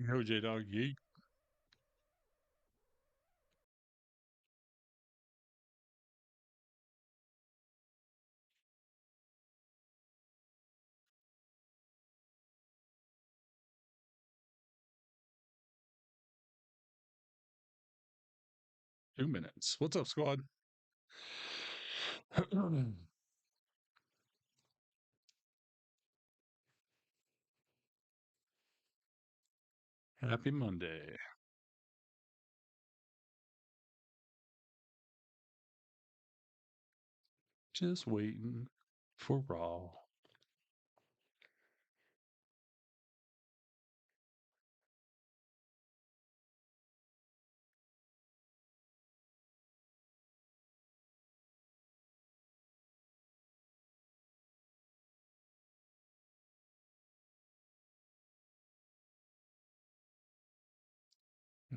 Yo, J-Dog, yeet. Two minutes. What's up, squad? Happy Monday. Just waiting for Raw.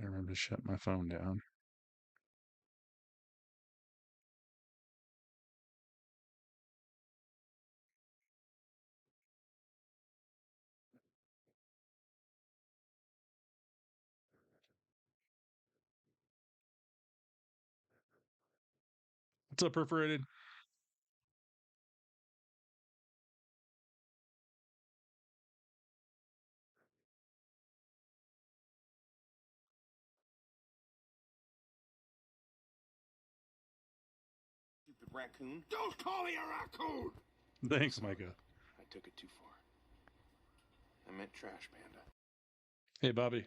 I remember to shut my phone down. What's up, Perforated? Stupid raccoon. Don't call me a raccoon! Thanks, Micah. I took it too far. I meant trash panda. Hey, Bobby.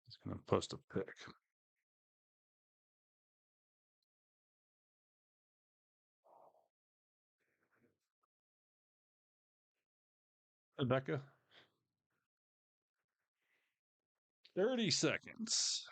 Just gonna post a pic. Rebecca. 30 seconds.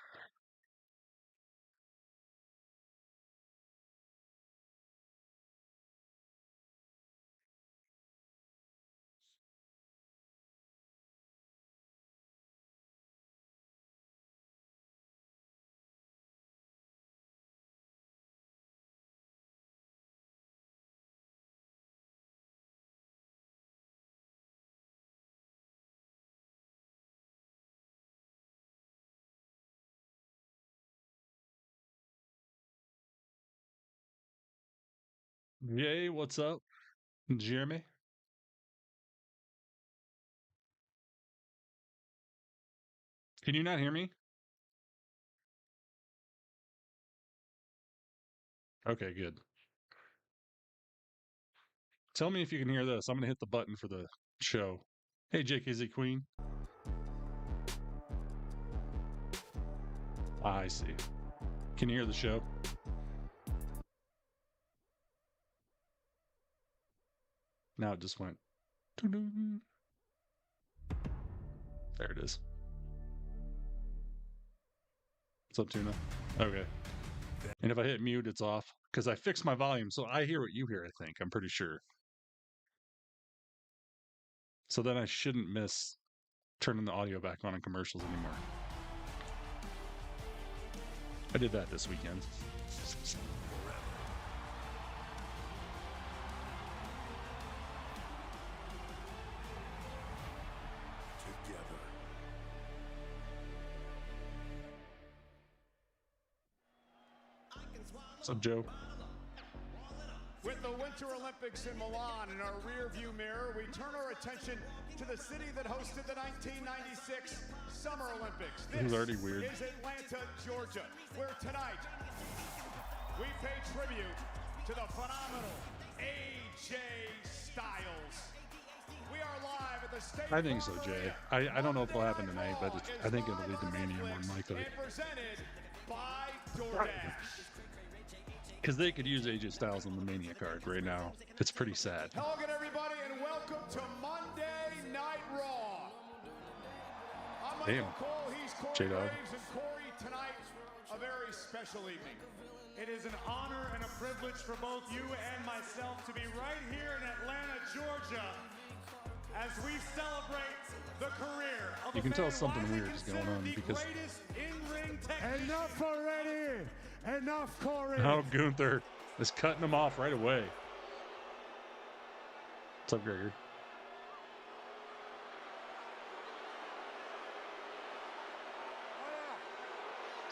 Yay, what's up? Jeremy? Can you not hear me? Okay, good. Tell me if you can hear this. I'm going to hit the button for the show. Hey, JKZ Queen. I see. Can you hear the show? Now it just went. There it is. What's up, Tuna? Okay. And if I hit mute, it's off because I fixed my volume, so I hear what you hear. I think I'm pretty sure. So then I shouldn't miss turning the audio back on in commercials anymore. I did that this weekend. What's up, Joe? With the Winter Olympics in Milan in our rear-view mirror, we turn our attention to the city that hosted the 1996 Summer Olympics. This is already weird. Is Atlanta, Georgia, where tonight we pay tribute to the phenomenal AJ Styles. We are live at the State I think so, Jay. I don't know if it'll happen tonight, but I think it'll lead to Mania more than likely. And presented by DoorDash. Because they could use AJ Styles on the Mania card right now. It's pretty sad. Hello again, everybody, and welcome to Monday Night Raw. I'm Michael Cole, he's Corey Graves, and Corey, tonight, a very special evening. It is an honor and a privilege for both you and myself to be right here in Atlanta, Georgia, as we celebrate the career of You can tell something weird is going on because enough already. Enough, Corey. now Gunther is cutting him off right away. What's up, Gregor?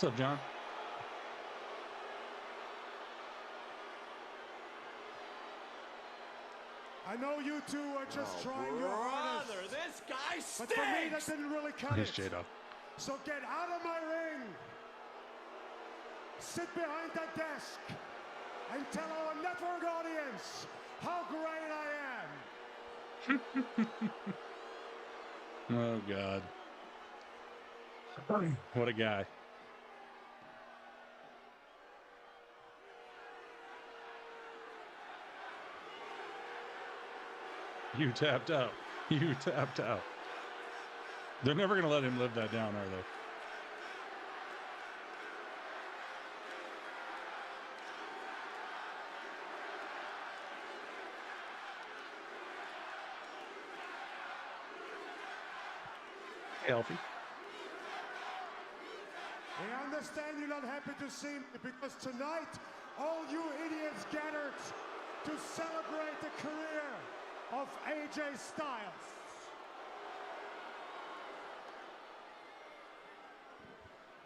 What's up, John? I know you two are just trying your hardest. This guy But for me, that didn't really cut He's it. J-Dog. So get out of my ring. Sit behind that desk and tell our network audience how great I am. Oh, God. What a guy. You tapped out. You tapped out. They're never going to let him live that down, are they? Healthy. I understand you're not happy to see me because tonight all you idiots gathered to celebrate the career of AJ Styles.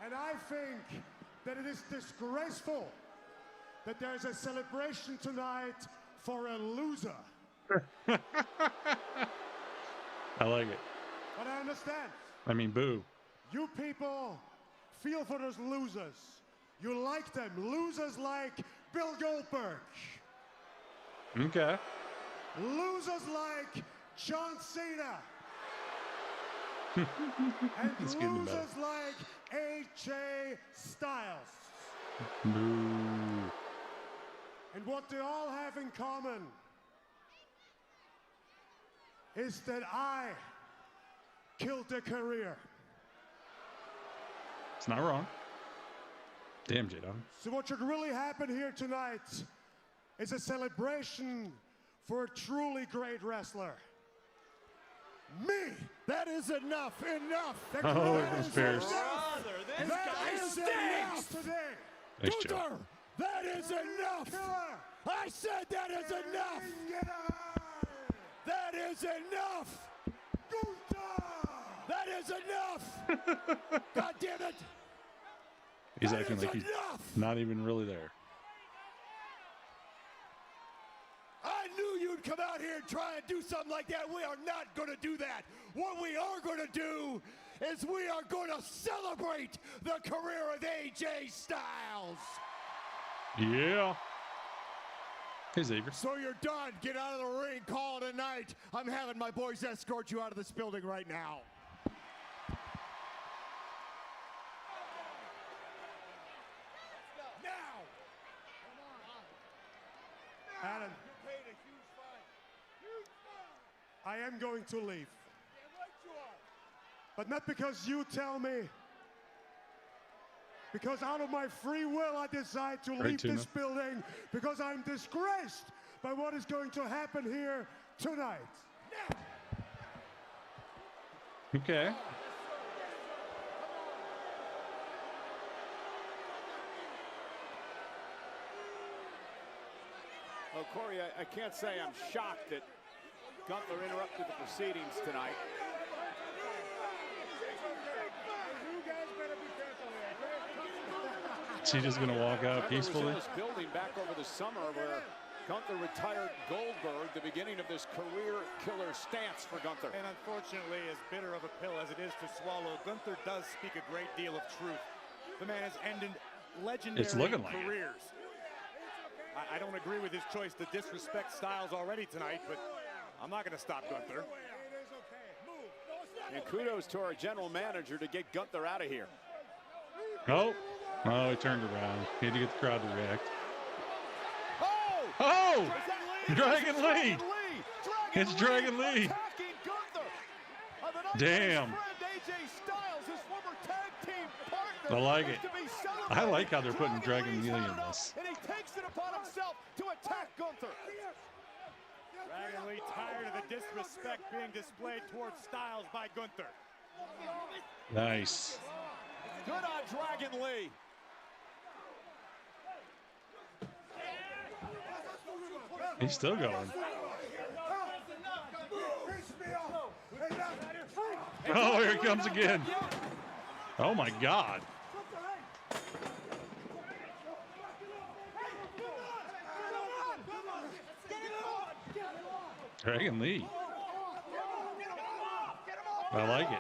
And I think that it is disgraceful that there's a celebration tonight for a loser. I like it. But I understand. I mean, boo. You people feel for those losers. You like them. Losers like Bill Goldberg. Okay. Losers like John Cena. And It's getting better. losers like AJ Styles. Boo. And what they all have in common is that I killed their career. It's not wrong. Damn, J-Dog. So what should really happen here tonight is a celebration for a truly great wrestler. Me! That is enough! Enough! Oh, it was Pierce. This guy stinks. Today! Nice job. Gunther, that is enough! I said that is enough! That is enough! That is enough! God damn it! He's That acting is like he's enough! not even really there. I knew you'd come out here and try and do something like that. We are not going to do that. What we are going to do is we are going to celebrate the career of AJ Styles. Yeah. Hey, Xavier. So you're done. Get out of the ring. Call it a night. I'm having my boys escort you out of this building right now. Now. Adam. I am going to leave. But not because you tell me. Because out of my free will, I decide to leave this building because I'm disgraced by what is going to happen here tonight. Okay. Well, Corey, I can't say I'm shocked that Gunther interrupted the proceedings tonight. Is he just going to walk out peacefully? Gunther was in this building back over the summer where Gunther retired Goldberg, the beginning of this career killer stance for Gunther. And unfortunately, as bitter of a pill as it is to swallow, Gunther does speak a great deal of truth. The man has ended legendary careers. I don't agree with his choice to disrespect Styles already tonight, but I'm not going to stop Gunther. And kudos to our general manager to get Gunther out of here. Oh, he turned around. He had to get the crowd to react. Oh! Dragon Lee! It's Dragon Lee! Damn. I like it. I like how they're putting Dragon Lee in this. And he takes it upon himself to attack Gunther. Dragon Lee tired of the disrespect being displayed towards Styles by Gunther. Nice. Good on Dragon Lee. He's still going. Oh, here he comes again. Oh my God. Dragon Lee. I like it.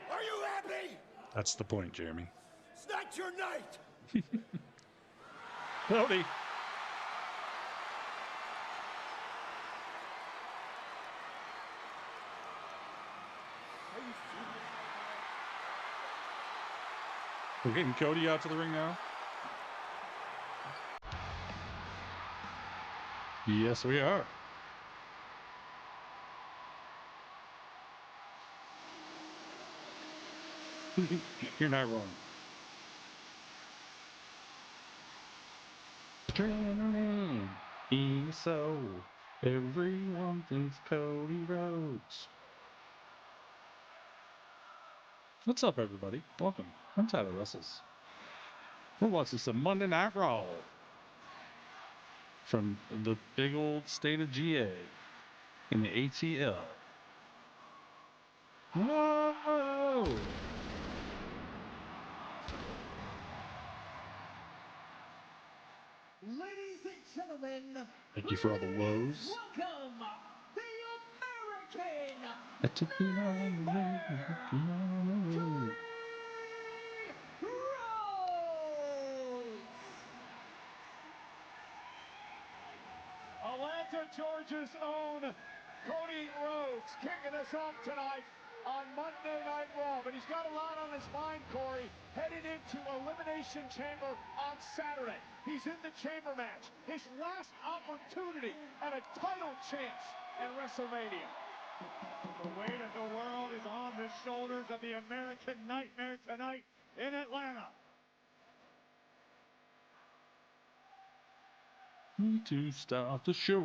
Are you happy? That's the point, Jeremy. It's not your night. Cody. We're getting Cody out to the ring now. Yes, we are. You're not wrong. So everyone thinks Cody Rhodes. What's up, everybody? Welcome. I'm Tyler Wrestles. We're watching some Monday Night Raw from the big old state of GA in the ATL. Whoa! Ladies and gentlemen, Thank you for all the woes. welcome the American I took you on the way. Atlanta, Georgia's own Cody Rhodes kicking us off tonight on Monday Night Raw. But he's got a lot on his mind, Corey, headed into Elimination Chamber on Saturday. He's in the chamber match, his last opportunity at a title chance at WrestleMania. The weight of the world is on the shoulders of the American Nightmare tonight in Atlanta. To start the show.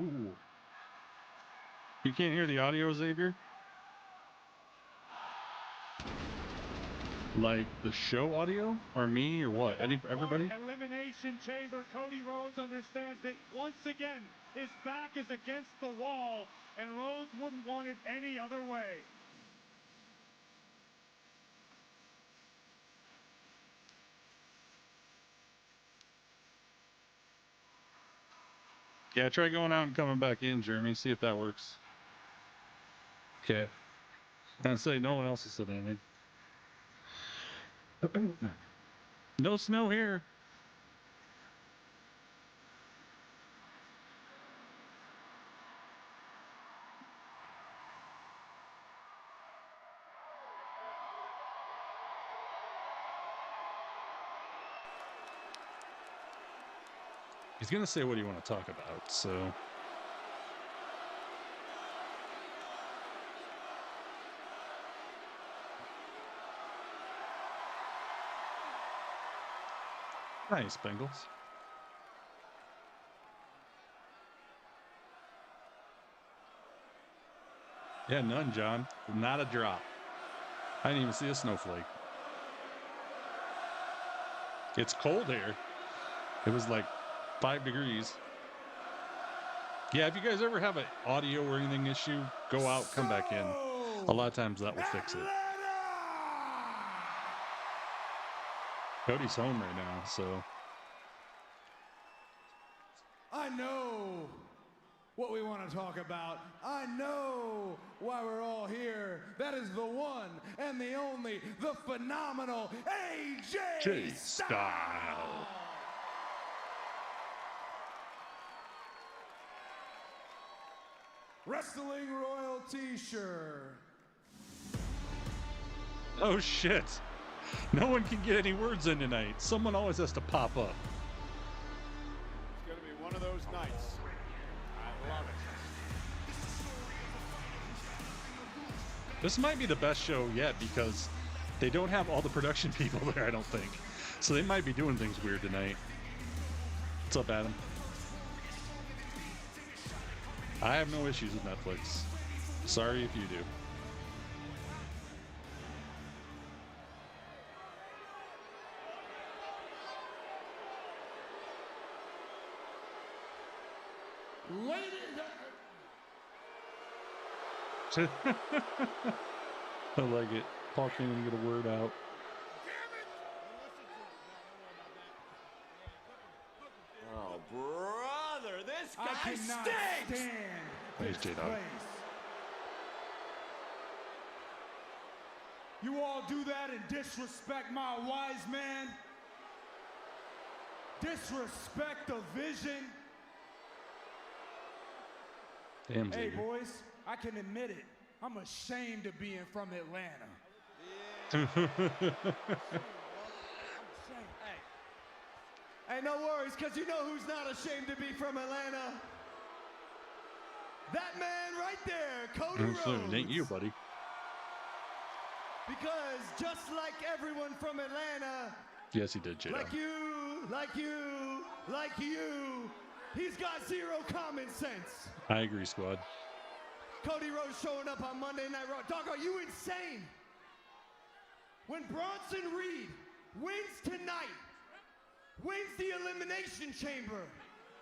You can't hear the audio, Xavier? Like the show audio? Or me or what? Everybody? Elimination Chamber, Cody Rhodes understands that once again his back is against the wall and Rhodes wouldn't want it any other way. Yeah, try going out and coming back in, Jeremy. See if that works. Okay. And say no one else has said anything. No snow here. He's gonna say what do you want to talk about, so nice, Bengals. Yeah, none, John. Not a drop. I didn't even see a snowflake. It's cold here. It was like 5 degrees. Yeah, if you guys ever have an audio or anything issue, go out, come back in. A lot of times that will fix it. Cody's home right now, so. I know what we want to talk about. I know why we're all here. That is the one and the only, the phenomenal AJ Styles. Wrestling royalty, sure. Oh shit. No one can get any words in tonight. Someone always has to pop up. It's going to be one of those nights. I love it. This might be the best show yet because they don't have all the production people there, I don't think. So they might be doing things weird tonight. What's up, Adam? I have no issues with Netflix. Sorry if you do. I like it. Paul can't even get a word out. Oh, brother, this guy I cannot stinks! stand There's this J-Dog. place. You all do that and disrespect my wise man? Disrespect the vision? Damn, Hey, Xavier. boys, I can admit it. I'm ashamed of being from Atlanta. Hey, no worries, because you know who's not ashamed to be from Atlanta? That man right there, Cody Rhodes. It ain't you, buddy. Because just like everyone from Atlanta, Yes, he did, J-Dog. like you, he's got zero common sense. I agree, squad. Cody Rhodes showing up on Monday Night Raw. Dog, are you insane? When Bronson Reed wins tonight, wins the Elimination Chamber,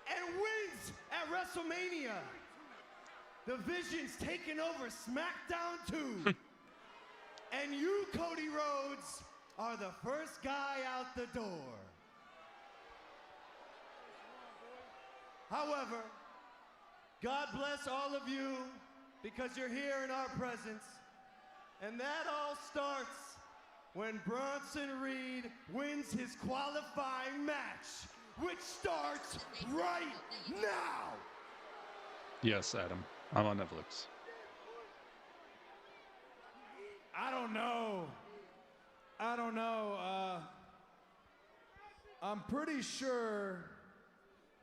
and wins at WrestleMania, the Vision's taking over SmackDown 2. And you, Cody Rhodes, are the first guy out the door. However, God bless all of you because you're here in our presence. And that all starts when Bronson Reed wins his qualifying match, which starts right now. Yes, Adam. I'm on Netflix. I don't know. I'm pretty sure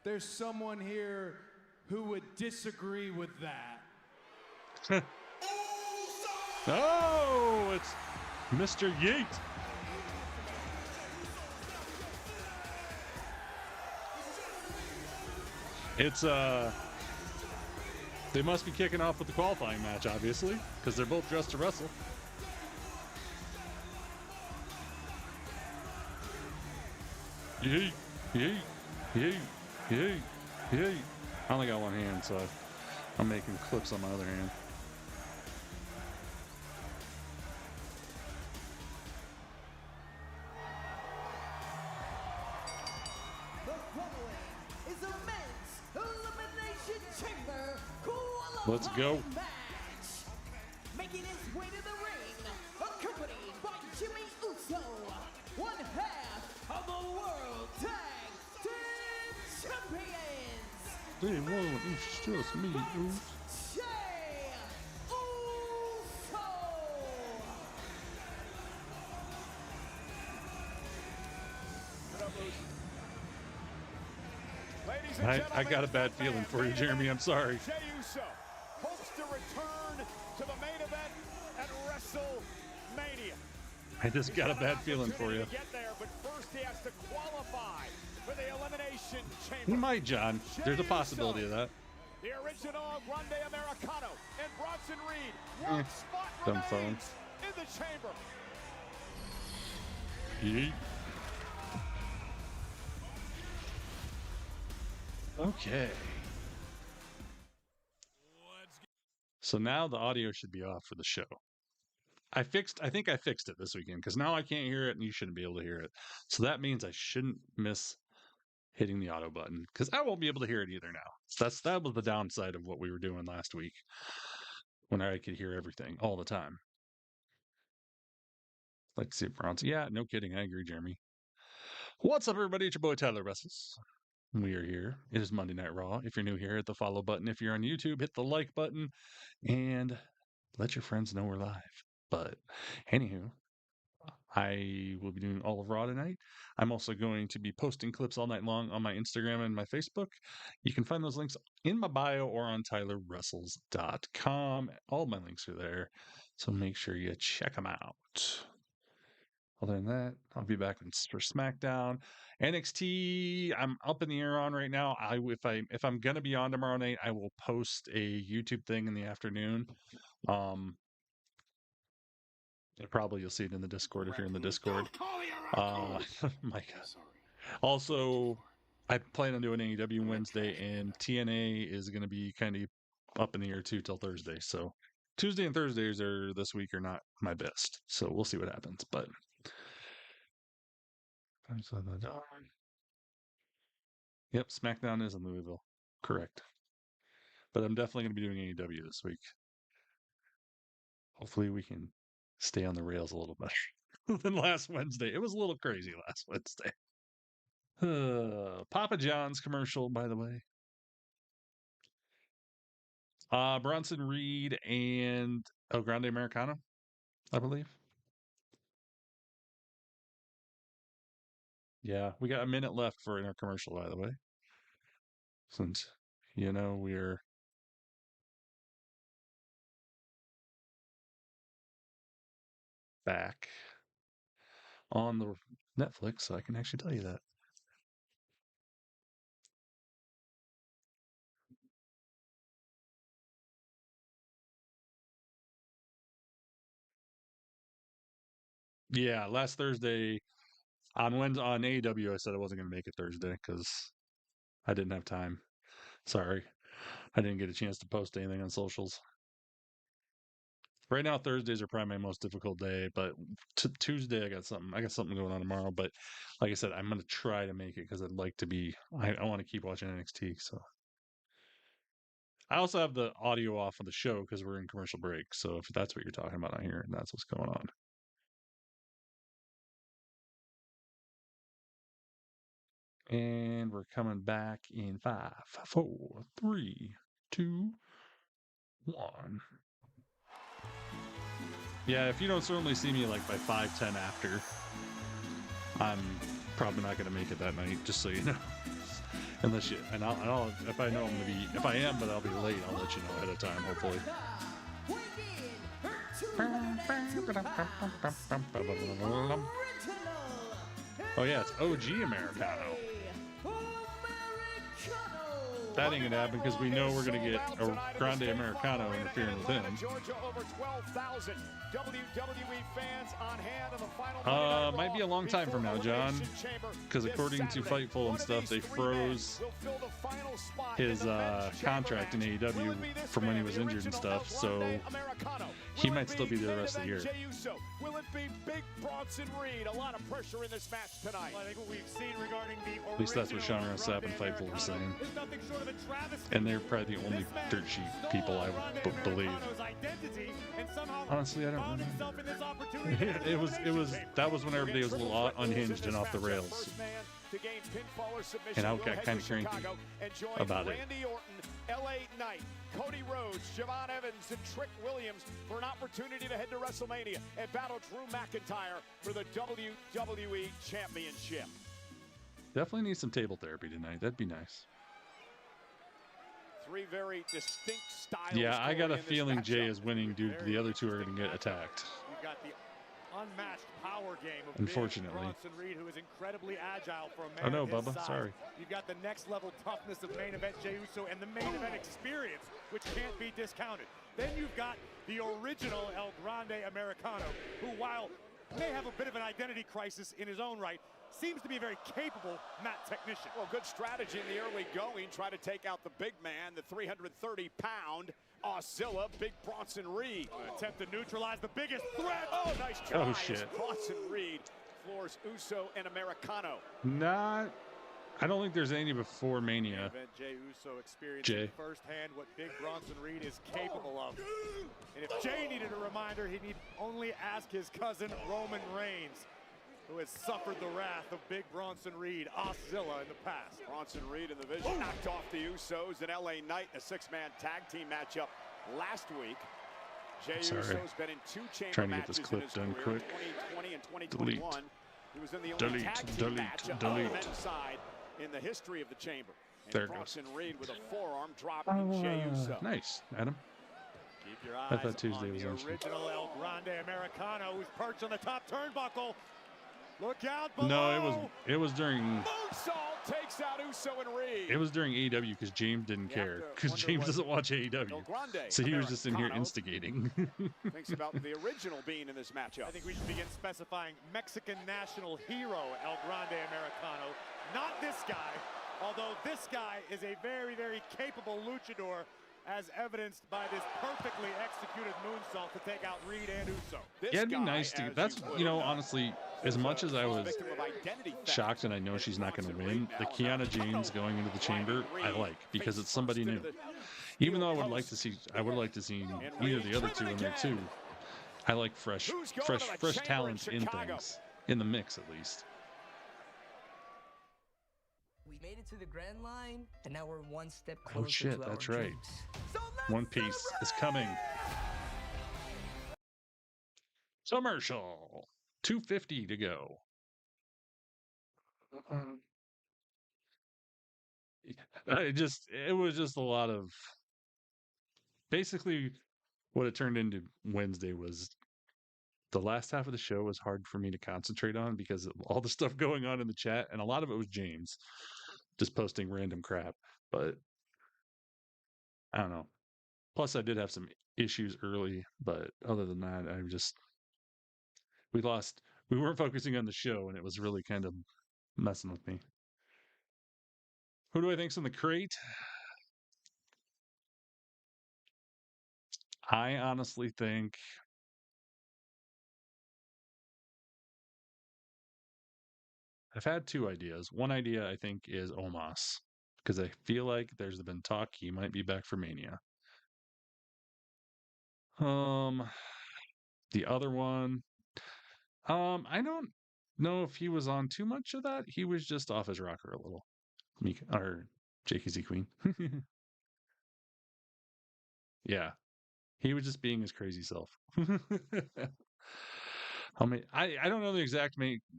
there's someone here who would disagree with that. Oh, it's Mr. Yeet. It's they must be kicking off with the qualifying match, obviously, because they're both dressed to wrestle. Yeet, yeet, yeet, yeet, yeet. I only got one hand, so I'm making clips on my other hand. The following is a men's elimination chamber qualifying Let's go. match. Making his way to the ring, accompanied by Jimmy Uso, one half of the World Tag Team Champions, They won't. It's just me. Jey Uso. Ladies and I gentlemen, got a bad the feeling man, for you, main Jeremy. event, I'm sorry. Jey Uso hopes to return to the main event at WrestleMania. I just got a He's got an bad feeling for you. opportunity to get there, but first he has to qualify for the Elimination Chamber. He might, John. There's a Jey possibility Uso, of that. The original Grande Americano and Bronson Reed. One spot dumb phone. remains in the chamber. Yeet. Okay. So now the audio should be off for the show. I think I fixed it this weekend because now I can't hear it and you shouldn't be able to hear it. So that means I shouldn't miss hitting the auto button because I won't be able to hear it either now. So that was the downside of what we were doing last week when I could hear everything all the time. Like to see it Bronson. Yeah, no kidding. I agree, Jeremy. What's up, everybody? It's your boy Tyler Wrestles. We are here. It is Monday Night Raw. If you're new here, hit the follow button. If you're on YouTube, hit the like button and let your friends know we're live. But anywho, I will be doing all of Raw tonight. I'm also going to be posting clips all night long on my Instagram and my Facebook. You can find those links in my bio or on tylerwrestles.com. All my links are there, so make sure you check them out. Other than that, I'll be back for SmackDown. NXT, I'm up in the air on right now. If I'm gonna be on tomorrow night, I will post a YouTube thing in the afternoon. Probably you'll see it in the Discord if you're in the Discord. My God. Also, I plan on doing AEW Wednesday, and TNA is going to be kind of up in the air too till Thursday. So Tuesday and Thursdays are this week are not my best, so we'll see what happens. But yep, SmackDown is in Louisville, correct. But I'm definitely going to be doing AEW this week. Hopefully, we can stay on the rails a little better than last Wednesday. It was a little crazy last Wednesday. Papa John's commercial, by the way. Bronson Reed and El Grande Americano, I believe. Yeah, we got a minute left for our commercial, by the way. Since, we're back on the Netflix, so I can actually tell you that. Yeah, last Thursday on AEW, I said I wasn't going to make it Thursday because I didn't have time. Sorry, I didn't get a chance to post anything on socials. Right now, Thursdays are probably my most difficult day, but Tuesday I got something going on tomorrow. But like I said, I'm going to try to make it because I'd like to be. I want to keep watching NXT. So I also have the audio off of the show because we're in commercial break. So if that's what you're talking about on here, that's what's going on. And we're coming back in 5, 4, 3, 2, 1. Yeah, if you don't certainly see me like by 5:10 after, I'm probably not going to make it that night, just so you know. Unless I'll if I know I'm going to be, if I am, but I'll be late, I'll let you know ahead of time, hopefully. Oh yeah, it's OG Americano. That ain't gonna happen because we know we're gonna get a Grande Americano interfering with him. Might be a long time from now, John, because according to Fightful and stuff, they froze his contract in AEW from when he was injured and stuff, so he might still be there the rest of the year. Will it be Big Bronson Reed? A lot of pressure in this match tonight. Well, I think what we've seen regarding the At least that's what Sean Ross Sapp and Fightful were saying. And they're probably the only dirt sheet people I would believe. Honestly, I don't remember. That was when everybody was a little unhinged and off the rails. And I got kind of cranky about it. Randy Orton, LA Knight, Cody Rhodes, Javon Evans, and Trick Williams for an opportunity to head to WrestleMania and battle Drew McIntyre for the WWE Championship. Definitely need some table therapy tonight. That'd be nice. Three very distinct styles. Yeah, I got a feeling Jay is winning, dude. The other two are going to get attacked. You've got the unmatched power game of unfortunately. Bronson Reed, who is incredibly agile for a man. Oh no, of his Bubba, size. sorry. You've got the next level toughness of main event Jey Uso and the main event experience, which can't be discounted. Then you've got the original El Grande Americano, who, while may have a bit of an identity crisis in his own right, seems to be a very capable mat technician. Well, good strategy in the early going. Try to take out the big man, the 330-pound Oscilla, Big Bronson Reed. Attempt to neutralize the biggest threat. Oh, nice try. Oh, shit. Bronson Reed floors Uso and Americano. I don't think there's any before Mania. Jey Uso experiencing firsthand what Big Bronson Reed is capable of. And if Jey needed a reminder, he need only ask his cousin Roman Reigns, who has suffered the wrath of Big Bronson Reed, Oscilla, in the past. Bronson Reed in the vision knocked off the Usos and LA Knight, a six-man tag team matchup last week. Jey Uso's been in two chamber matches in his career, 2020 and 2021. He was in the only tag team match on the men's side in the history of the chamber. And there Bronson goes. Reed with a forearm drop in Jey Uso. Nice, Adam. Keep your eyes I thought Tuesday on was the on. original El Grande Americano, who's perched on the top turnbuckle. Look out below. No, it was during. Moonsault takes out Uso and Reed. It was during AEW because James didn't care because James doesn't watch AEW, so he was just in here instigating. Thinks about the original being in this matchup. I think we should begin specifying Mexican national hero El Grande Americano, not this guy. Although this guy is a very, very capable luchador as evidenced by this perfectly executed moonsault to take out Reed and Uso. Yeah, it'd be nice to. That's, you know, honestly, as much as I was shocked and I know she's not going to win, the Kiana James going into the chamber, I like, because it's somebody new. Even though I would like to see either the other two in there too. I like fresh talent in things, in the mix at least. We made it to the grand line, and now we're one step closer. Oh shit, to that's our right. dreams. So One Piece is coming. Commercial. 250 to go. It was just a lot of, basically what it turned into Wednesday was the last half of the show was hard for me to concentrate on because of all the stuff going on in the chat, and a lot of it was James just posting random crap. But I don't know. Plus, I did have some issues early, but other than that, we weren't focusing on the show, and it was really kind of messing with me. Who do I think's in the crate? I honestly think I've had two ideas. One idea I think is Omos, because I feel like there's been talk he might be back for Mania. The other one, I don't know if he was on too much of that. He was just off his rocker a little. Or JKZ Queen. Yeah. He was just being his crazy self. I mean, I don't know the exact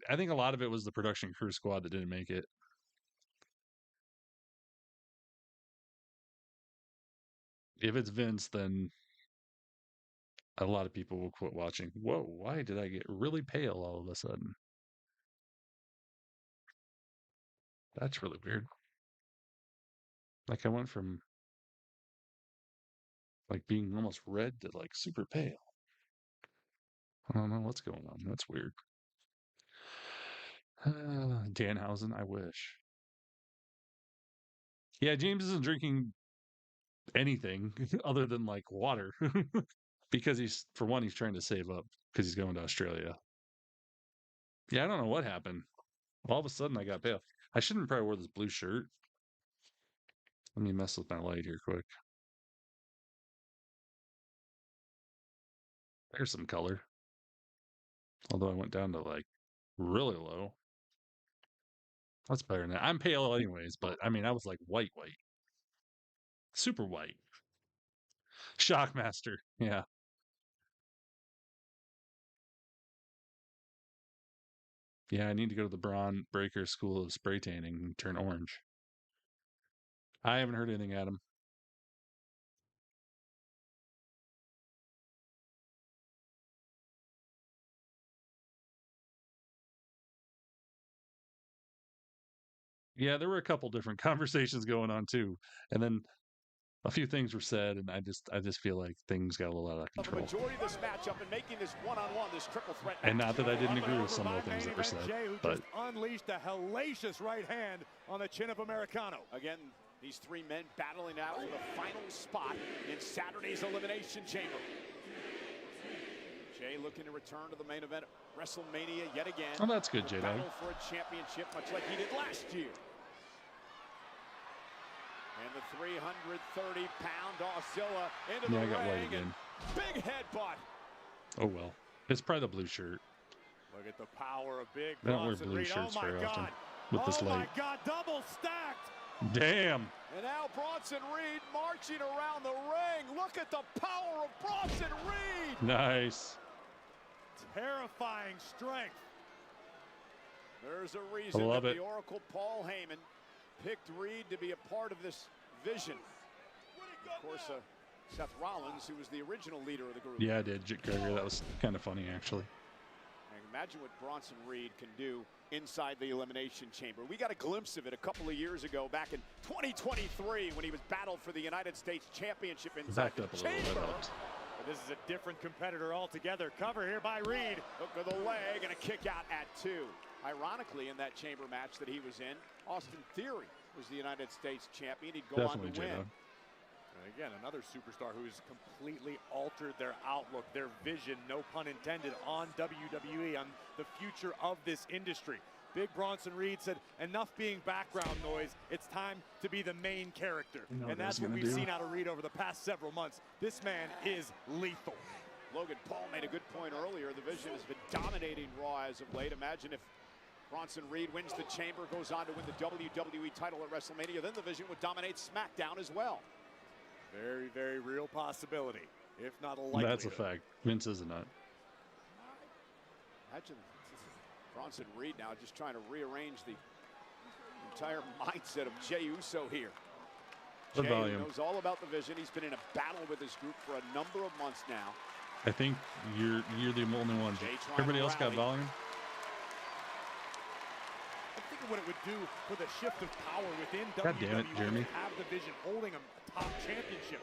I think a lot of it was the production crew squad that didn't make it. If it's Vince, then a lot of people will quit watching. Whoa, why did I get really pale all of a sudden? That's really weird. Like I went from like being almost red to like super pale. I don't know what's going on. That's weird. Danhausen, I wish. Yeah, James isn't drinking anything other than like water because he's trying to save up because he's going to Australia. Yeah, I don't know what happened. All of a sudden I got pale. I shouldn't probably wear this blue shirt. Let me mess with my light here quick. There's some color. Although I went down to like really low. That's better than that. I'm pale anyways, but I mean I was like white. Super white. Shockmaster. Yeah. Yeah, I need to go to the Braun Breaker School of Spray Tanning and turn orange. I haven't heard anything, Adam. Yeah, there were a couple different conversations going on too. And then a few things were said, and I just feel like things got a little out of control. The majority of this matchup and making this one-on-one, this triple threat match. And not that I didn't agree with some of the things that were said, but unleashed a hellacious right hand on the chin of Americano. Again, these three men battling out for the final spot in Saturday's Elimination Chamber. Jay looking to return to the main event, WrestleMania yet again. Oh, that's good, Jay. Battle for a championship, much like he did last year. And the 330-pound Oscilla into the ring. I got white again. Big headbutt. Oh well, it's probably the blue shirt. Look at the power of Big I don't wear Bronson blue Reed. shirts oh very often God. with this light. Oh my God, double stacked. Damn. And now Bronson Reed marching around the ring. Look at the power of Bronson Reed. Nice. Terrifying strength. There's a reason that the Oracle Paul Heyman picked Reed to be a part of this vision. Of course, Seth Rollins, who was the original leader of the group. Yeah, I did, Gregor. That was kind of funny, actually. Imagine what Bronson Reed can do inside the Elimination Chamber. We got a glimpse of it a couple of years ago, back in 2023, when he was battled for the United States Championship inside the chamber. But this is a different competitor altogether. Cover here by Reed. Hook of the leg and a kick out at 2. Ironically, in that chamber match that he was in, Austin Theory was the United States champion. He'd go on to win. And again, another superstar who has completely altered their outlook, their vision, no pun intended, on WWE, on the future of this industry. Big Bronson Reed said, enough being background noise, it's time to be the main character. And that's what we've seen out of Reed over the past several months. This man is lethal. Logan Paul made a good point earlier. The Vision has been dominating Raw as of late. Imagine if Bronson Reed wins the Chamber, goes on to win the WWE title at WrestleMania, then the Vision would dominate SmackDown as well. Very, very real possibility, if not a likelihood. That's a fact. Vince is a nut. Imagine Bronson Reed now just trying to rearrange the entire mindset of Jey Uso here. The Jey volume. knows all about the Vision. He's been in a battle with this group for a number of months now. I think you're the only one. Everybody else got volume. I'm thinking what it would do for the shift of power within God damn it, WWE Jeremy. to have the Vision holding a top championship,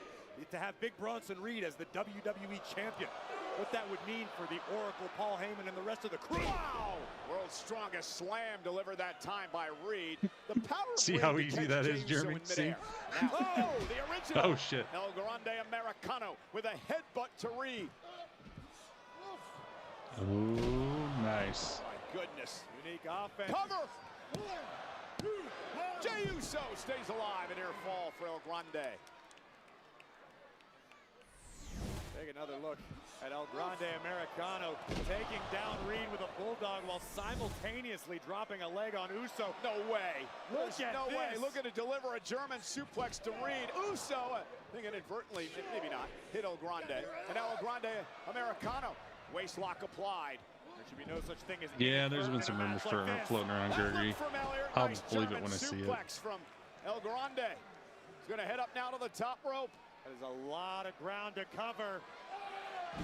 to have Big Bronson Reed as the WWE champion. What that would mean for the Oracle, Paul Heyman, and the rest of the crew. Wow! World's strongest slam delivered that time by Reed. The power of See Reed how to easy catch that Jey is, Uso Jeremy? in See? midair. Now, oh, the original. Oh, shit. El Grande Americano with a headbutt to Reed. Oh, nice. My goodness. Unique offense. Cover! Jey Uso stays alive, and near fall for El Grande. Take another look at El Grande Americano taking down Reed with a bulldog while simultaneously dropping a leg on Uso. No way. Look at no this. way. Looking to deliver a German suplex to Reed. Uso, I think inadvertently, maybe not, hit El Grande. And now El Grande Americano. Waist lock applied. There should be no such thing as Yeah, there's been some rumors floating around, Gregory. I'll just believe it when I see it. Suplex from El Grande. He's going to head up now to the top rope. That is a lot of ground to cover.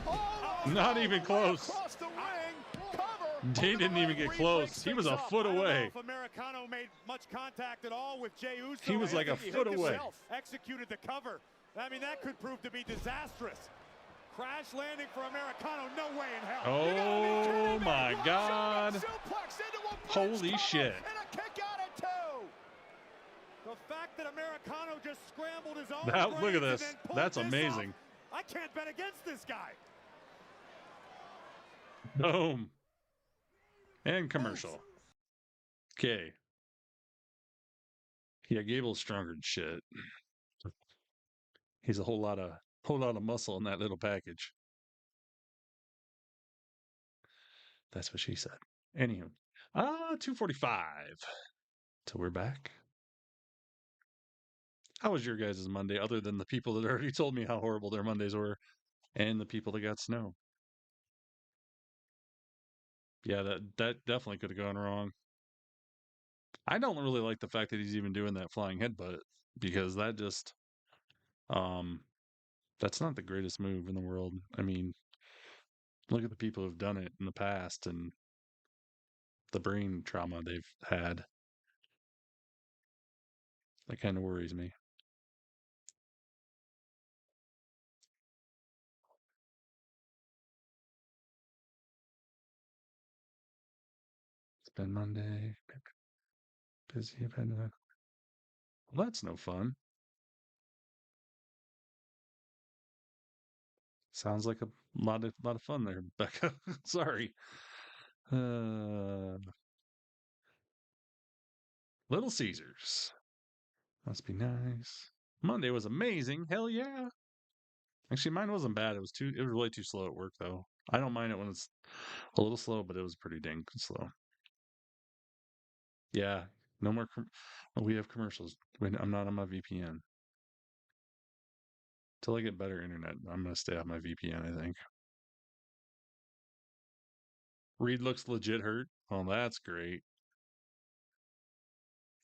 Oh, Not even close. Across the ring. Cover. He didn't even get close. He was a foot I don't know away. if Americano made much contact at all with Jey Uso. He was like a foot away. Executed the cover. I mean, that could prove to be disastrous. Crash landing for Americano. No way in hell. Oh my God. Holy shit. And a kick out at two. The fact that Americano just scrambled his own Look at brains and this. then pulled That's this amazing. off, I can't bet against this guy. Boom. And commercial. Okay. Yeah, Gable's stronger than shit. He's a whole lot of muscle in that little package. That's what she said. Anywho. 2:45. So we're back. How was your guys' Monday, other than the people that already told me how horrible their Mondays were, and the people that got snow? Yeah, that definitely could have gone wrong. I don't really like the fact that he's even doing that flying headbutt, because that just that's not the greatest move in the world. I mean, look at the people who've done it in the past and the brain trauma they've had. That kind of worries me. It's been Monday. Busy. I've had well, that's no fun. Sounds like a lot of fun there, Becca. Sorry. Little Caesars. Must be nice. Monday was amazing. Hell yeah. Actually, mine wasn't bad. It was really too slow at work though. I don't mind it when it's a little slow, but it was pretty dang slow. Yeah. No more. We have commercials. I'm not on my VPN. Till I get better internet, I'm going to stay on my VPN, I think. Reed looks legit hurt. Oh, that's great.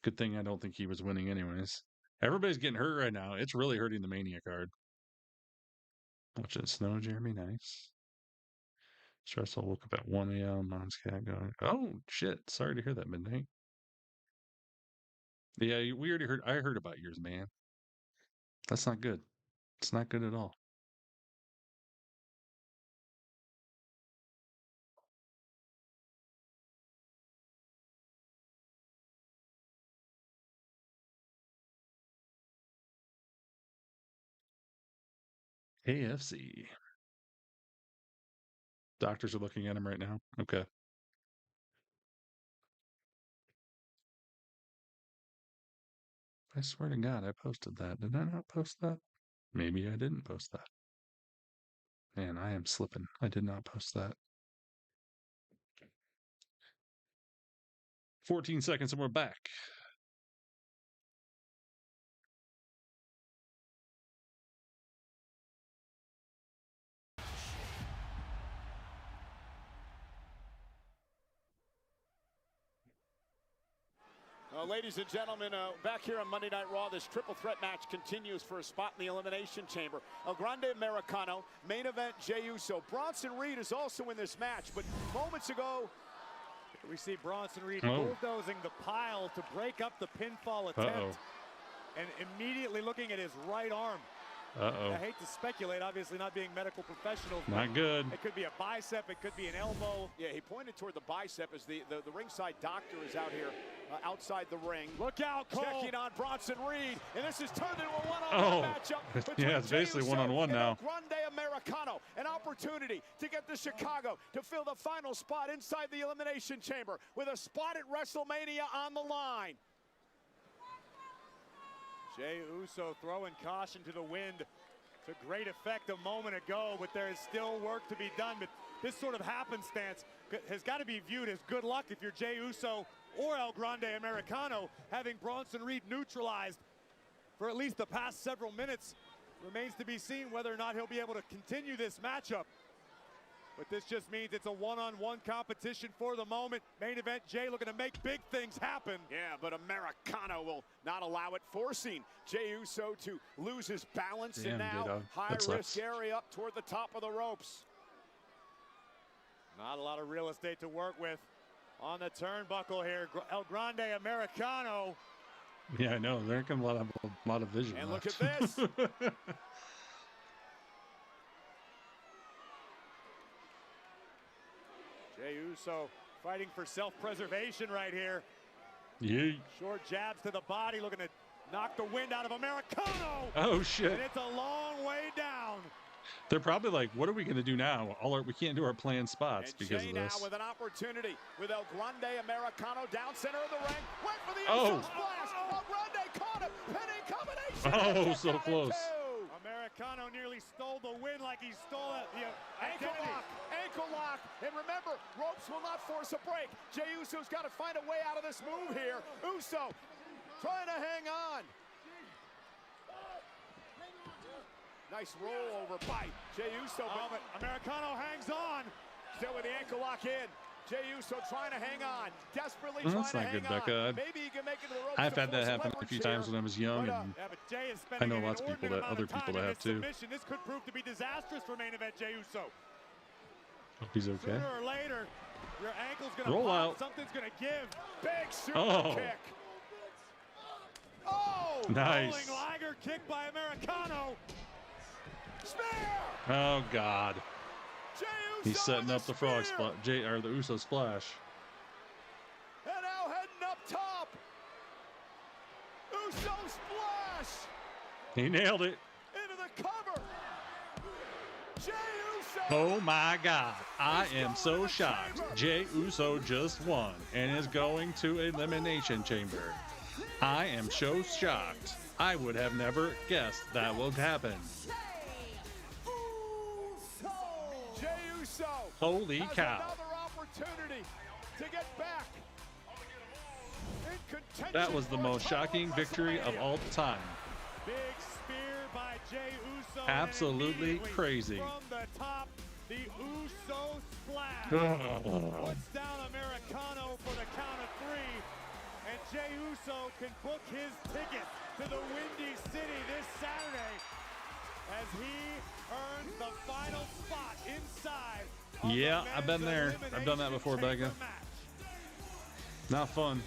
Good thing I don't think he was winning anyways. Everybody's getting hurt right now. It's really hurting the Mania card. Watching snow, Jeremy. Nice. Stressful. Woke up at 1 a.m. Mom's cat going, oh, shit. Sorry to hear that, Midnight. Yeah, we already heard. I heard about yours, man. That's not good. It's not good at all. AFC. Doctors are looking at him right now. Okay. I swear to God, I posted that. Did I not post that? Maybe I didn't post that. Man, I am slipping. I did not post that. 14 seconds and we're back. Ladies and gentlemen, back here on Monday Night Raw, this triple threat match continues for a spot in the Elimination Chamber. El Grande Americano, main event Jey Uso. Bronson Reed is also in this match, but moments ago, we see Bronson Reed bulldozing the pile to break up the pinfall attempt. And immediately looking at his right arm. I hate to speculate, obviously not being medical professionals. Not good. It could be a bicep, it could be an elbow. Yeah, he pointed toward the bicep as the ringside doctor is out here outside the ring. Look out, Cole. Checking on Bronson Reed, and this is turned into a one-on-one matchup. Yeah, it's basically one-on-one now. Grande Americano, an opportunity to get to Chicago to fill the final spot inside the Elimination Chamber with a spot at WrestleMania on the line. Jey Uso throwing caution to the wind. It's a great effect a moment ago, but there is still work to be done. But this sort of happenstance has got to be viewed as good luck if you're Jey Uso or El Grande Americano. Having Bronson Reed neutralized for at least the past several minutes, remains to be seen whether or not he'll be able to continue this matchup. But this just means it's a one-on-one competition for the moment. Main event, Jey looking to make big things happen. Yeah, but Americano will not allow it, forcing Jey Uso to lose his balance. Damn, and now high-risk area up toward the top of the ropes. Not a lot of real estate to work with on the turnbuckle here. El Grande Americano. Yeah, I know. They're going to have a lot of vision. And left. look at this. Jey Uso fighting for self-preservation right here. Yeah. Short jabs to the body, looking to knock the wind out of Americano. Oh, shit. And it's a long way down. They're probably like, what are we going to do now? We can't do our planned spots because Jey of this. now with an opportunity with El Grande Americano down center of the ring. Went for the Uso splash. El Grande caught him. Pinning combination. Oh, so close. Americano nearly stole the win like he stole the ankle lock. And remember, ropes will not force a break. Jey Uso's got to find a way out of this move here. Uso trying to hang on. Nice rollover by Jey Uso. But Americano hangs on. Still with the ankle lock in. Jey Uso trying to hang on. Desperately That's trying not to good, hang Becca. on. Maybe he can make it to the ropes. I've had that happen a few times when I was young, and I know lots of people that other people that have too. This could prove to be disastrous for main event Jey Uso. Hope he's okay. Sooner or later, your ankle's gonna roll pop, out. something's gonna give. Big super kick. Oh, nice. Rolling Liger kick by Americano. Spear. Oh God. Jey Uso He's setting up the frog spear. spot, or the Uso splash. And now heading up top. Uso splash. He nailed it. Into the cover. Jey Uso. Oh my God. I am so shocked. Jey Uso just won and is going to Elimination Chamber. I am so shocked. I would have never guessed that would happen. Jey Uso. Holy has cow. Another opportunity to get back. In contention That was the for most a title shocking at victory of WrestleMania. all time. Big spear by Jey Uso. Absolutely and crazy. From the top, the Uso splash. Oh. Puts down Americano for the count of 3. And Jey Uso can book his ticket to the Windy City this Saturday as he earns the final spot inside. of Yeah, the I've been men's there. I've done that before, Elimination Becca. Chamber match. Not fun.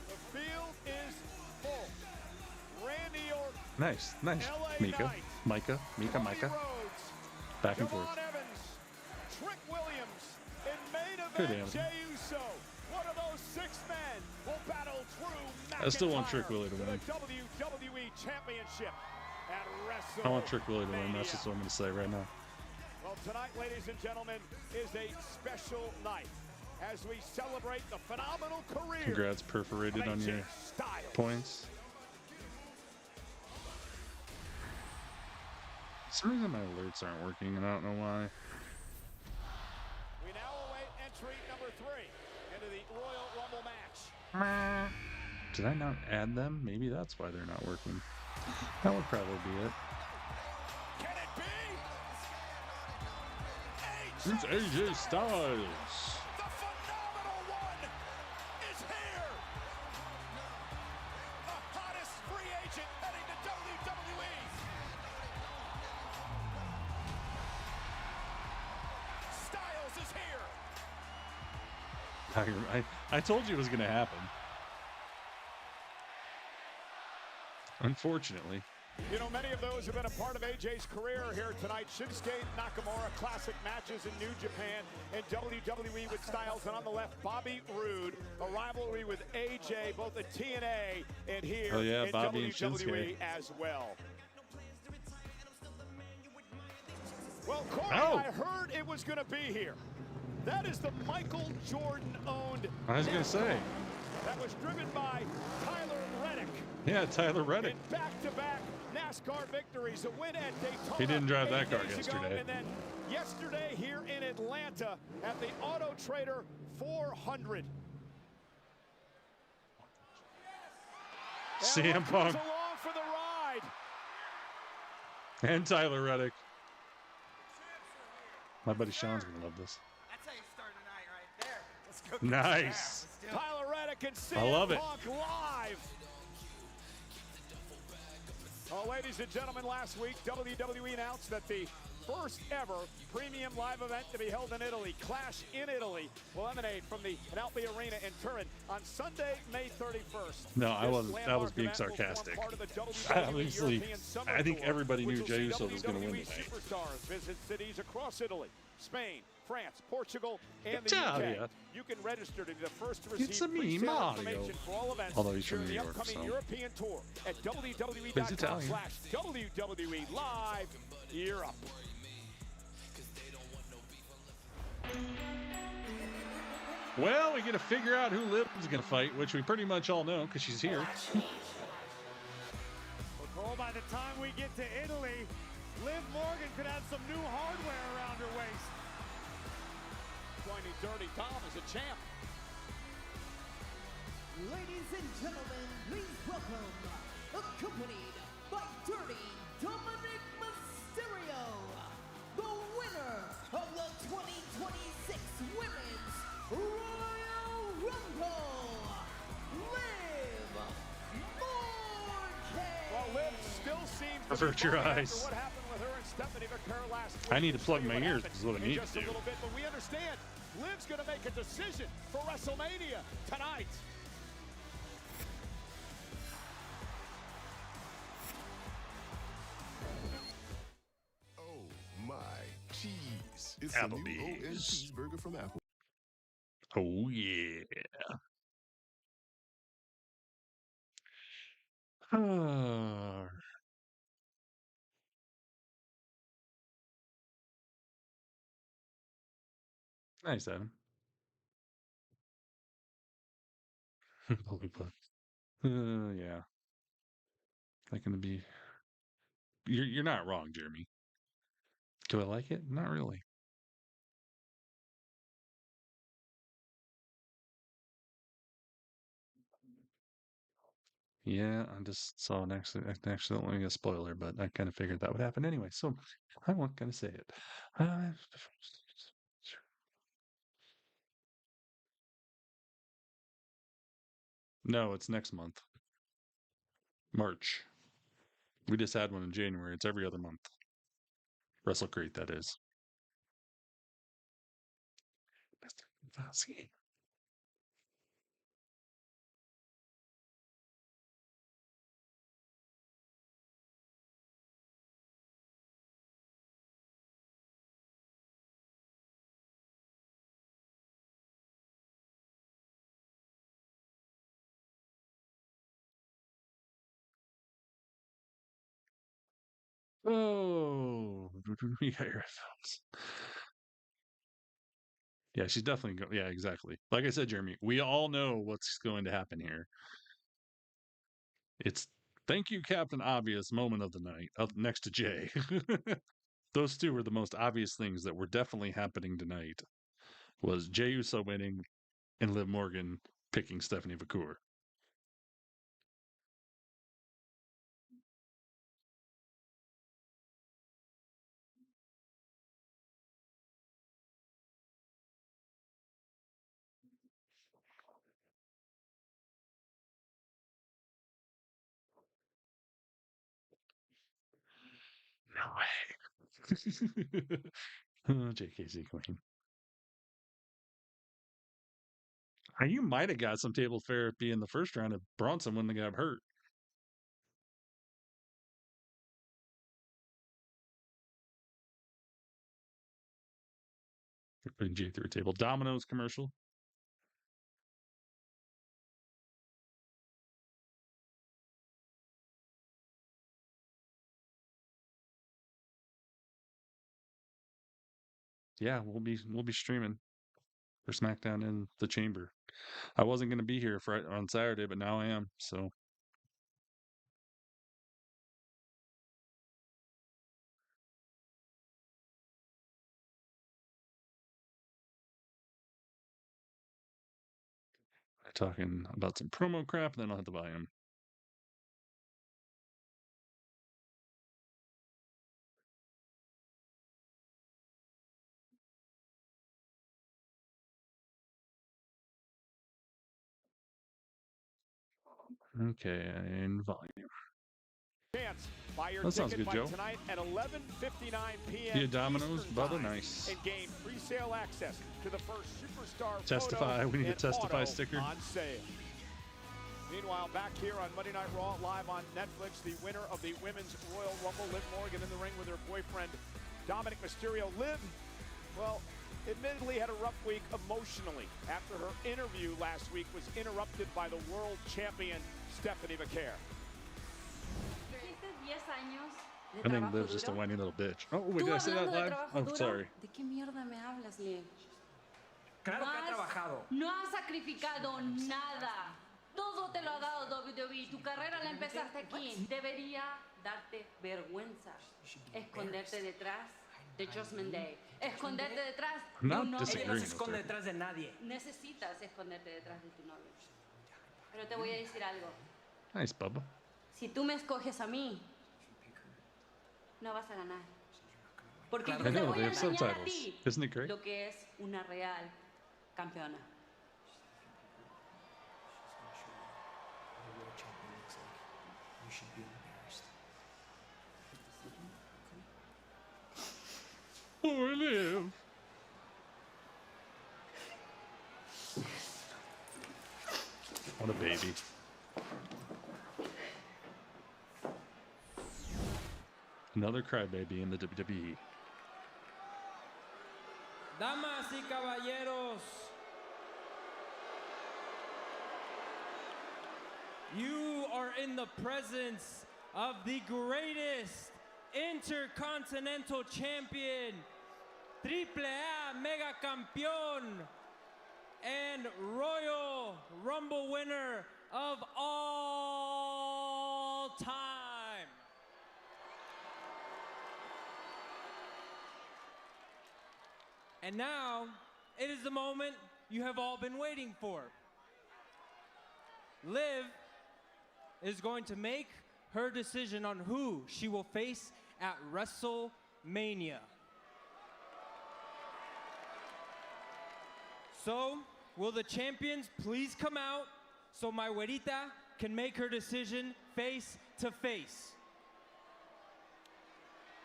The field is full. Randy Orton. Nice. LA Mika. Knight. Micah. Cody Rhodes. Back and Devon forth. Evans. Trick Williams. In main Good event, damn. Jey Uso. One of those 6 men will battle Drew McIntyre I still want Trick Willie to for win. the WWE Championship. at WrestleMania. I want Trick Willie to win. That's just what I'm going to say right now. Well, tonight, ladies and gentlemen, is a special night as we celebrate the phenomenal career. Congrats, perforated on your points. For some reason my alerts aren't working, and I don't know why. We now await entry number 3 into the Royal Rumble match. Did I not add them? Maybe that's why they're not working. That would probably be it. Can it be? It's AJ Styles. The phenomenal one is here. The hottest free agent heading to WWE. Styles is here. I told you it was going to happen. Unfortunately. You know, many of those have been a part of AJ's career here tonight. Shinsuke Nakamura, classic matches in New Japan and WWE with Styles. And on the left, Bobby Roode, a rivalry with AJ, both at TNA and here in Bobby WWE as well. Well, Corey, I heard it was going to be here. That is the Michael Jordan-owned. I was going to say. That was driven by Tyler Reddick. Yeah, Tyler Reddick. In back-to-back NASCAR victories, a win at Daytona. He didn't drive that car yesterday. And then yesterday here in Atlanta at the Auto Trader 400. CM Punk. Along for the ride. And Tyler Reddick. My buddy Sean's going to love this. That's how you start a night right there. Let's go. Nice. Tyler Reddick and CM I love it. Punk live. Well, ladies and gentlemen, last week WWE announced that the first ever premium live event to be held in Italy, Clash in Italy, will emanate from the Alpi Arena in Turin on Sunday, May 31st. No, I wasn't. That was being sarcastic. Obviously, I think everybody knew Jey Uso was going to win tonight. Superstars visit cities across Italy, Spain, France, Portugal, and the UK. You can register to be the first to receive pre-sale information for all events. Although he's from during New the York, upcoming so. European tour at WWE.com/WWE Live Europe. Well, we get to figure out who Liv's going to fight, which we pretty much all know because she's here. Well, by the time we get to Italy, Liv Morgan could have some new hardware around her waist. Joining Dirty Dom as a champ. Ladies and gentlemen, please welcome, accompanied by Dirty Dominic Mysterio, the winner of the 2026 Women's Royal Rumble, Liv Morgan. Well, Liv still seems to Avert your eyes. what happened with her and Stephanie McCurry last week. I need to plug my ears, Happens is what I need just to do. A little bit, but we understand Liv's going to make a decision for WrestleMania tonight. Oh my cheese! It's a new ON cheeseburger from Apple. Oh, yeah. Nice, Adam. Yeah. That gonna be. You're not wrong, Jeremy. Do I like it? Not really. Yeah, I just saw an accidentally a spoiler, but I kind of figured that would happen anyway, so I wasn't gonna say it. No, it's next month. March. We just had one in January. It's every other month. WrestleCrate, that is. Mr. Fauci. Oh, we got your headphones. Yeah, she's definitely going. Yeah, exactly. Like I said, Jeremy, we all know what's going to happen here. It's thank you, Captain Obvious moment of the night, up next to Jay. Those two were the most obvious things that were definitely happening tonight. Was Jey Uso winning and Liv Morgan picking Stephanie McCool. No way. Oh, JKC Queen. You might have got some table therapy in the first round if Bronson wouldn't have got hurt. Putting Jay through a table. Domino's commercial. Yeah, we'll be streaming for SmackDown in the Chamber. I wasn't going to be here on Saturday, but now I am. So I'm talking about some promo crap, and then I'll have to buy him. Okay, in volume. That sounds good, Joe. Tonight at 11:59 p.m. Yeah, Domino's, Bubba, nice. And gain pre-sale access to the first superstar Testify. We need a testify sticker. On sale. Meanwhile, back here on Monday Night Raw, live on Netflix, the winner of the Women's Royal Rumble, Liv Morgan, in the ring with her boyfriend, Dominic Mysterio. Liv, well, admittedly had a rough week emotionally after her interview last week was interrupted by the world champion, Stephanie McCool. I think Liv's just a whiny little bitch. Oh, wait, did I say that live? Oh, sorry. ¿De qué mierda me hablas, Liv? Claro que ha trabajado. No has sacrificado nada. Todo te lo ha dado WWE. Tu carrera la empezaste aquí. Debería darte vergüenza. Esconderte detrás de Judgment Day. Esconderte detrás de un novio. Ella no se esconde detrás de nadie. Necesitas esconderte detrás de tu novio. Pero te voy a decir algo. Nice, Bubba. Si tú me escoges a mí, no vas a ganar. Porque yo I te know, voy they a have enseñar a subtitles. ti Isn't it great? lo que es una real campeona. Poor Liv. What a baby. Another crybaby in the WWE. Damas y caballeros, you are in the presence of the greatest Intercontinental Champion, Triple A Mega Campeón, and Royal Rumble winner of all time. And now, it is the moment you have all been waiting for. Liv is going to make her decision on who she will face at WrestleMania. So, will the champions please come out so my güerita can make her decision face to face?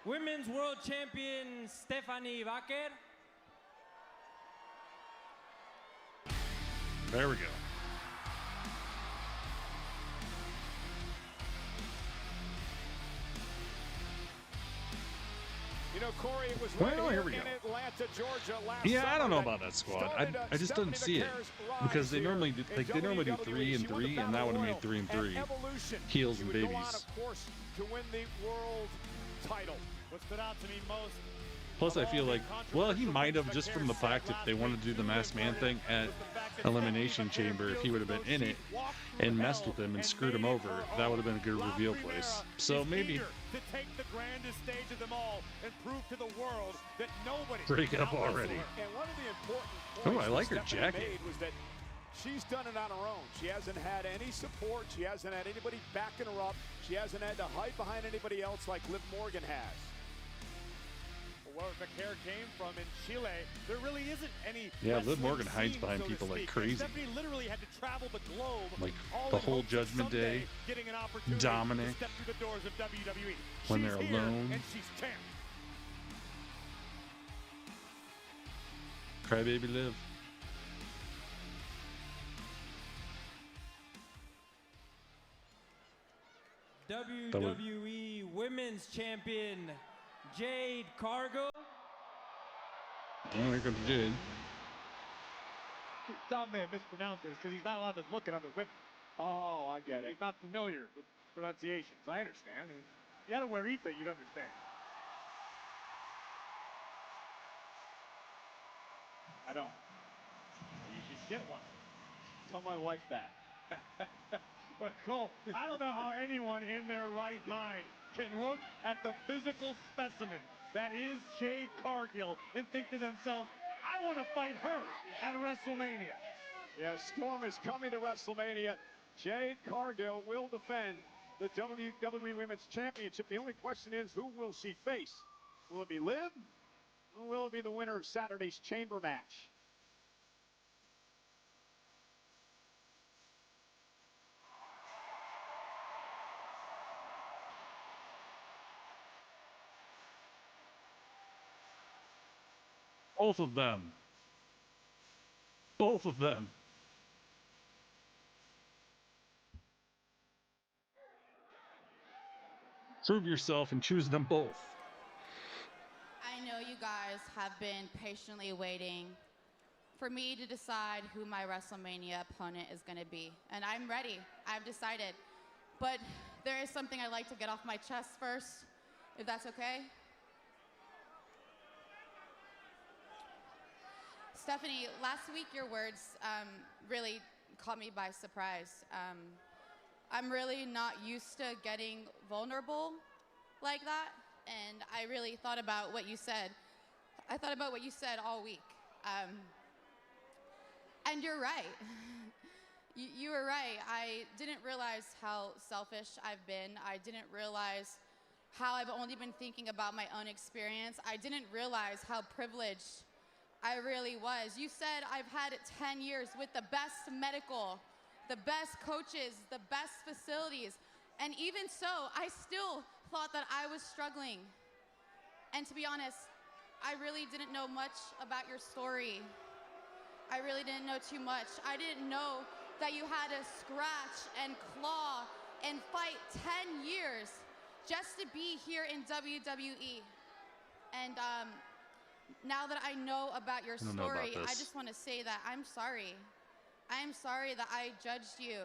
Women's World Champion Stephanie Vaquer. There we go. You know, Corey, it was well, here we go. Atlanta, Georgia last I don't know about that squad. I just didn't see it because they normally do, they normally do 3 and 3, and that would have made 3 and 3 heels and babies. Go on, of course, to win the world title. What stood out to me most. Plus, I feel like, well, he might have, just from the fact if they wanted to do the masked man thing at Elimination Chamber, if he would have been in it and messed with him and screwed him over, that would have been a good reveal place. So maybe. To take the grandest stage of them all and prove to the world that nobody. Break up already. And one of the important points I like her Stephanie jacket. made was that she's done it on her own. She hasn't had any support. She hasn't had anybody backing her up. She hasn't had to hide behind anybody else like Liv Morgan has. Where the care came from in Chile, there really isn't any. Yeah, Liv Morgan hides behind people like crazy. Stephanie literally had to travel the globe, like the whole Judgment Day, Dominic, step through the doors of WWE. When they're alone. And she's champ. Crybaby Liv. WWE Women's Champion Jade Cargill. Well, here comes Jade. Some may mispronounce this because he's not allowed to look at other women. Oh, I get it. He's not familiar with pronunciations. I understand. If you had to wear Etha, you'd understand. I don't. You should get one. Tell my wife that. But Cole, I don't know how anyone in their right mind can look at the physical specimen that is Jade Cargill and think to themselves, I want to fight her at WrestleMania. Yeah, Storm is coming to WrestleMania. Jade Cargill will defend the WWE Women's Championship. The only question is, who will she face? Will it be Liv? Or will it be the winner of Saturday's Chamber match? Both of them. Both of them. Prove yourself and choose them both. I know you guys have been patiently waiting for me to decide who my WrestleMania opponent is going to be. And I'm ready. I've decided. But there is something I'd like to get off my chest first, if that's okay. Stephanie, last week your words really caught me by surprise. I'm really not used to getting vulnerable like that, and I really thought about what you said. I thought about what you said all week. And you're right. You were right. I didn't realize how selfish I've been. I didn't realize how I've only been thinking about my own experience. I didn't realize how privileged I really was. You said I've had 10 years with the best medical, the best coaches, the best facilities. And even so, I still thought that I was struggling. And to be honest, I really didn't know much about your story. I really didn't know too much. I didn't know that you had to scratch and claw and fight 10 years just to be here in WWE. And now that I know about your story, I just want to say that I'm sorry. I am sorry that I judged you.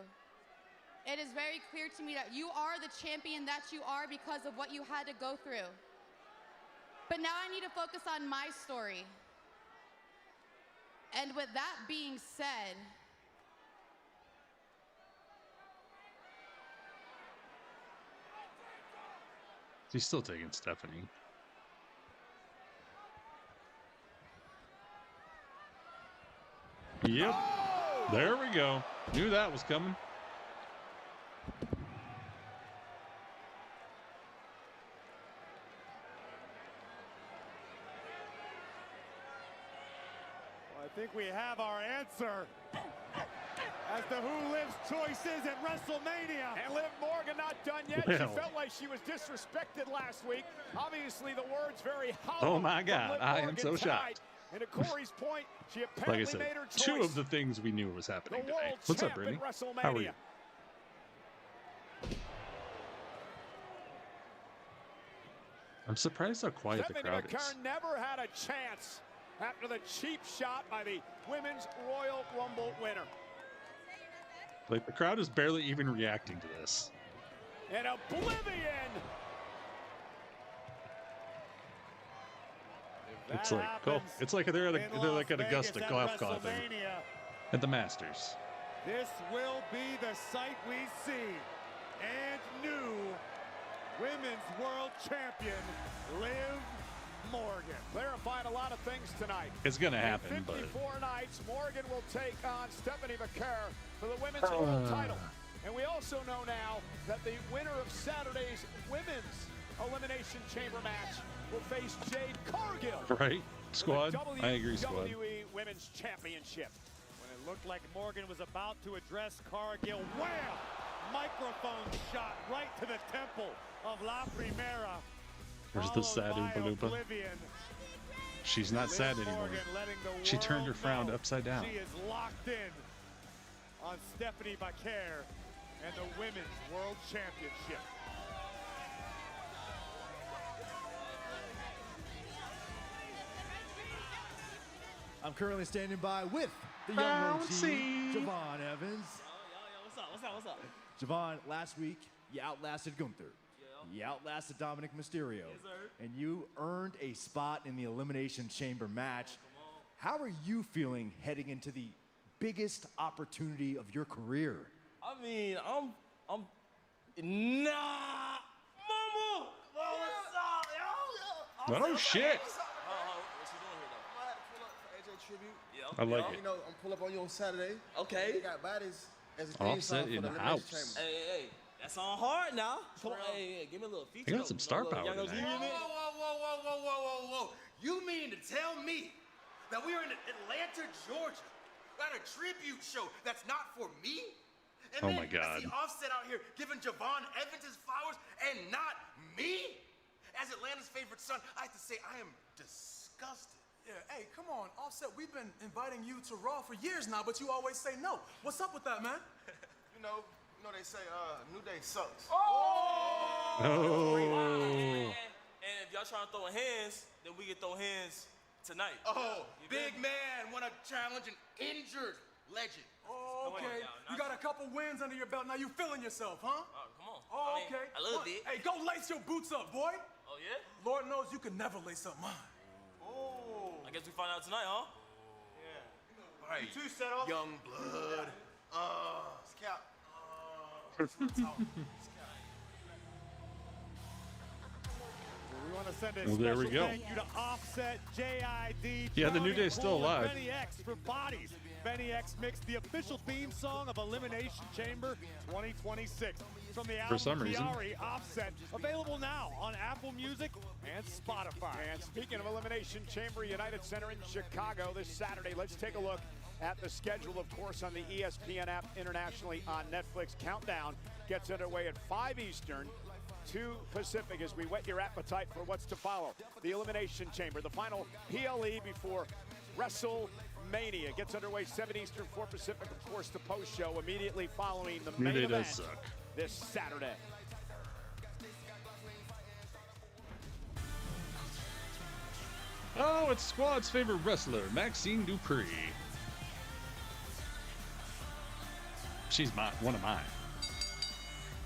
It is very clear to me that you are the champion that you are because of what you had to go through. But now I need to focus on my story. And with that being said, He's still taking Stephanie. Yep. There we go. Knew that was coming. Well, I think we have our answer as to who Liv's choices at WrestleMania. And Liv Morgan not done yet. Well. She felt like she was disrespected last week. Obviously, the words very hollow. Oh my God, I am so shocked. And to Corey's point, she apparently Like I said, made her choice. two of the things we knew was happening today. What's up, Brittany? How are you? I'm surprised how quiet the crowd is. McCurn never had a chance after the cheap shot by the Women's Royal Rumble winner. Like, the crowd is barely even reacting to this. And Oblivion. It's like, oh, it's like they're like at Augusta golf clubbing at the Masters. This will be the sight we see. And new Women's World Champion, Liv Morgan. Clarifying a lot of things tonight. It's going to happen, in 54 but... nights, Morgan will take on Stephanie McCurr for the Women's World title. And we also know now that the winner of Saturday's Women's Elimination Chamber match will face Jade Cargill. Right, squad. I agree, squad. WWE Women's Championship. When it looked like Morgan was about to address Cargill, wham! Microphone shot right to the temple of La Primera. There's the sad Oompa Loompa. She's not sad anymore. She turned her frown upside down. She is locked in on Stephanie McCurr and the Women's World Championship. I'm currently standing by with the young OG, Javon Evans. What's up? Javon, last week, you outlasted Gunther. You outlasted Dominic Mysterio. Yes, sir. And you earned a spot in the Elimination Chamber match. How are you feeling heading into the biggest opportunity of your career? I mean, I'm nah, mama. What's up, yo? Oh, shit. What's you doing here, though? I had to pull up for AJ Tribute. Yeah. I like it. You know, I'm pull up on you on Saturday. Okay. They got bodies as a theme Offset song in for the the house. Chamber. Hey, that's on hard now. Come on, hey, give me a little feature. They got some star power tonight. Whoa. You mean to tell me that we are in Atlanta, Georgia, at a tribute show that's not for me? And Oh then my God. I see Offset out here giving Javon Evans his flowers and not me? As Atlanta's favorite son, I have to say I am disgusted. Yeah, hey, come on, Offset, we've been inviting you to Raw for years now, but you always say no. What's up with that, man? You know they say New Day sucks. Oh. And if y'all trying to throw hands, then we can throw hands tonight. Oh, big man want to challenge an injured legend. Oh, okay. You got a couple wins under your belt. Now you feeling yourself, huh? Come on. Oh, I mean, okay. a little bit. Hey, go lace your boots up, boy. Oh, yeah? Lord knows you can never lace up mine. I guess we find out tonight, huh? Yeah. All right. You too, set off. Young blood. Scalp. We want to send a Well, there we special go. thank you to Offset, JID. Yeah, the New Johnny Day's still Cole, and alive. Benny X for Bodies. Benny X mixed the official theme song of Elimination Chamber 2026 from the album For some reason. Chiari, Offset, available now on Apple Music and Spotify. And speaking of Elimination Chamber, United Center in Chicago this Saturday, let's take a look at the schedule, of course, on the ESPN app internationally on Netflix. Countdown gets underway at 5 Eastern, 2 Pacific, as we whet your appetite for what's to follow. The Elimination Chamber, the final PLE before WrestleMania gets underway 7 Eastern, 4 Pacific, of course, the post show immediately following the New main Day event does suck. this Saturday. Oh, it's Squad's favorite wrestler, Maxine Dupree. She's one of mine.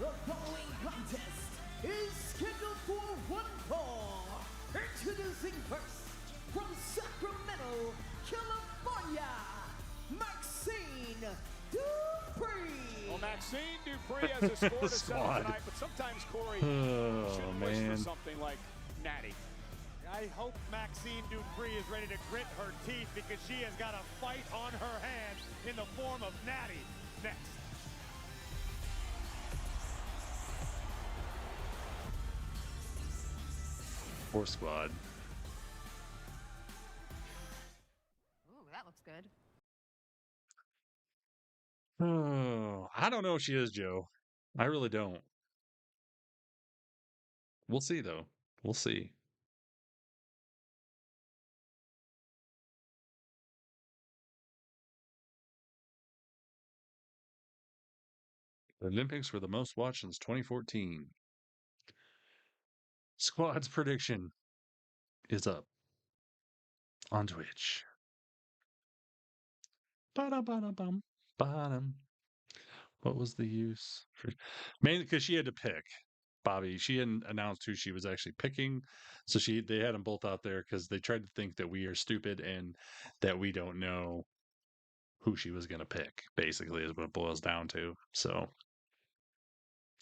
The following contest is scheduled for one fall. Introducing first, from Sacramento, California, Maxine Dupree. Well, Maxine Dupree has a score to settle Squad. tonight, but sometimes Corey Oh, should wish man. for something like natty. I hope Maxine Dupree is ready to grit her teeth because she has got a fight on her hands in the form of Natty next. Poor Squad. Ooh, that looks good. Oh, I don't know if she is, Joe. I really don't. We'll see, though. We'll see. The Olympics were the most watched since 2014. Squad's prediction is up on Twitch. Ba-da-ba-da-bum, bottom. What was the use? Mainly because she had to pick Bobby. She hadn't announced who she was actually picking, so they had them both out there because they tried to think that we are stupid and that we don't know who she was going to pick. Basically, is what it boils down to. So,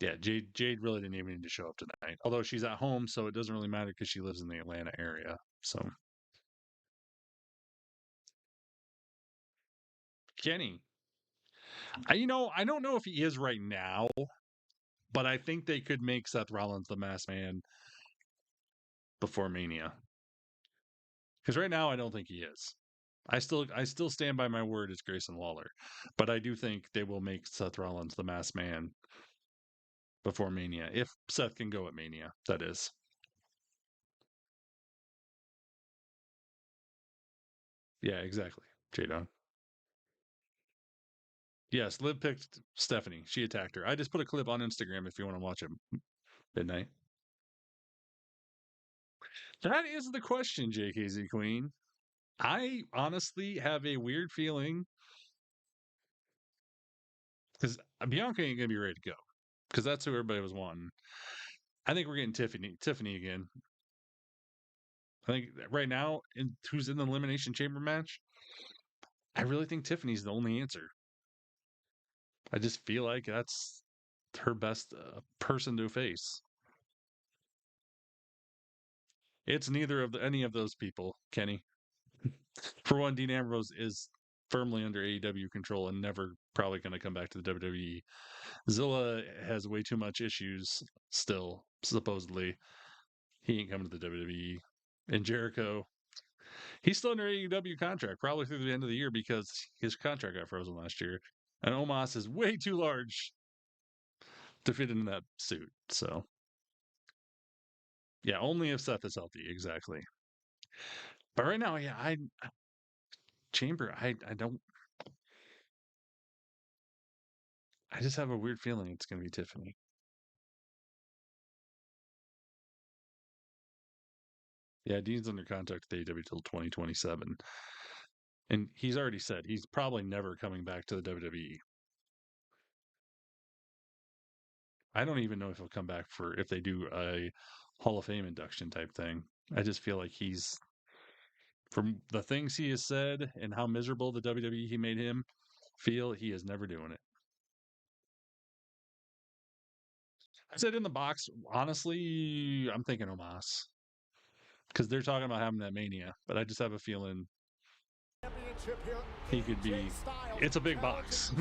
yeah, Jade really didn't even need to show up tonight. Although she's at home, so it doesn't really matter because she lives in the Atlanta area. So, Kenny, I don't know if he is right now, but I think they could make Seth Rollins the Masked Man before Mania. Because right now, I don't think he is. I still stand by my word as Grayson Waller, but I do think they will make Seth Rollins the Masked Man before Mania, if Seth can go at Mania, that is. Yeah, exactly. J-Dog. Yes, Liv picked Stephanie. She attacked her. I just put a clip on Instagram if you want to watch it. Midnight. That is the question, JKZ Queen. I honestly have a weird feeling because Bianca ain't going to be ready to go because that's who everybody was wanting. I think we're getting Tiffany again. I think right now, who's in the Elimination Chamber match, I really think Tiffany's the only answer. I just feel like that's her best person to face. It's neither of any of those people, Kenny. For one, Dean Ambrose is firmly under AEW control and never probably going to come back to the WWE. Zilla has way too much issues still, supposedly. He ain't coming to the WWE. And Jericho, he's still under AEW contract, probably through the end of the year because his contract got frozen last year. And Omos is way too large to fit into that suit. So, yeah, only if Seth is healthy, exactly. But right now, yeah, Chamber, I don't. I just have a weird feeling it's going to be Tiffany. Yeah, Dean's under contract with AEW till 2027. And he's already said he's probably never coming back to the WWE. I don't even know if he'll come back if they do a Hall of Fame induction type thing. I just feel like from the things he has said and how miserable the WWE he made him feel, he is never doing it. I said in the box, honestly, I'm thinking Omos. Because they're talking about having that Mania, but I just have a feeling he could be. It's a big box.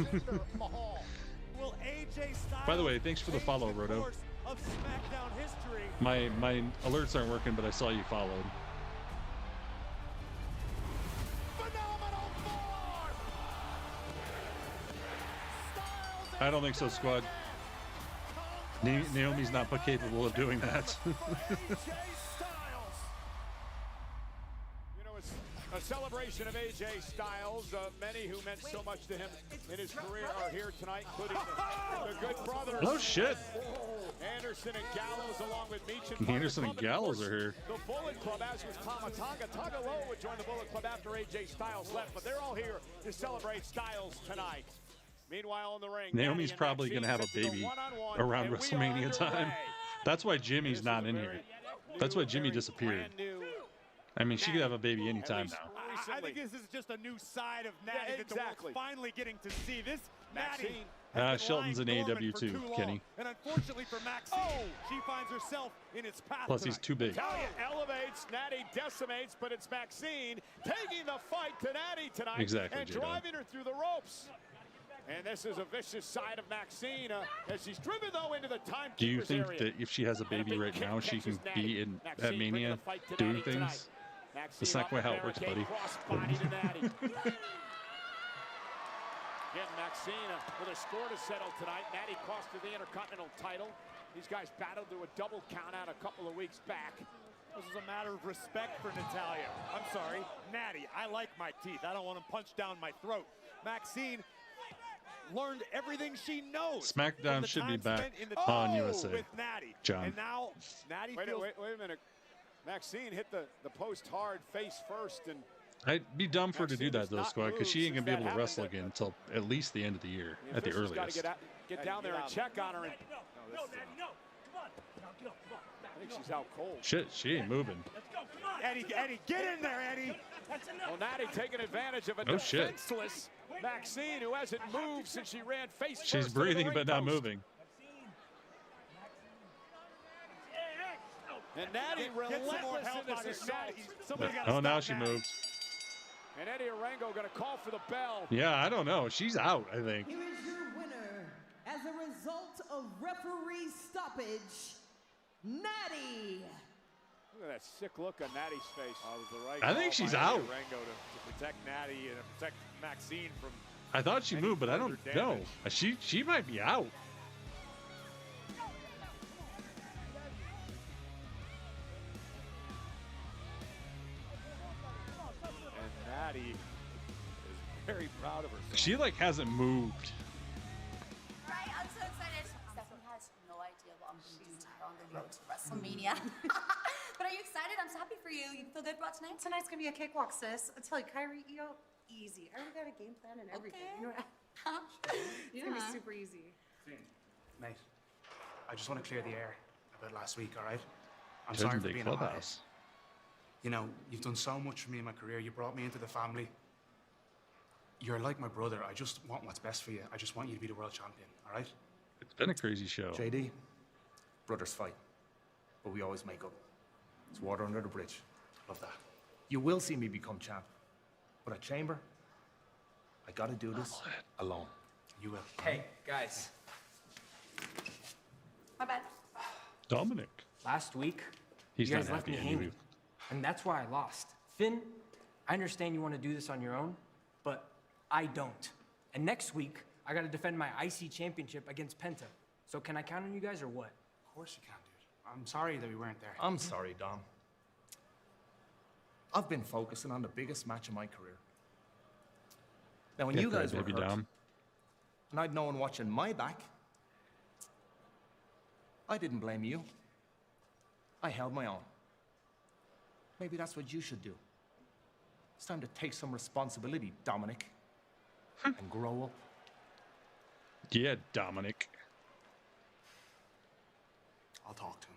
By the way, thanks for the follow, Roto. My alerts aren't working, but I saw you followed. I don't think so, squad. Naomi's not capable of doing that. A celebration of AJ Styles. Many who meant so much to him in his career are here tonight, including the good brothers. Oh, shit. Anderson and Gallows, along with Meach. Anderson and Gallows are here. The Bullet Club, as was Tama Tonga. Tonga Lowe would join the Bullet Club after AJ Styles left, but they're all here to celebrate Styles tonight. Meanwhile, in the ring, Naomi's probably going to have a baby around WrestleMania time. That's why Jimmy's not in here. That's why Jimmy disappeared. I mean, she could have a baby anytime now. I think this is just a new side of Natty that the world's finally getting to see. This Natty Shelton's in AEW too, Kenny. And unfortunately for Maxine, she finds herself in its path. Plus, he's too big. Natalya elevates, Natty decimates, but it's Maxine taking the fight to Natty tonight. Exactly, and driving her through the ropes. And this is a vicious side of Maxine as she's driven, though, into the timekeeper's Do you think area. that if she has a baby right now, she can be at Mania doing things? That's not quite how it works, buddy. Again, Maxine with a score to settle tonight. Natty cost her the Intercontinental title. These guys battled to a double count out a couple of weeks back. This is a matter of respect for Natalya. I'm sorry, Natty. I like my teeth. I don't want them punched down my throat. Maxine learned everything she knows. SmackDown should be back on USA. With Natty. John. And now Natty Wait feels... a minute. Maxine hit the post hard face first, and I'd be dumb for her to do that, though, not Squad, because she ain't moved going to be since able to that wrestle happened. again until at least the end of the year, at the officials gotta earliest. get down there and check on her. And, I think she's out cold. Shit, she ain't moving. Eddie, get in there, Eddie. Well, Natty taking advantage of a Oh, shit. defenseless Maxine who hasn't moved since she ran face first. She's breathing, but not moving. And Natty relentless in this assault. Oh, now she moves. And Eddie Arango going to call for the bell. Yeah, I don't know. She's out, I think. Here is your winner, as a result of referee stoppage, Natty. Look at that sick look on Natty's face. Was the right I think call she's by out. Eddie Arango to protect Natty and protect Maxine from... I thought she moved, but I don't know. She might be out. And Natty is very proud of herself. She, like, hasn't moved. Right, I'm so excited. Stephanie has no idea what I'm going to do to her on the road to WrestleMania. But are you excited? I'm so happy for you. You feel good about tonight? Tonight's gonna be a cakewalk, sis. I tell you, Kyrie, easy. I already got a game plan and everything. Okay. You know what? It's gonna be super easy. Mate, I just want to clear the air about last week, all right? I'm Judgment sorry for Day being Clubhouse. You know, you've done so much for me in my career. You brought me into the family. You're like my brother. I just want what's best for you. I just want you to be the world champion, all right? It's been a crazy show. JD, brothers fight, but we always make up. It's water under the bridge. Love that. You will see me become champ. But at Chamber, I gotta do this alone. You will. Hey, guys. My bad. Dominic. Last week, He's you guys not left me happy hanging. anyway. And that's why I lost. Finn, I understand you want to do this on your own, but I don't. And next week, I got to defend my IC championship against Penta. So can I count on you guys or what? Of course you can, dude. I'm sorry that we weren't there. I'm sorry, Dom. I've been focusing on the biggest match of my career. Now, when Get you that, guys were baby hurt, Dom. and I'd no one watching my back, I didn't blame you. I held my own. Maybe that's what you should do. It's time to take some responsibility, Dominic, and grow up. Yeah, Dominic. I'll talk to him.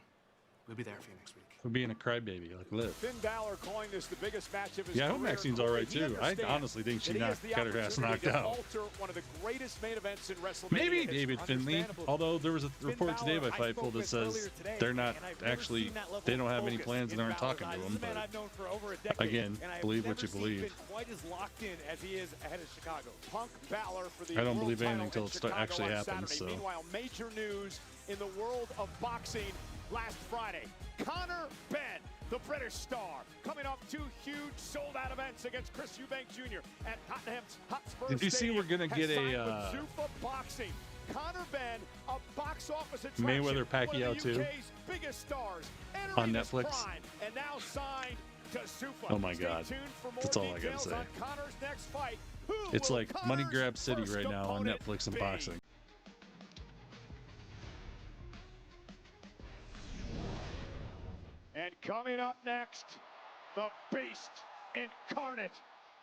We'll be there for you next week. For being a crybaby, like Liv. Finn Balor calling this the biggest match of his Yeah, I career. hope Maxine's all right, He too. I understands honestly think she that he has the got her ass opportunity knocked to out. alter one of the greatest main events in WrestleMania. Maybe It's David Finley, understandable. although there was a report today by Balor, I Fightful that spoke with says earlier today, they're not and I've never actually, seen that level they don't of have any focus plans and in aren't Balor's talking to eyes. him. This is a man But I've known for over a decade, again, and I've believe never what you seen believe. Finn quite as locked in as he is ahead of Chicago. Punk Balor for the I don't world believe anything title until in it actually Chicago on happens, Saturday. so. Meanwhile, major news in the world of boxing last Friday. Conor Benn, the British star, coming off 2 huge sold-out events against Chris Eubank Jr. at Tottenham's Hotspur Did you see Stadium, we're gonna has get a, signed with Zuffa Boxing. Conor Benn, a box office attraction, Mayweather Pacquiao one of the too, UK's biggest stars, on entering his Netflix. prime, and now signed to Zuffa. Oh my Stay God. tuned for more That's all I gotta details say. on Conor's next fight. Who It's will like Money Conor's Grab City first right now on opponent Netflix and be? boxing. And coming up next, the Beast incarnate,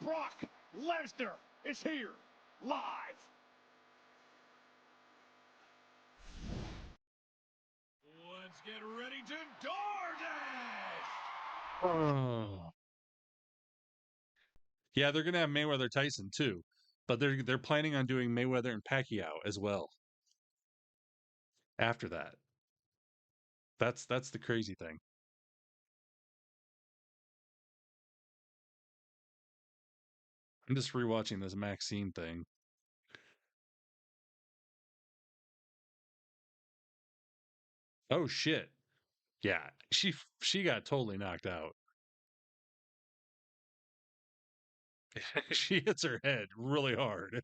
Brock Lesnar, is here, live. Let's get ready to DoorDash! Oh. Yeah, they're gonna have Mayweather Tyson too, but they're planning on doing Mayweather and Pacquiao as well. After that, that's the crazy thing. I'm just rewatching this Maxine thing. Oh shit! Yeah, she got totally knocked out. She hits her head really hard.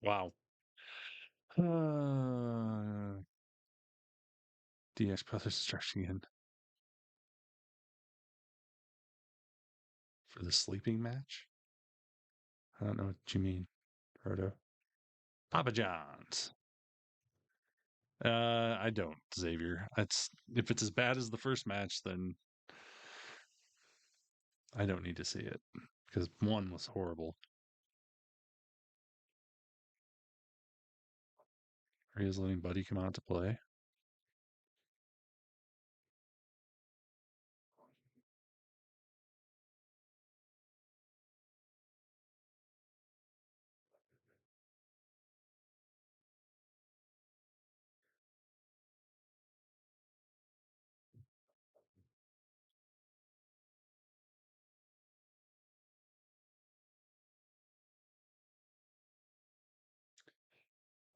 Wow. DX Brothers stretching in for the sleeping match. I don't know what you mean, Roto. Papa John's. I don't, Xavier. If it's as bad as the first match, then I don't need to see it because one was horrible. Rhea's letting Buddy come out to play.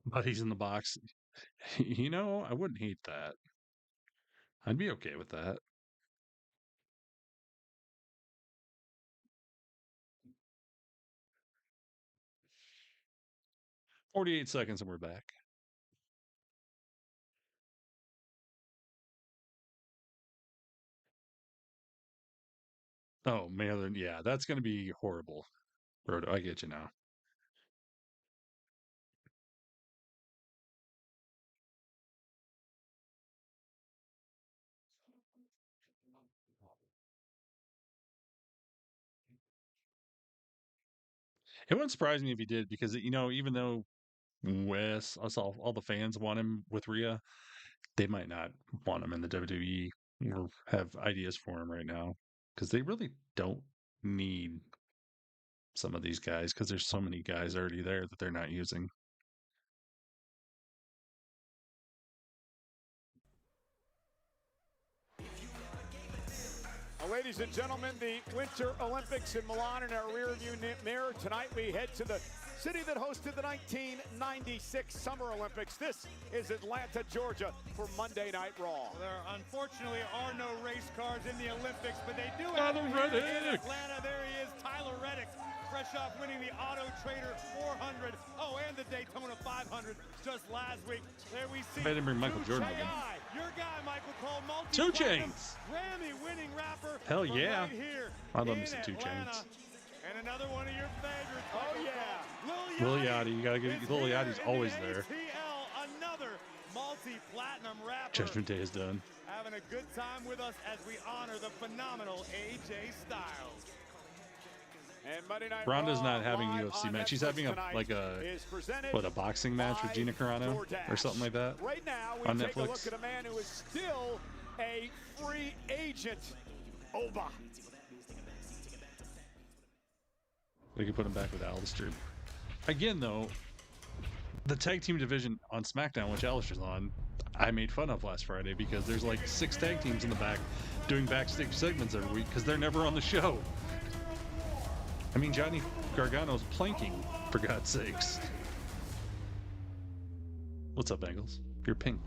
Buddy's in the box. You know, I wouldn't hate that. I'd be okay with that. "48 seconds and we're back." Oh, man, yeah, that's going to be horrible. Roto, I get you now. It wouldn't surprise me if he did because, you know, even though all the fans want him with Rhea, they might not want him in the WWE or have ideas for him right now because they really don't need some of these guys because there's so many guys already there that they're not using. Ladies and gentlemen, the Winter Olympics in Milan in our rearview mirror. Tonight we head to the city that hosted the 1996 Summer Olympics. This is Atlanta, Georgia for Monday Night Raw. There unfortunately are no race cars in the Olympics, but they do Tyler have here in Reddick. Atlanta. There he is, Tyler Reddick, fresh off winning the Auto Trader 400. Oh, and the Daytona 500 just last week. There we see. I didn't bring Michael Jordan with him. Your guy, Michael Cole, 2 Chainz. Grammy-winning rapper. Hell yeah. Right here I love me in some 2 Atlanta. Chainz. And another one of your favorites. Oh, yeah. Lil Yachty, you gotta get Lil Yachty's always there. Another multi-platinum rapper. Judgment Day is done. Having a good time with us as we honor the phenomenal AJ Styles. And Monday Night Ronda's Raw not having a live UFC on match. She's Netflix having a tonight boxing match with Gina Carano or something like that Right now, we on take a look Netflix. at a man who is still a free agent. Oba. They could put him back with Alistair. Again, though, the tag team division on SmackDown, which Alistair's on, I made fun of last Friday because there's like 6 tag teams in the back doing backstage segments every week because they're never on the show. I mean, Johnny Gargano's planking, for God's sakes. What's up, Bengals? You're pink.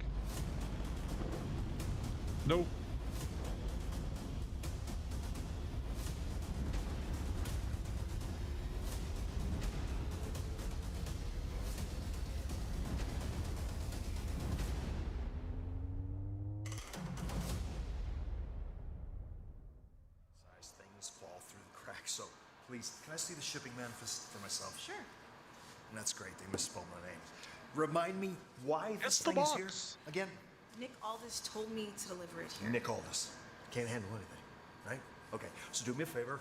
Nope. Things fall through the cracks, so please, can I see the shipping manifest for myself? Sure. And that's great, they misspelled my name. Remind me why this It's the thing is here box. again? Nick Aldis told me to deliver it here. Nick Aldis. Can't handle anything, right? Okay, so do me a favor.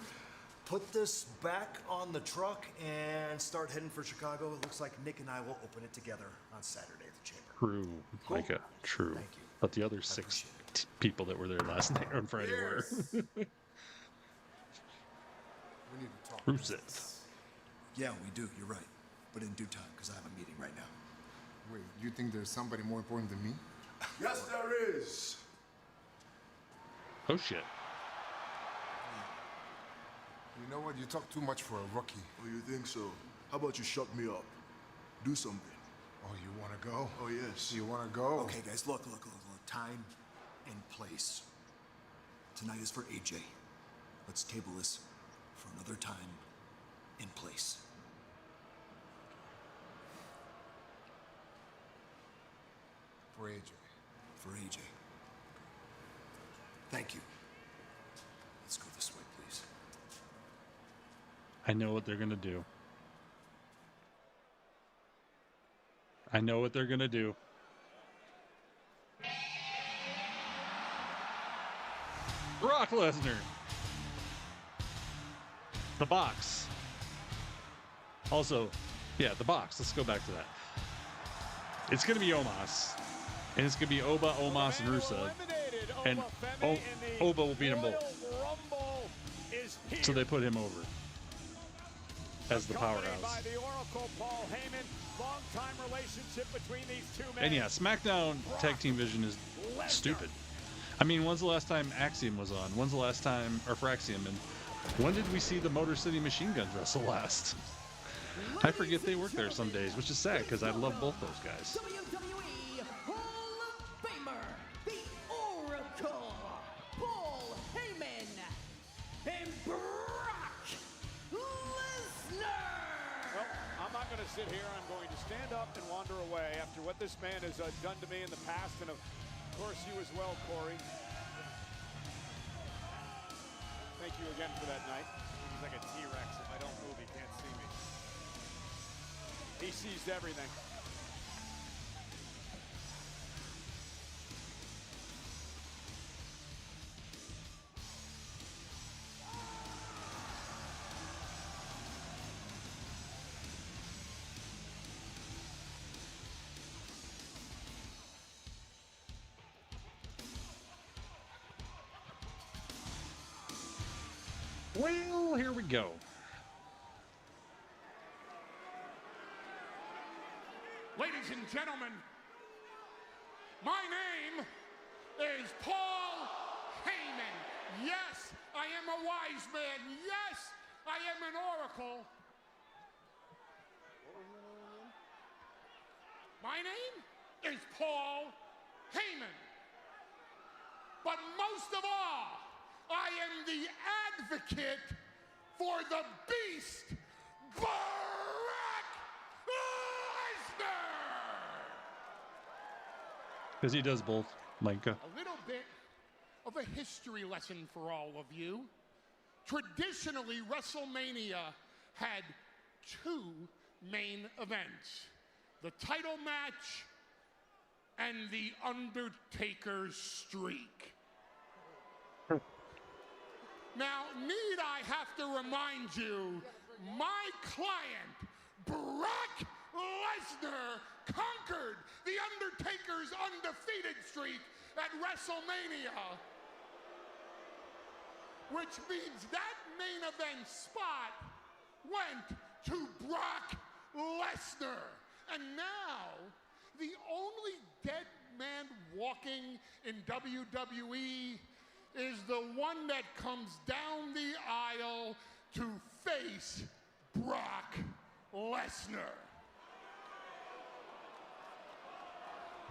Put this back on the truck and start heading for Chicago. It looks like Nick and I will open it together on Saturday at the Chamber. True, Micah. True. Thank you. But the other 6 people that were there last night on Friday were. We need to talk. Rusev. Yeah, we do, you're right. But in due time, because I have a meeting right now. Wait, you think there's somebody more important than me? Yes, there is. Oh, shit. You know what? You talk too much for a rookie. Oh, you think so? How about you shut me up? Do something. Oh, you want to go? Oh, yes. You want to go? Okay, guys, look. Time and place. Tonight is for AJ. Let's table this for another time and place. For AJ. For AJ. Thank you. Let's go this way, please. I know what they're going to do. I know what they're going to do. Brock Lesnar. The box. Also, yeah, the box. Let's go back to that. It's going to be Omos. And it's going to be Oba, Omos, and Rusev. And Oba will beat them both. So they put him over as the powerhouse. By the Oracle, Paul Heyman. Long-time relationship between these two men. And yeah, SmackDown Tag Team Vision is stupid. I mean, when's the last time Axiom was on? When's the last time, or for Axiom, and when did we see the Motor City Machine Guns wrestle last? I forget they work there some days, which is sad because I love both those guys. WWE Hall of Famer, the Oracle, Paul Heyman, and Brock Lesnar. Well, I'm not going to sit here. I'm going to stand up and wander away after what this man has done to me in the past, and of course you as well, Corey. Thank you again for that night. He's like a T-Rex. If I don't move, he can't see me. He sees everything. Well, here we go. Ladies and gentlemen, my name is Paul Heyman. Yes, I am a wise man. Yes, I am an oracle. My name is Paul Heyman. But most of all, I am the advocate for the beast, Brock Lesnar! Because he does both, Micah. A little bit of a history lesson for all of you. Traditionally, WrestleMania had two main events. The title match and the Undertaker's streak. Now, need I have to remind you, my client, Brock Lesnar, conquered the Undertaker's undefeated streak at WrestleMania. Which means that main event spot went to Brock Lesnar. And now, the only dead man walking in WWE is the one that comes down the aisle to face Brock Lesnar.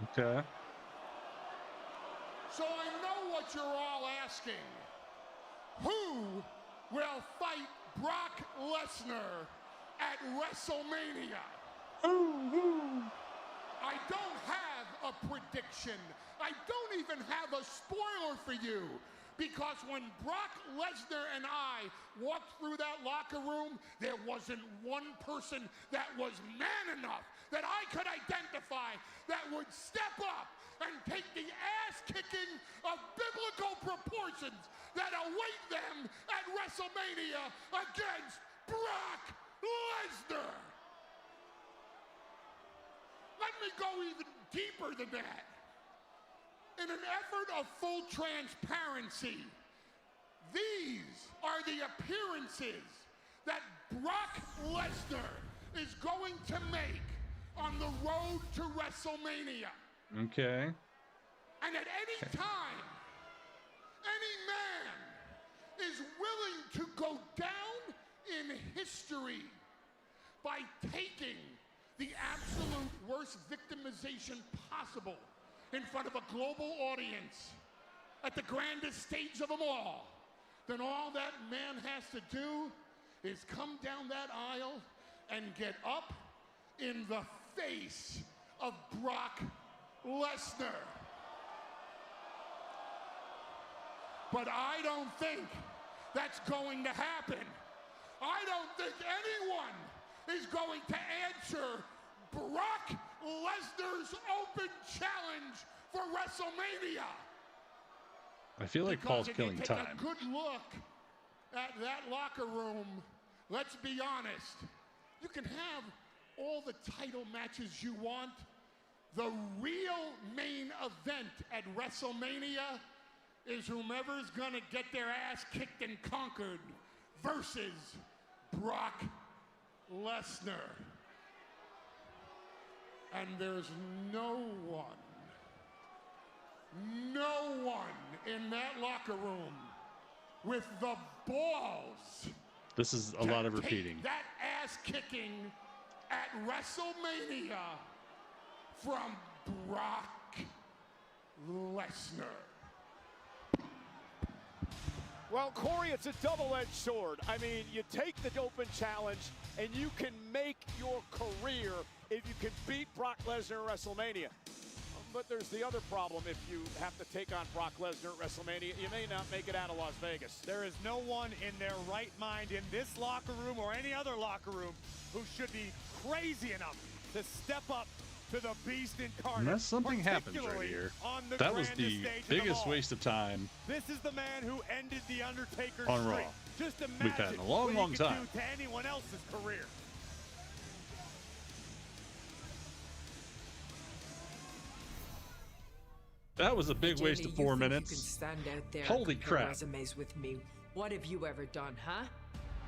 Okay. So I know what you're all asking. Who will fight Brock Lesnar at WrestleMania? I don't have a prediction. I don't even have a spoiler for you. Because when Brock Lesnar and I walked through that locker room, there wasn't one person that was man enough that I could identify that would step up and take the ass-kicking of biblical proportions that await them at WrestleMania against Brock Lesnar. Let me go even deeper than that. In an effort of full transparency, these are the appearances that Brock Lesnar is going to make on the road to WrestleMania. Okay. And at any time, any man is willing to go down in history by taking the absolute worst victimization possible in front of a global audience at the grandest stage of them all, then all that man has to do is come down that aisle and get up in the face of Brock Lesnar. But I don't think that's going to happen. I don't think anyone is going to answer Brock Lesnar's open challenge for WrestleMania. I feel like Paul's killing time. A good look at that locker room. Let's be honest. You can have all the title matches you want. The real main event at WrestleMania is whomever's gonna get their ass kicked and conquered versus Brock Lesnar. And there's no one in that locker room with the balls. This is a lot of repeating. That ass kicking at WrestleMania from Brock Lesnar. Well, Corey, it's a double-edged sword. I mean, you take the open challenge, and you can make your career if you can beat Brock Lesnar at WrestleMania. But there's the other problem. If you have to take on Brock Lesnar at WrestleMania, you may not make it out of Las Vegas. There is no one in their right mind in this locker room or any other locker room who should be crazy enough to step up to the beast incarnate. Unless something happens right here. That was the biggest waste of time. This is the man who ended the Undertaker's on Raw. Just imagine we've had in a long, long time. Do to anyone else's career. That was a big waste of 4 minutes. You can stand out there Holy and compare crap. resumes with me. What have you ever done, huh?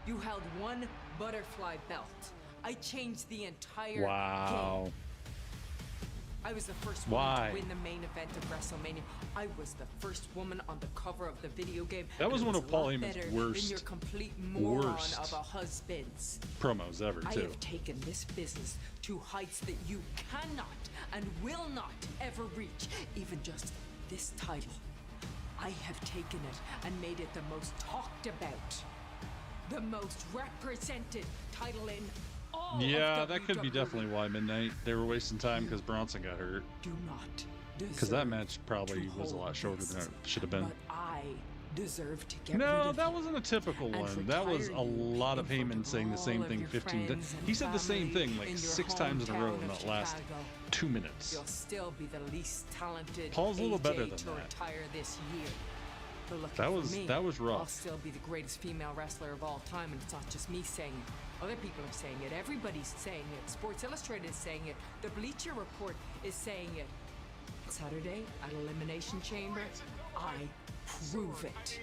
You held one butterfly belt. I changed the entire game. I was the first woman to win the main event of WrestleMania. I was the first woman on the cover of the video game. That was one of Paul Heyman's than worst your complete moron of a husband's. promos ever, I too. have taken this business to heights that you cannot and will not ever reach. Even just this title. I have taken it and made it the most talked about, the most represented title in all Yeah, of that could be WWE. definitely why Midnight. They were wasting time because Bronson got hurt. Do not Because that match probably was a lot shorter than it should have been. But I deserve to get rid No, of that wasn't a typical one. That was a lot of Heyman saying the same thing 15 times. He said the same thing like 6 times in a row in the last 2 minutes. You'll still be the least talented Paul's a little AJ better than to that. retire this year. But lucky That for was- me, that was rough. I'll still be the greatest female wrestler of all time, and it's not just me saying it. Other people are saying it. Everybody's saying it. Sports Illustrated is saying it. The Bleacher Report is saying it. Saturday at Elimination Chamber, I prove it.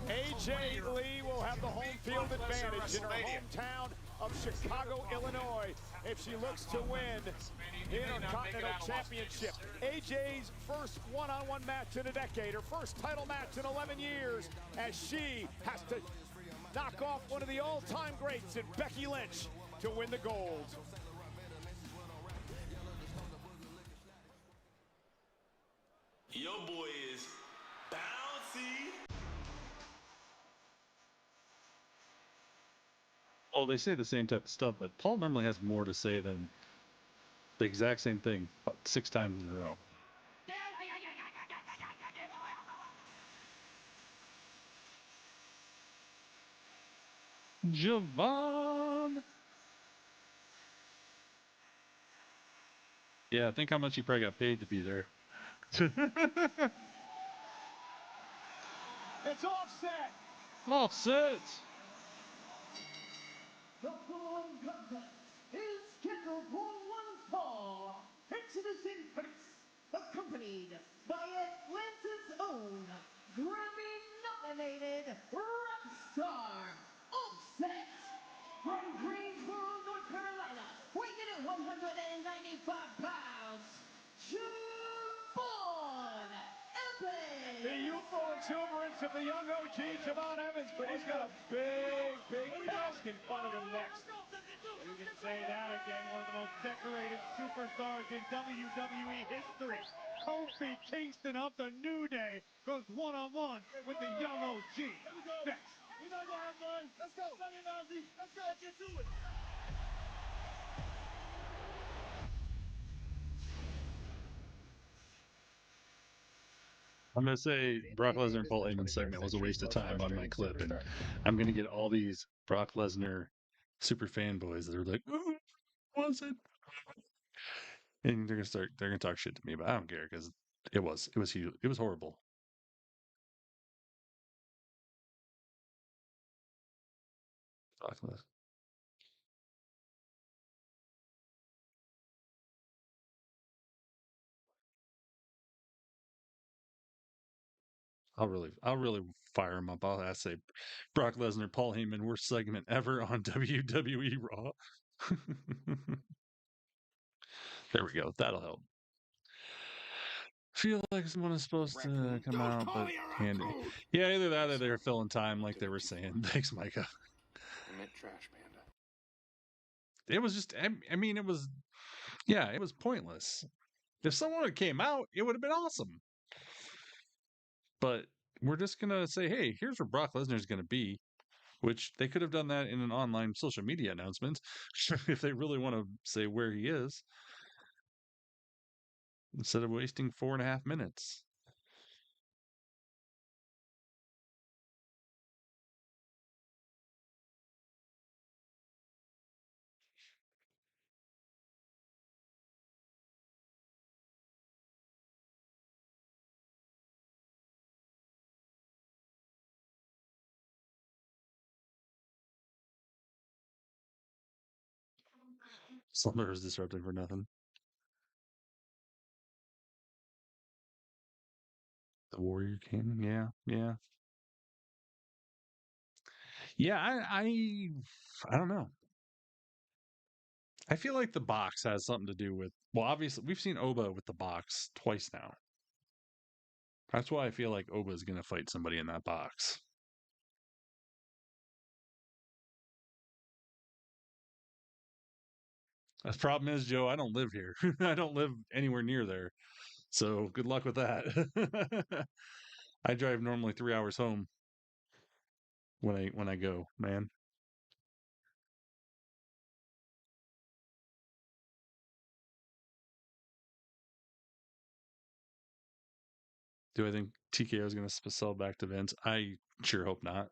AJ Lee will have the home field advantage in her hometown of Chicago, Illinois, if she looks to win the Intercontinental Championship. AJ's first one-on-one match in a decade, her first title match in 11 years, as she has to knock off one of the all-time greats in Becky Lynch to win the gold. Your boy is bouncy. Oh, they say the same type of stuff, but Paul normally has more to say than the exact same thing about 6 times in a row. Javon. Yeah, think how much he probably got paid to be there. It's offset. Offset. The following contest is scheduled for one fall. Introducing first, accompanied by Atlanta's own Grammy-nominated rock star, Offset. From Greensboro, North Carolina, weighing in at 195 pounds, Javon Evans. The youthful exuberance of the young OG, Javon Evans, but he's got a big task in front of him next. You can say that again, one of the most decorated superstars in WWE history. Kofi Kingston of the New Day goes one-on-one with the young OG. Next. You know what, man? Let's go. Let's go. Let's get to it. I'm going to say Brock Lesnar and Paul Heyman segment was a waste of time on my clip, and I'm going to get all these Brock Lesnar super fanboys that are like, oh, was it? And they're going to talk shit to me, but I don't care because it was huge. It was horrible. Brock Lesnar. I'll really fire him up. I'll say Brock Lesnar, Paul Heyman, worst segment ever on WWE Raw. There we go. That'll help. Feel like someone is supposed to come out, but candy. Yeah, either that or they're filling time, like they were saying. Thanks, Micah. I meant Trash Panda. It was just, I mean, it was pointless. If someone had came out, it would have been awesome. But we're just gonna say, hey, here's where Brock Lesnar is gonna be, which they could have done that in an online social media announcement if they really want to say where he is, instead of wasting 4.5 minutes. Slumber is disrupting for nothing. The Warrior King, yeah. I don't know. I feel like the box has something to do with. Well, obviously, we've seen Oba with the box twice now. That's why I feel like Oba is going to fight somebody in that box. The problem is, Joe, I don't live here. I don't live anywhere near there. So good luck with that. I drive normally 3 hours home when I go, man. Do I think TKO is going to sell back to Vince? I sure hope not.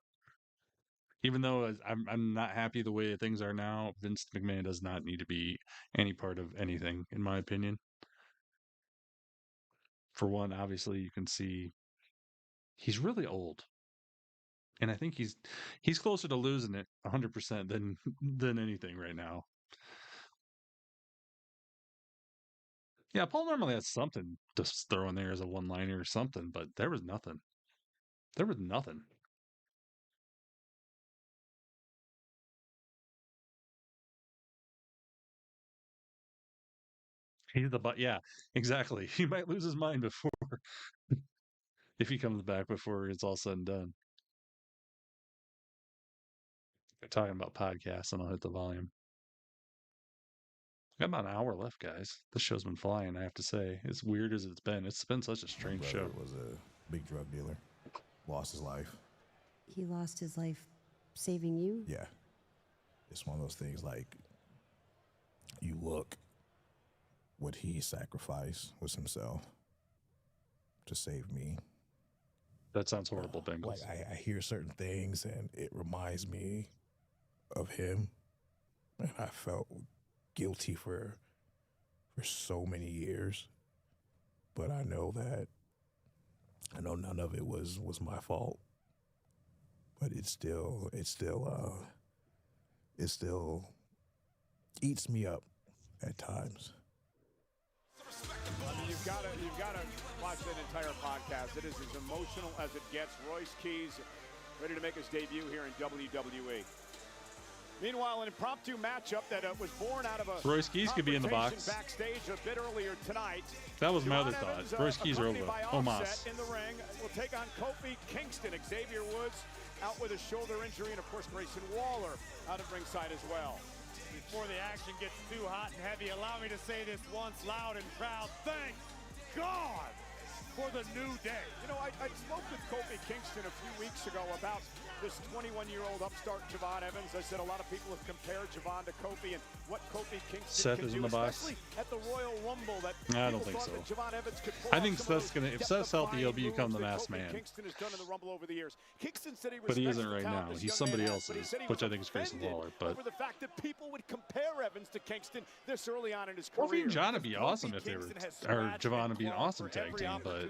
Even though I'm not happy the way things are now, Vince McMahon does not need to be any part of anything, in my opinion. For one, obviously, you can see he's really old, and I think he's closer to losing it 100% than anything right now. Yeah, Paul normally has something to throw in there as a one-liner or something, but there was nothing. There was nothing. He's the butt. Yeah, exactly. He might lose his mind before if he comes back before it's all said and done. They're talking about podcasts, and I'll hit the volume. Got about an hour left, guys. This show's been flying, I have to say. As weird as it's been such a strange show. My brother was a big drug dealer. Lost his life. He lost his life saving you? Yeah. It's one of those things like, you look, what he sacrificed was himself to save me. That sounds horrible, Bengals. Like, I hear certain things, and it reminds me of him. And I felt guilty for so many years. But I know none of it was my fault. But it still eats me up at times. I mean, you've got to watch that entire podcast. It is as emotional as it gets. Royce Keys ready to make his debut here in WWE. Meanwhile, an impromptu matchup that was born out of a Royce Keys could be in the box. Backstage a bit earlier tonight. That was my other thought. Royce Keys or Omos. In the ring, will take on Kofi Kingston. Xavier Woods out with a shoulder injury, and of course Grayson Waller out at ringside as well. Before the action gets too hot and heavy, allow me to say this once loud and proud. Thank God for the New Day. You know, I spoke with Kofi Kingston a few weeks ago about this 21-year-old upstart Javon Evans. I said a lot of people have compared Javon to Kofi and what Kofi Kingston Seth can is do, in the box. especially at the Royal Rumble. That I don't think so. I think Seth's gonna. If Seth's healthy, he'll become the masked man. Kingston has done in the Rumble over the years. Kingston said he But he isn't right now. He's somebody else's, which I think is Grayson Waller. But over the fact that people would compare Evans to Kingston this early on in his Kofi career. and John would be awesome if they were, or Javon would be an awesome tag team. But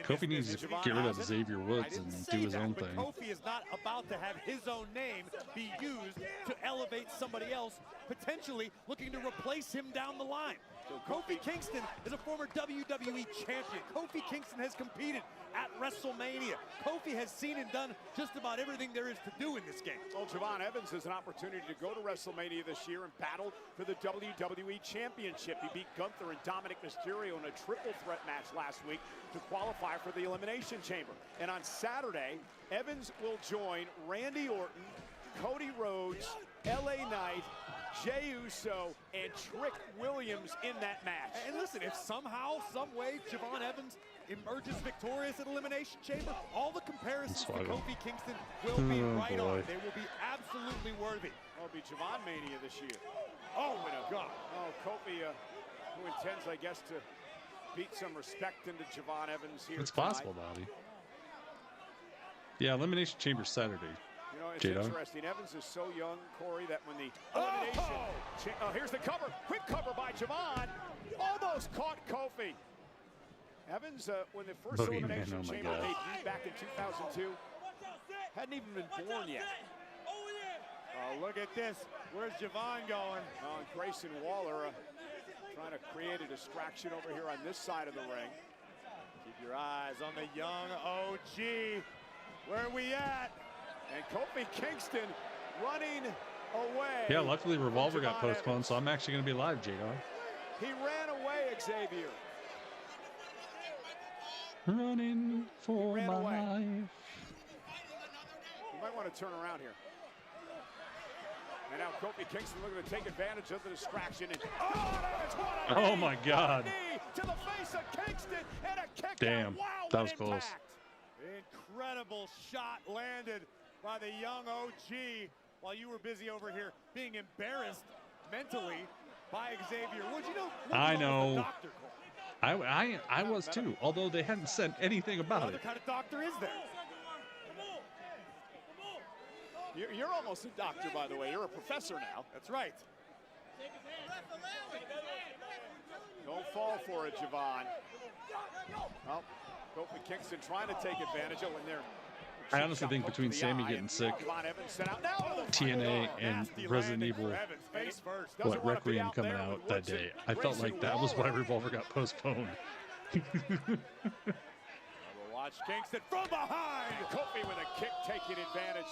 Kofi needs to get rid of Xavier Woods and do his own thing. Kofi is not about to have his own name be used to elevate somebody else, potentially looking to replace him down the line. Kofi Kingston is a former WWE champion. Kofi Kingston has competed at WrestleMania. Kofi has seen and done just about everything there is to do in this game. Well, Javon Evans has an opportunity to go to WrestleMania this year and battle for the WWE Championship. He beat Gunther and Dominic Mysterio in a triple threat match last week to qualify for the Elimination Chamber. And on Saturday, Evans will join Randy Orton, Cody Rhodes, LA Knight, Jey Uso, and Trick Williams in that match. And listen, if somehow, some way, Javon Evans emerges victorious at Elimination Chamber, all the comparisons to Kofi Kingston will be right on. They will be absolutely worthy. It'll be Javon Mania this year. Oh, my God. Oh, Kofi, who intends, I guess, to beat some respect into Javon Evans here It's tonight. possible, Bobby. Yeah, Elimination Chamber Saturday. You know, it's J-Dog. interesting. Evans is so young, Corey, that when the elimination... Oh, here's the cover. Quick cover by Javon. Almost caught Kofi. Evans, when the first Elimination Chamber debuted back in 2002, hadn't even been born yet. Oh, look at this. Where's Javon going? Grayson Waller trying to create a distraction over here on this side of the ring. Keep your eyes on the young OG. Where are we at? And Kofi Kingston running away. Yeah, luckily Revolver got postponed, so I'm actually going to be live, J-Dog. He ran away, Xavier. Running for my life. You might want to turn around here. And now Kofi Kingston looking to take advantage of the distraction. And, oh my God. Knee to the face of Kingston and a kick. Damn, that was close. Incredible shot landed by the young OG while you were busy over here being embarrassed mentally by Xavier Woods. You know, I know. I was too, although they hadn't said anything about it. What kind of doctor is there? You're almost a doctor, by the way. You're a professor now. That's right. Don't fall for it, Javon. Well, Kofi Kingston trying to take advantage of when they're... I honestly think between Sammy getting sick, TNA, and Resident Evil, Requiem coming out that day, I felt like that was why Revolver got postponed. We'll watch Kingston from behind. Kofi with a kick taking advantage.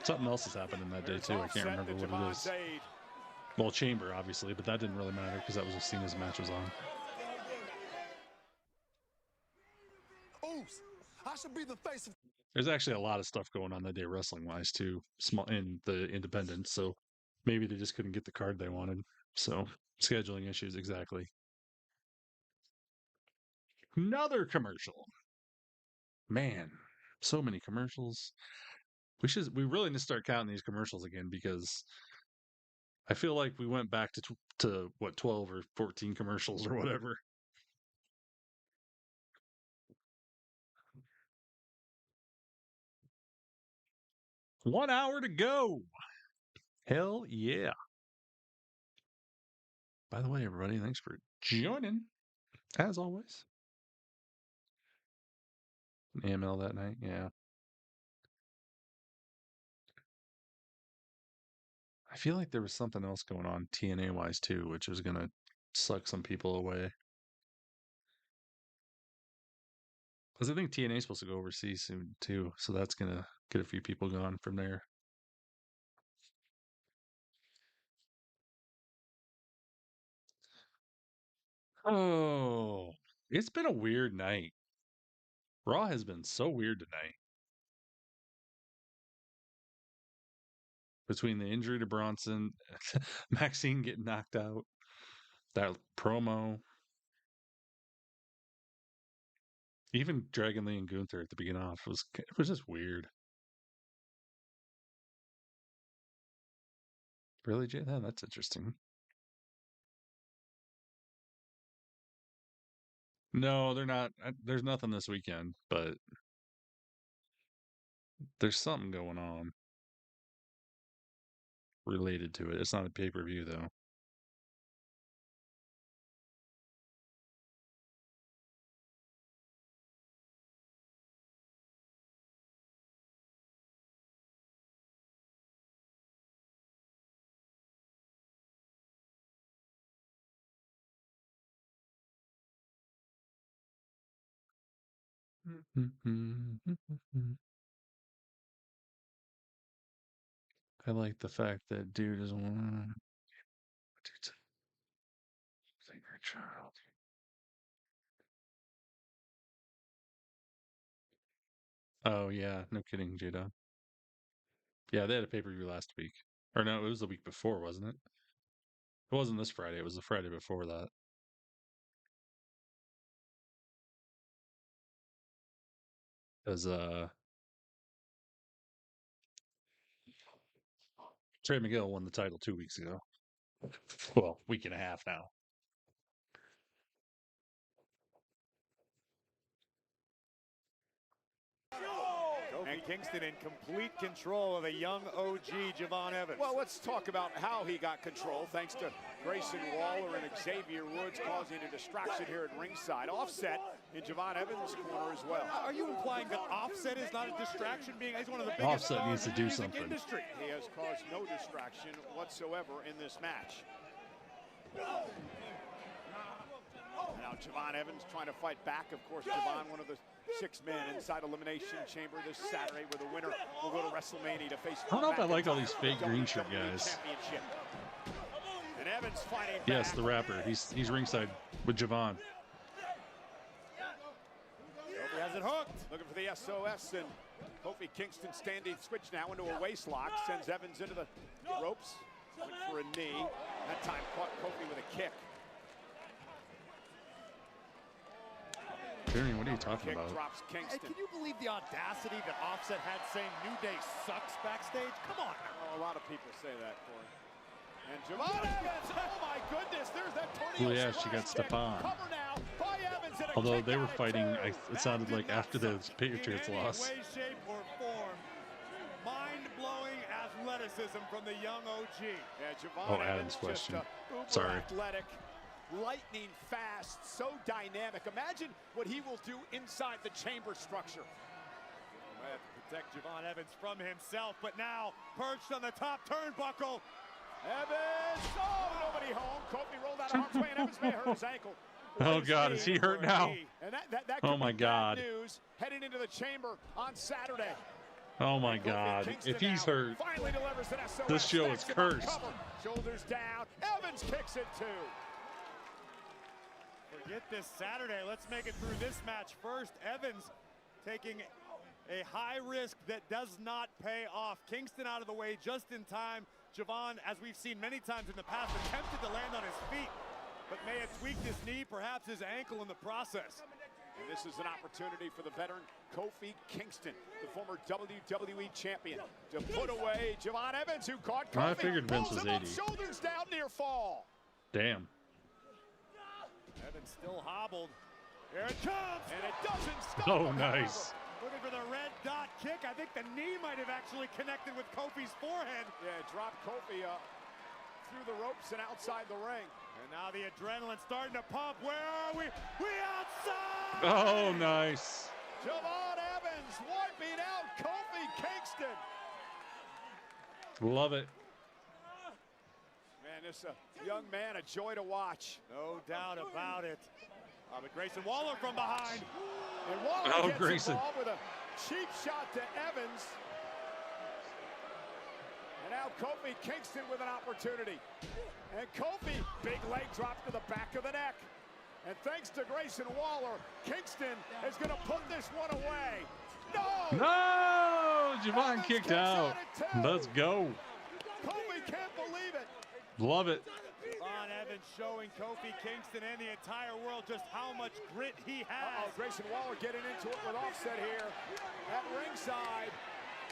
Something else is happening that day too. I can't remember what it is. Well, Chamber, obviously, but that didn't really matter because that was Cena's match was on. I should be the face of... There's actually a lot of stuff going on that day wrestling-wise too, small in the independents. So maybe they just couldn't get the card they wanted. So scheduling issues, exactly. Another commercial. Man, so many commercials. We really need to start counting these commercials again because I feel like we went back to what 12 or 14 commercials or whatever. One hour to go. Hell yeah. By the way, everybody, thanks for joining, as always. AML that night, yeah. I feel like there was something else going on TNA-wise, too, which was going to suck some people away. Because I think TNA is supposed to go overseas soon, too, so that's going to get a few people gone from there. Oh, it's been a weird night. Raw has been so weird tonight. Between the injury to Bronson, Maxine getting knocked out, That promo. Even Dragon Lee and Gunther at the beginning off it was just weird. Really, Jay? That's interesting. No, they're not. There's nothing this weekend, but there's something going on related to it. It's not a pay-per-view, though. I like the fact that dude is one. Child. Oh yeah, no kidding, Jada. Yeah, they had a pay-per-view last week, or no, it was the week before, wasn't it? It wasn't this Friday. It was the Friday before that. As Trey Miguel won the title 2 weeks ago. Well, week and a half now. And Kingston in complete control of the young OG Javon Evans. Well, let's talk about how he got control, thanks to Grayson Waller and Xavier Woods causing a distraction here at ringside. Offset in Javon Evans' corner as well. Are you implying that Offset is not a distraction, being he's one of the biggest Offset needs to do something. Industry? He has caused no distraction whatsoever in this match. Now Javon Evans trying to fight back. Of course, Javon, one of the 6 men inside Elimination Chamber this Saturday, where the winner will go to WrestleMania to face. I don't know if I like all these fake green shirt guys. And Evans fighting yes, back. the rapper. He's ringside with Javon. Kofi has it hooked. Looking for the SOS, and Kofi Kingston standing switch now into a waist lock. Sends Evans into the ropes. Went for a knee. That time caught Kofi with a kick. Jeremy, what are you talking about? Drops Kingston. Hey, can you believe the audacity that Offset had saying New Day sucks backstage? Come on. Oh, a lot of people say that, Corey. And Javon Evans, oh my goodness, there's that tornado. Oh yeah, she got Stepan. Although they were fighting, it sounded like after the Patriots lost. Way, shape, or form. Mind-blowing athleticism from the young OG. Yeah, Javon Oh, Adam's question. Sorry. Athletic, lightning fast, so dynamic. Imagine what he will do inside the chamber structure. Might have to protect Javon Evans from himself, but now perched on the top turnbuckle. Evans, oh, nobody home. Kofi rolled out of harm's way, and Evans may hurt his ankle. Oh God, is he hurt now? And that oh my God. News heading into the chamber on Saturday. Oh my God, if he's hurt, this show is cursed. Shoulders down, Evans kicks it too. Forget this Saturday, let's make it through this match first. Evans taking a high risk that does not pay off. Kingston out of the way just in time. Javon, as we've seen many times in the past, attempted to land on his feet, but may have tweaked his knee, perhaps his ankle in the process. And this is an opportunity for the veteran Kofi Kingston, the former WWE champion, to put away Javon Evans, who caught Kofi. I figured Vince was 80. Shoulders down, near fall. Damn. Evans still hobbled. Here it comes, and it doesn't stop. Oh, nice. Looking for the red dot kick. I think the knee might have actually connected with Kofi's forehead. Yeah, dropped Kofi through the ropes and outside the ring. And now the adrenaline starting to pump. Where are we? We outside! Oh, nice. Javon Evans wiping out Kofi Kingston. Love it. Man, this young man, a joy to watch. No doubt about it. But Grayson Waller from behind. And Waller gets Grayson involved with a cheap shot to Evans. And now Kofi Kingston with an opportunity. And Kofi, big leg drop to the back of the neck. And thanks to Grayson Waller, Kingston is going to put this one away. No! No! Javon kicked out. Let's go. Kofi can't believe it. Love it. Javon Evans Evans showing Kofi Kingston and the entire world just how much grit he has. Grayson Waller getting into it with Offset here at ringside.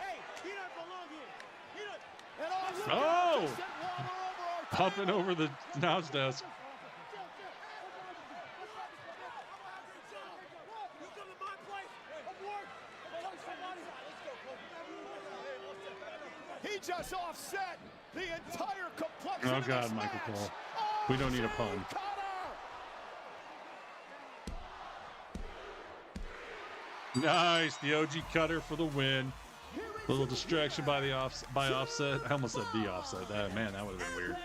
Hey, he don't belong here. He don't. And Offset Oh! sent Waller over our Hopping over the announce desk. He just offset the entire complexion. Oh of God, this Michael match. Cole. We don't need a pun. Nice, the OG cutter for the win. Little distraction by the Offset. I almost said the Offset. Man, that would have been weird.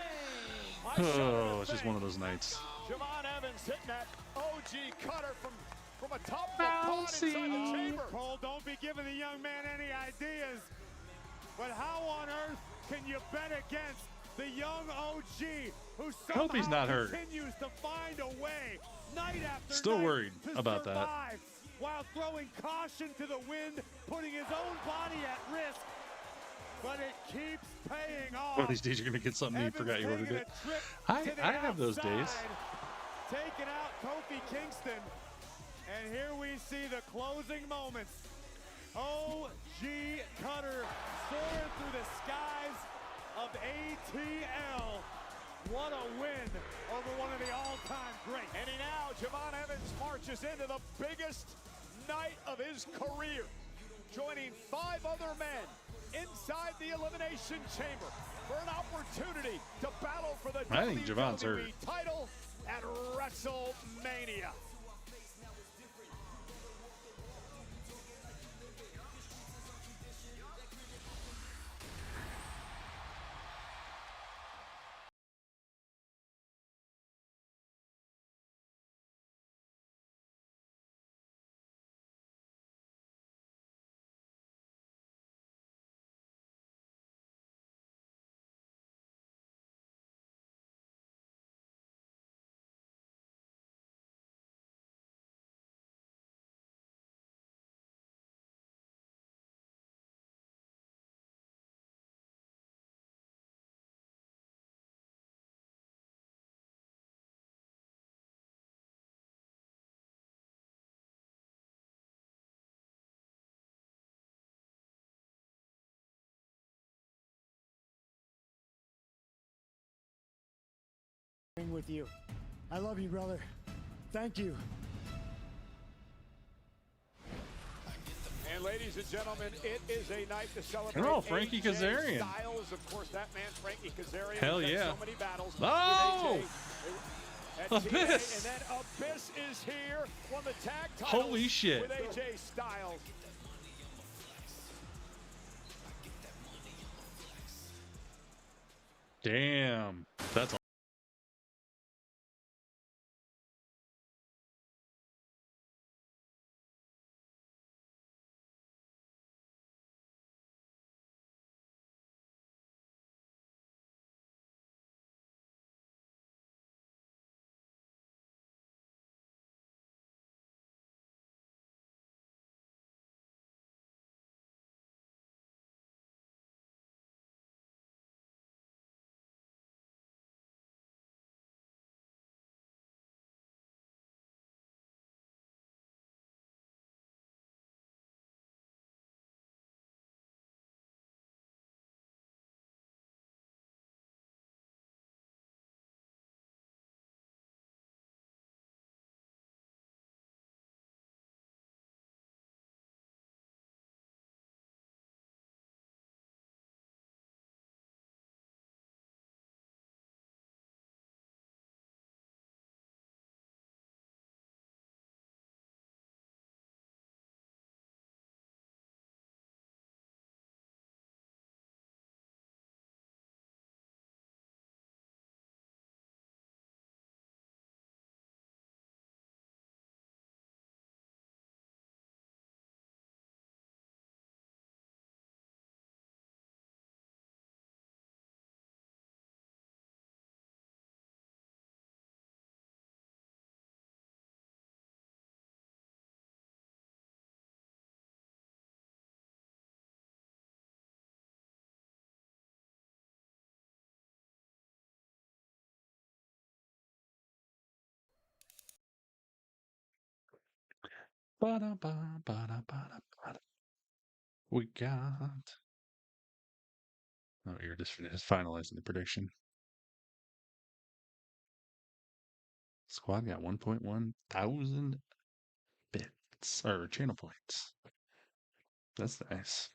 Oh, it's just one of those nights. Javon Evans hitting that OG cutter from atop the pod inside the chamber. Cole, don't be giving the young man any ideas. But how on earth can you bet against the young OG who somehow hope he's not hurt. continues to find a way night after Still night worried to about that. survive while throwing caution to the wind, putting his own body at risk. But it keeps paying off. One of these days you're going to get something you forgot you ordered it. I have those days. Taking out Kofi Kingston. And here we see the closing moments. OG Cutter soaring through the skies of ATL. What a win over one of the all-time greats. And now Javon Evans marches into the biggest night of his career, joining 5 other men inside the Elimination Chamber for an opportunity to battle for the I think Javon's hurt. WWE title at WrestleMania. With you. I love you, brother. Thank you. And ladies and gentlemen, it is a night to celebrate. Oh, Frankie AJ Kazarian. Styles, of course, that man, Frankie Kazarian. Hell has had yeah. So many battles Oh! with AJ. Abyss. And then Abyss is here, won the tag titles Holy shit. with AJ Styles. Damn. That's We got. Oh, you're just finalizing the prediction. Squad got 1.1 thousand bits or channel points. That's nice.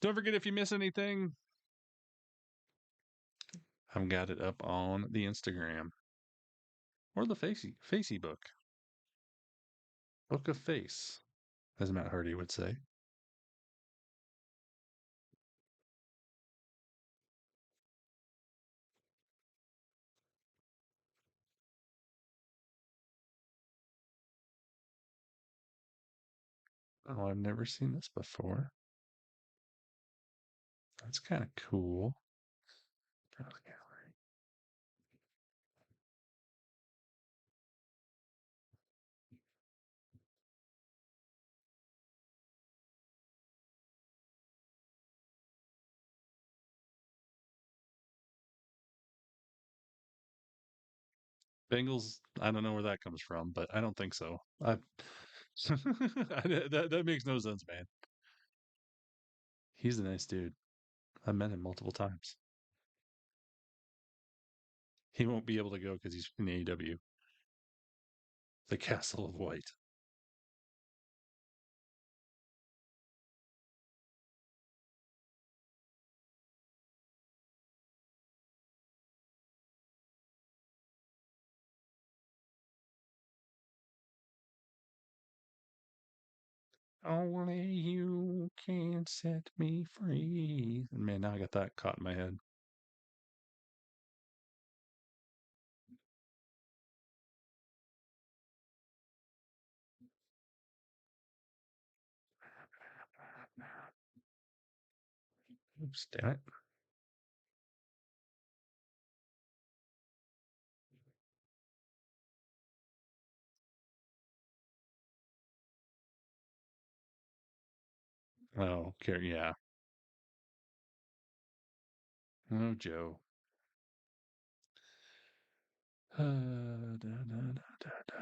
Don't forget, if you miss anything, I've got it up on the Instagram or the Facey book. Book of Face, as Matt Hardy would say. Oh, I've never seen this before. That's kind of cool. Bengals, I don't know where that comes from, but I don't think so. That makes no sense, man. He's a nice dude. I've met him multiple times. He won't be able to go because he's in AEW. The Castle of White. Only you can set me free. And man, now I got that caught in my head. Oops, damn it. Oh, yeah. Oh, Joe. Da, da, da, da.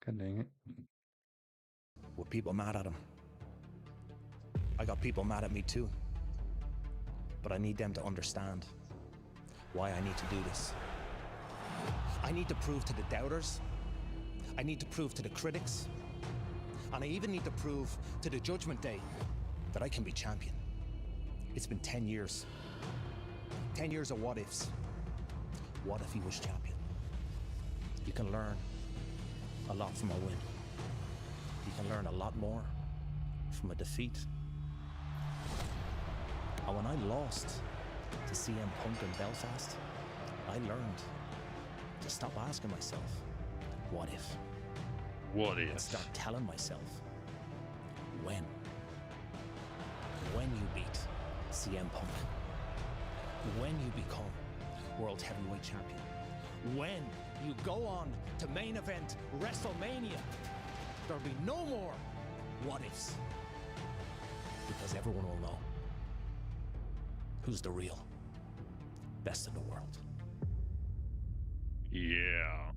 God dang it. Were people mad at him? I got people mad at me too. But I need them to understand why I need to do this. I need to prove to the doubters, I need to prove to the critics, and I even need to prove to the Judgment Day that I can be champion. It's been 10 years. 10 years of what ifs. What if he was champion? You can learn a lot from a win. You can learn a lot more from a defeat. And when I lost to CM Punk in Belfast, I learned to stop asking myself, what if? What if? And start telling myself, when? When you beat CM Punk. When you become World Heavyweight Champion. When you go on to main event WrestleMania, there'll be no more what ifs. Because everyone will know who's the real best in the world. Yeah.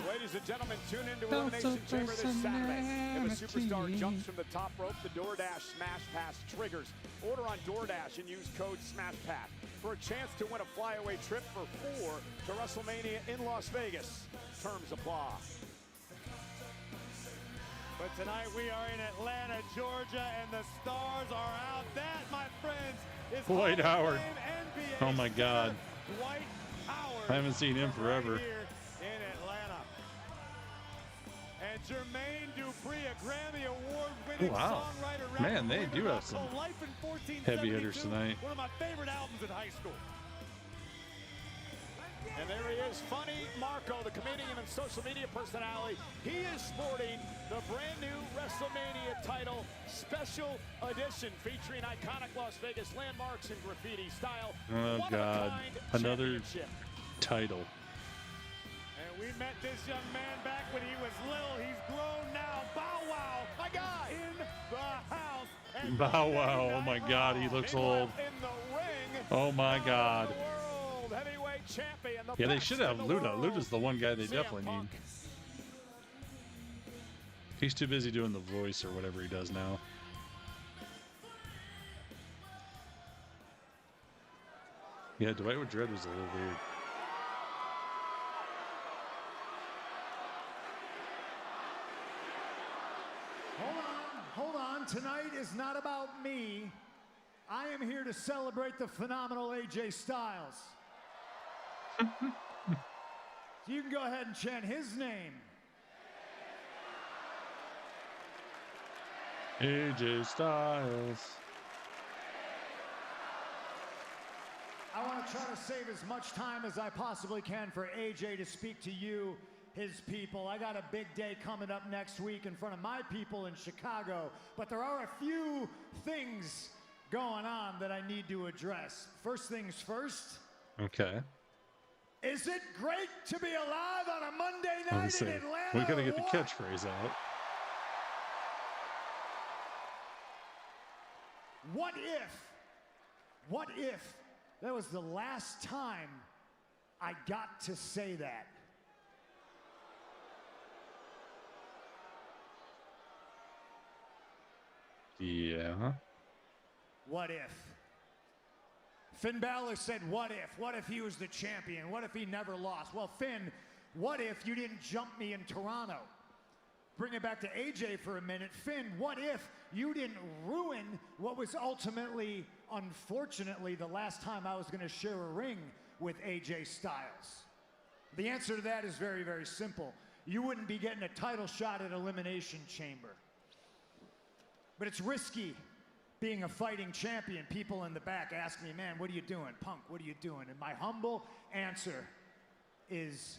Ladies and gentlemen, tune into Elimination Chamber this Saturday. If a superstar jumps from the top rope, the DoorDash Smash Pass triggers. Order on DoorDash and use code SMASHPASS for a chance to win a flyaway trip for 4 to WrestleMania in Las Vegas. Terms apply. But tonight we are in Atlanta, Georgia, and the stars are out. That, my friends, is Dwight Howard. NBA Oh my God. Dwight Howard. I haven't seen him forever. Right here in Atlanta. And Jermaine Dupri, a Grammy Award-winning Wow. songwriter. Man, they do have some Life in 1472, heavy hitters tonight. One of my favorite albums in high school. And there he is, Funny Marco, the comedian and social media personality. He is sporting the brand new WrestleMania title special edition featuring iconic Las Vegas landmarks and graffiti style. Oh, God. Another title. And we met this young man back when he was little. He's grown now. Bow Wow, my guy, in the house. And Bow Wow. Oh, my God. He looks old. In the ring. Oh my God. World Heavyweight Champion. Yeah, they should have Luda. Luda's the one guy they definitely need. He's too busy doing the voice or whatever he does now. Yeah, Dwight with Dread was a little weird. Hold on. Tonight is not about me. I am here to celebrate the phenomenal AJ Styles. So you can go ahead and chant his name. AJ Styles. I want to try to save as much time as I possibly can for AJ to speak to you, his people. I got a big day coming up next week in front of my people in Chicago, but there are a few things going on that I need to address. First things first. Okay. Is it great to be alive on a Monday night in Atlanta? We gotta get the catchphrase out. What if that was the last time I got to say that? Yeah. What if? Finn Balor said, what if? What if he was the champion? What if he never lost? Well, Finn, what if you didn't jump me in Toronto? Bring it back to AJ for a minute. Finn, what if you didn't ruin what was ultimately, unfortunately, the last time I was going to share a ring with AJ Styles? The answer to that is very, very simple. You wouldn't be getting a title shot at Elimination Chamber. But it's risky being a fighting champion. People in the back ask me, man, what are you doing? Punk, what are you doing? And my humble answer is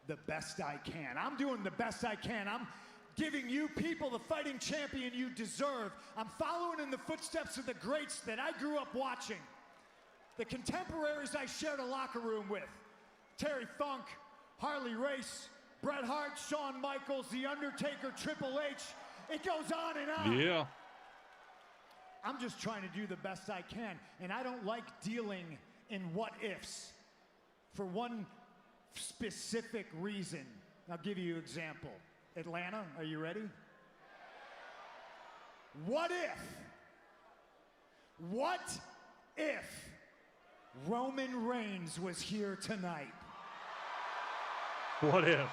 the best I can. I'm doing the best I can. I'm giving you people the fighting champion you deserve. I'm following in the footsteps of the greats that I grew up watching. The contemporaries I shared a locker room with. Terry Funk, Harley Race, Bret Hart, Shawn Michaels, The Undertaker, Triple H. It goes on and on. Yeah. I'm just trying to do the best I can, and I don't like dealing in what-ifs for one specific reason. I'll give you an example. Atlanta, are you ready? What if Roman Reigns was here tonight? What if?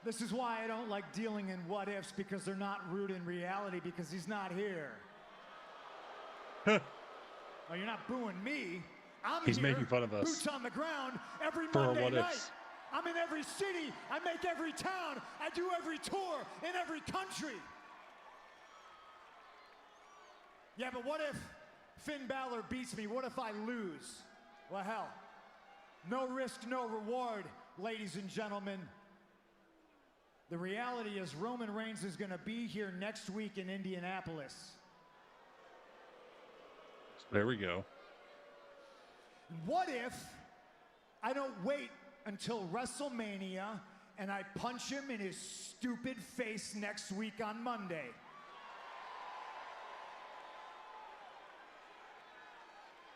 This is why I don't like dealing in what-ifs, because they're not rooted in reality, because he's not here. Oh, you're not booing me. He's making fun of us. Boots on the ground every for Monday night. what-ifs. I'm in every city. I make every town. I do every tour in every country. Yeah, but what if Finn Balor beats me? What if I lose? Well, hell, no risk, no reward, ladies and gentlemen. The reality is Roman Reigns is going to be here next week in Indianapolis. There we go. What if I don't wait until WrestleMania and I punch him in his stupid face next week on Monday?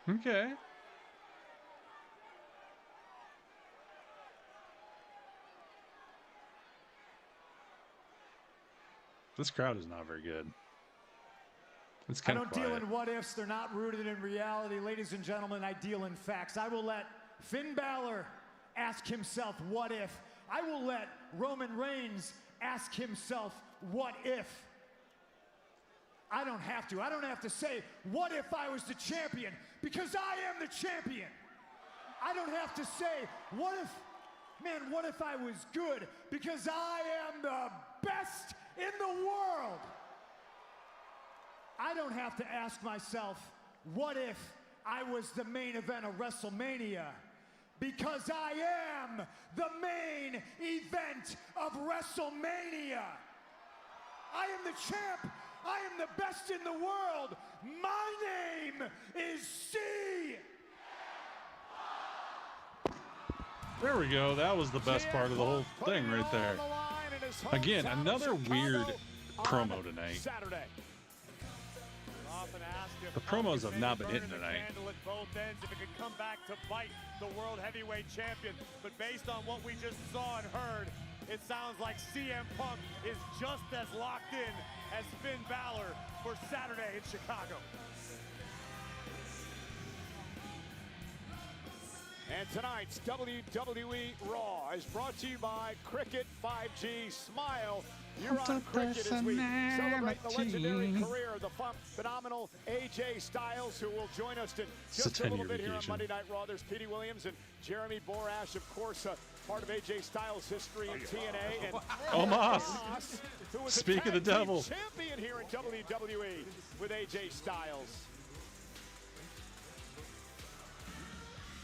Okay. This crowd is not very good. It's kind I of don't quiet. deal in what-ifs. They're not rooted in reality. Ladies and gentlemen, I deal in facts. I will let Finn Balor ask himself, what if? I will let Roman Reigns ask himself, what if? I don't have to. I don't have to say, what if I was the champion? Because I am the champion. I don't have to say, what if I was good? Because I am the best in the world. I don't have to ask myself, what if I was the main event of WrestleMania? Because I am the main event of WrestleMania. I am the champ I am the best in the world. My name is C. There we go. That was the best part of the whole thing right there. Again, another weird promo tonight. The promos have not been hitting tonight. If it could come back to bite the world heavyweight champion, but based on what we just saw and heard, it sounds like CM Punk is just as locked in as Finn Balor for Saturday in Chicago. And tonight's WWE RAW is brought to you by Cricket 5G Smile. You're on Cricket as we celebrate the legendary career of the phenomenal AJ Styles, who will join us in just a little bit here on Monday Night Raw. There's Petey Williams and Jeremy Borash, of course, part of AJ Styles' history in TNA. And Omos, who was speak of the tag team devil, champion here in WWE with AJ Styles.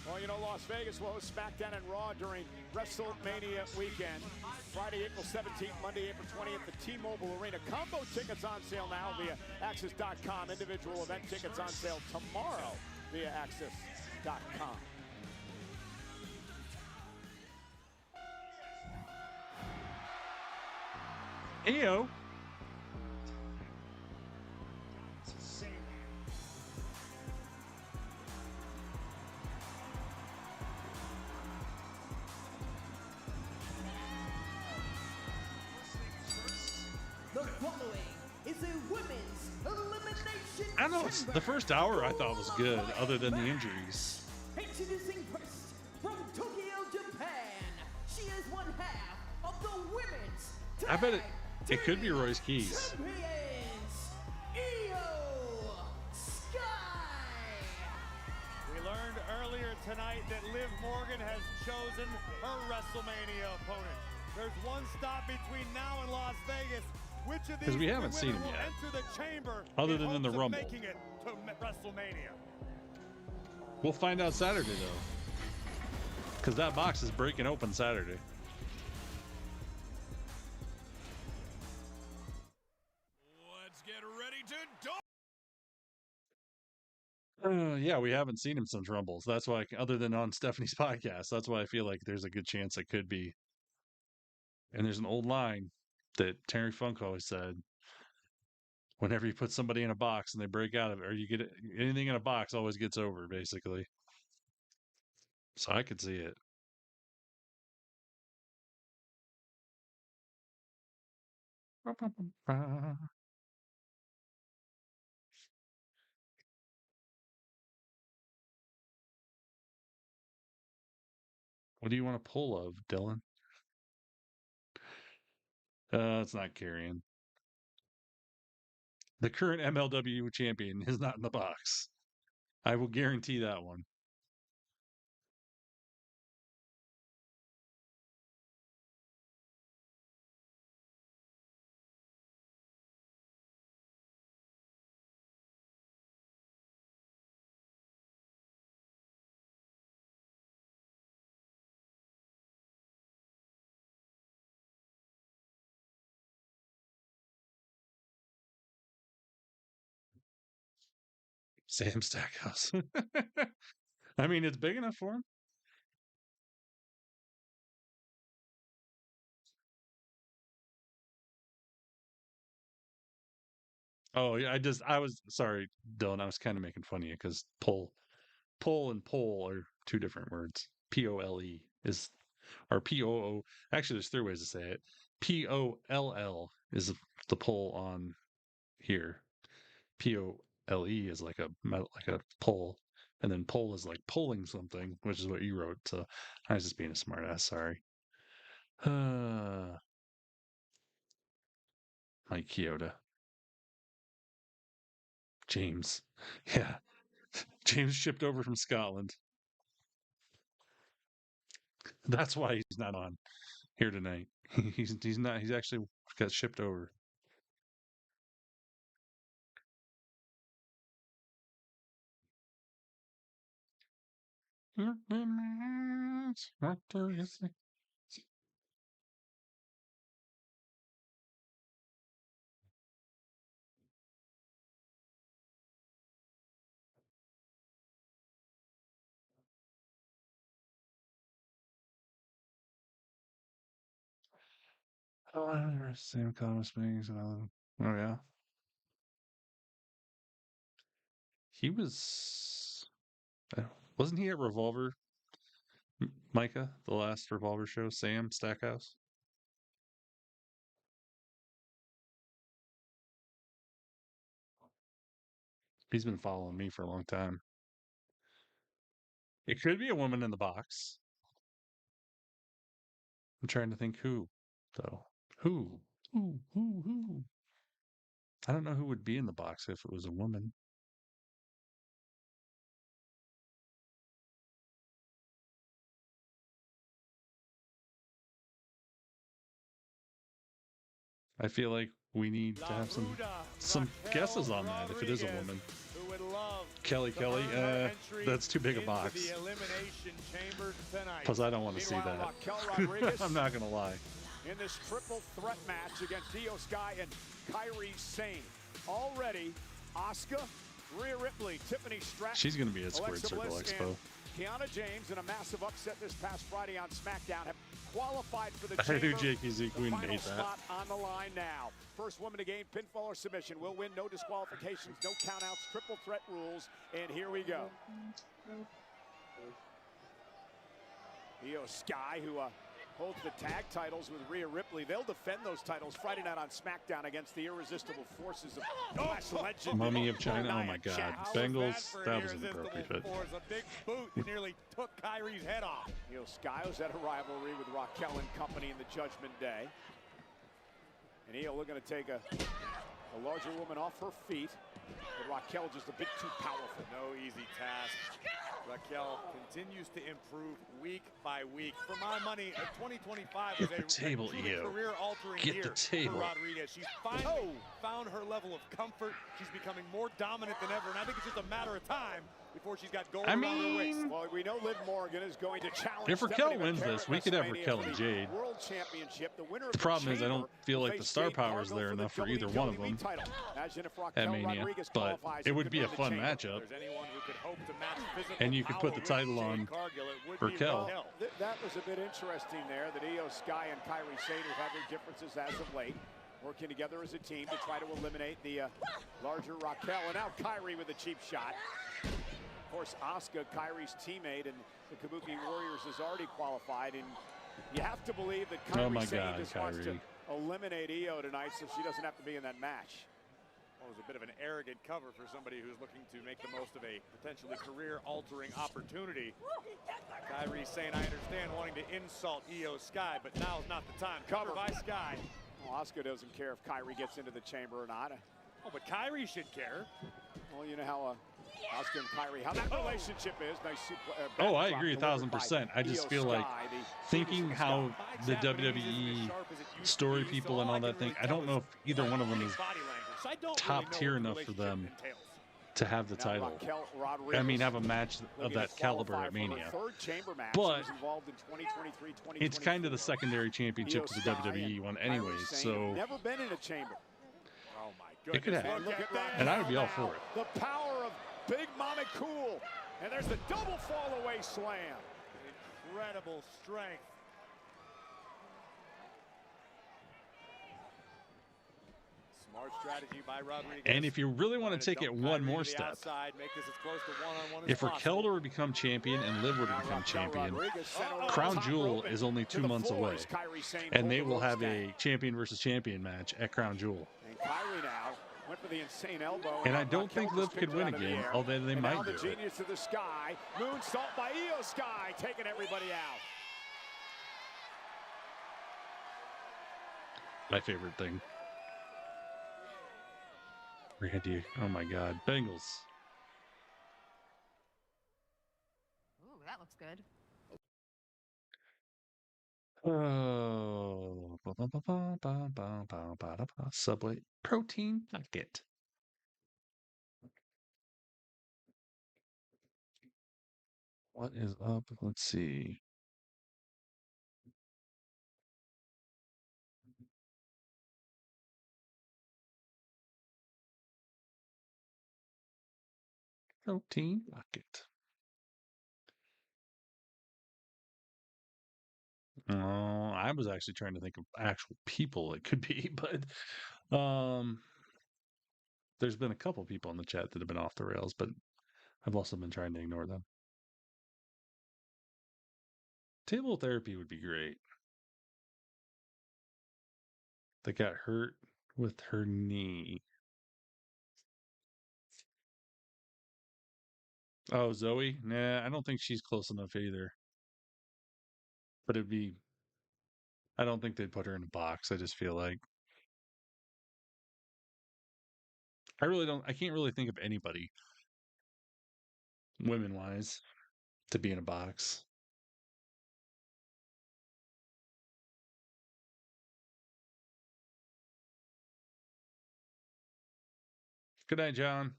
Well, you know, Las Vegas will host SmackDown and Raw during WrestleMania weekend. Friday, April 17th, Monday, April 20th, the T-Mobile Arena. Combo tickets on sale now via Axis.com. Individual event tickets on sale tomorrow via Axis.com. Eyo. The following is a women's elimination. I don't know. The first hour I thought was good, other than the injuries. Introducing first from Tokyo, Japan. She is one half of the women's I bet it could be Royce Keys. champions, Io Sky. We learned earlier tonight that Liv Morgan has chosen her WrestleMania opponent. There's one stop between now and Las Vegas. Which of these we haven't seen him will yet, enter the chamber other than in the hopes of Rumble. making it to WrestleMania? We'll find out Saturday, though. Because that box is breaking open Saturday. Let's get ready to Yeah, we haven't seen him since Rumbles. That's why, other than on Stephanie's podcast, that's why I feel like there's a good chance it could be. And there's an old line that Terry Funk always said: whenever you put somebody in a box and they break out of it, or you get anything in a box, always gets over, basically. So I could see it. What do you want to pull of, Dylan? It's not carrying. The current MLW champion is not in the box. I will guarantee that one. Sam Stackhouse. I mean, it's big enough for him. Oh, yeah, I was sorry, Dylan. I was kind of making fun of you because pull and pole are two different words. POLE is, or POO. Actually, there's three ways to say it. POLL is the pull on here. POLE is like a metal, like a pull, and then pull is like pulling something, which is what you wrote. So I was just being a smartass. Sorry. Mike Chioda. James. Yeah. James shipped over from Scotland. That's why he's not on here tonight. He's not. He's actually got shipped over. Oh, I don't know. Sam Thomas Banks. Oh, yeah. He was. Wasn't he at Revolver? Micah, the last Revolver show? Sam Stackhouse? He's been following me for a long time. It could be a woman in the box. I'm trying to think who, though. Who? I don't know who would be in the box if it was a woman. I feel like we need to have some guesses on that if it is a woman. Kelly, that's too big a box. Plus, I don't want to see that. I'm not going to lie. In this triple threat match against Io Sky and Kairi Sane. Already, Asuka, Rhea Ripley, Tiffany Stratton. She's going to be at Squared Circle Expo. Kiana James, in a massive upset this past Friday on SmackDown, have qualified for the I knew Jakey Z Queen ate that. Spot on the line now. First woman to gain pinfall or submission will win. No disqualifications, no countouts, triple threat rules, and here we go. Io Sky, who holds the tag titles with Rhea Ripley. They'll defend those titles Friday night on SmackDown against the irresistible forces of Legend. Mummy of China. Oh my God. Bengals. That was an appropriate fit. A big boot that nearly took Kairi's head off. Io Sky was at a rivalry with Raquel and company in the Judgment Day. And Io looking to take a larger woman off her feet. But Raquel just a bit too powerful. No easy task. Raquel continues to improve week by week. For my money, 2025 was a career-altering year for Rodriguez. She's finally found her level of comfort. She's becoming more dominant than ever, and I think it's just a matter of time before she's got gold around her waist. Well, we know Liv Morgan is going to challenge. If Raquel wins this, we could have Raquel and Jade. World Championship. The winner of the problem is I don't feel like the star power is there enough for either one of them at Mania, but it would be a fun matchup. And you could put the title on Raquel. That was a bit interesting there, that Io Sky and Kairi Sane have had their differences as of late, working together as a team to try to eliminate the larger Raquel. And now Kairi with a cheap shot. Of course, Asuka, Kairi's teammate, and the Kabuki Warriors has already qualified. And you have to believe that Kairi Sane just wants to eliminate Io tonight so she doesn't have to be in that match. Well, it was a bit of an arrogant cover for somebody who's looking to make the most of a potentially career-altering opportunity. Kairi Sane, I understand, wanting to insult Io Sky, but now's not the time. Cover by Sky. Well, Asuka doesn't care if Kairi gets into the chamber or not. Oh, but Kairi should care. Well, you know how Asuka and Kairi, how that relationship is. Nice I agree 1,000%. I just feel like thinking how the WWE story people and all that thing, I don't know if either one of them is top tier enough for them to have the title. I mean, have a match of that caliber at Mania. But it's kind of the secondary championship to the WWE one anyways, so never been in a chamber. Oh my it could happen. And I would be all for it. The power of Big Mama Cool. And there's the double fall away slam. Incredible strength. Smart strategy by Rodriguez. And if you really want to take it one more step, if Raquel were to become champion and Liv were to become champion, Crown Jewel is only 2 months away. And they will have a champion versus champion match at Crown Jewel. And Kairi now went for the insane elbow. And I don't think Liv could win again, although they might do it. Genius of the Sky. Moonsault by Io Sky, taking everybody out. My favorite thing. Randy, oh my God, Bengals. Ooh, that looks good. Oh, Subway protein nugget. What is up? Let's see. Protein nugget. Oh, I was actually trying to think of actual people it could be, but there's been a couple people in the chat that have been off the rails, but I've also been trying to ignore them. Table therapy would be great. They got hurt with her knee. Oh, Zoe? Nah, I don't think she's close enough either. But it'd be... I don't think they'd put her in a box. I just feel like... I can't really think of anybody, women-wise, to be in a box. Good night, John.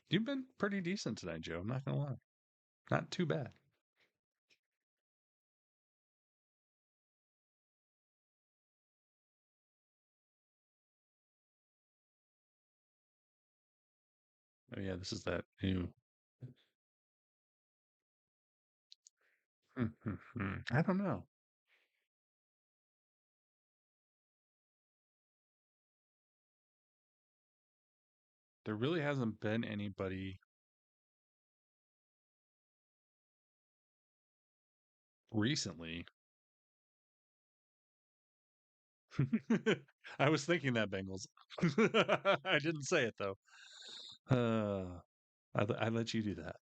You've been pretty decent tonight, Joe. I'm not gonna lie. Not too bad. Oh yeah, this is that new... I don't know. There really hasn't been anybody recently. I was thinking that, Bengals. I didn't say it though. I let you do that.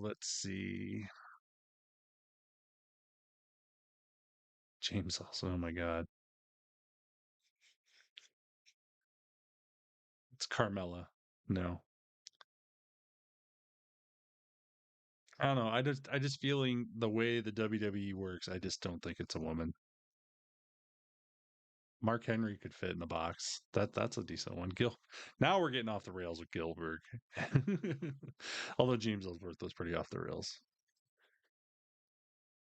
Let's see. James also. Oh my God. It's Carmella. No. I don't know. I just feeling the way the WWE works. I just don't think it's a woman. Mark Henry could fit in the box. That's a decent one. Now we're getting off the rails with Gilbert. Although James Ellsworth was pretty off the rails.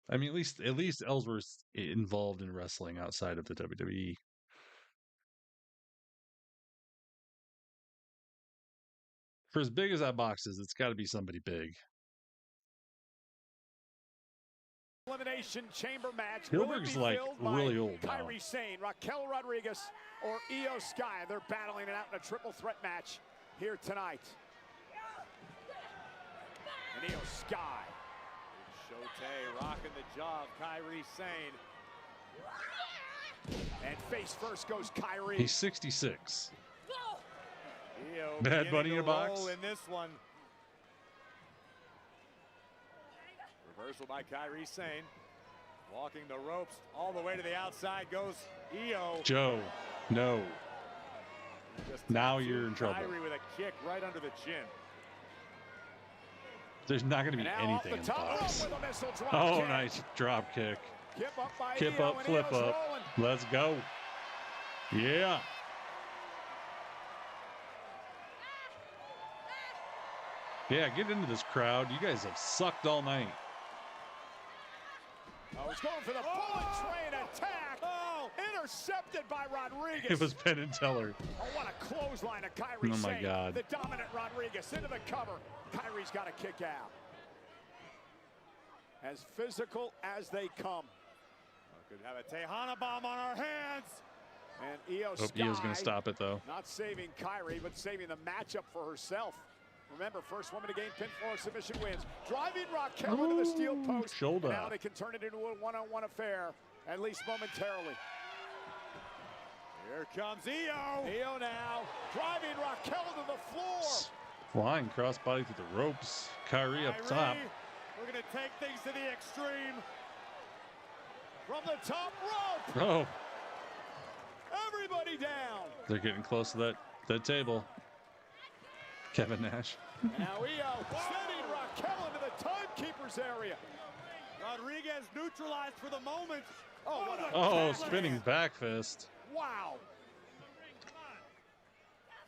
I mean, at least Ellsworth's involved in wrestling outside of the WWE. For as big as that box is, it's got to be somebody big. Elimination chamber match. Gilbert's like really old now. Kairi Sane, Raquel Rodriguez, or Io Sky. They're battling it out in a triple threat match here tonight. And Io Sky. Shote rocking the jaw of Kairi Sane. And face first goes Kairi. He's 66. Io Bad Bunny in a box. In this one. Reversal by Kairi Sane. Walking the ropes all the way to the outside goes Io. Joe, no. Now you're in trouble. Kairi with a kick right under the chin. There's not going to be anything in the box. Oh, nice drop kick. Kip up, flip up. Let's go. Yeah. Yeah, get into this crowd. You guys have sucked all night. Oh, he's going for the bullet train attack. Oh, intercepted by Rodriguez. It was Penn and Teller. Oh, what a clothesline of Kairi Oh, my Sane. God. The dominant Rodriguez into the cover. Kairi's got to kick out. As physical as they come. Could have a Tejana bomb on our hands. And Io Sky. Io's going to stop it, though. Not saving Kairi, but saving the matchup for herself. Remember, first woman to gain pinfall or submission wins. Driving Raquel into the steel post. Shoulder. Now they can turn it into a one-on-one affair, at least momentarily. Here comes Io. Io now driving Raquel to the floor. Flying crossbody through the ropes. Kairi up top. We're going to take things to the extreme. From the top rope. Oh. Everybody down. They're getting close to that table. Kevin Nash. Now Io sending Raquel into the timekeeper's area. Rodriguez neutralized for the moment. Oh, what a spinning back fist. Wow.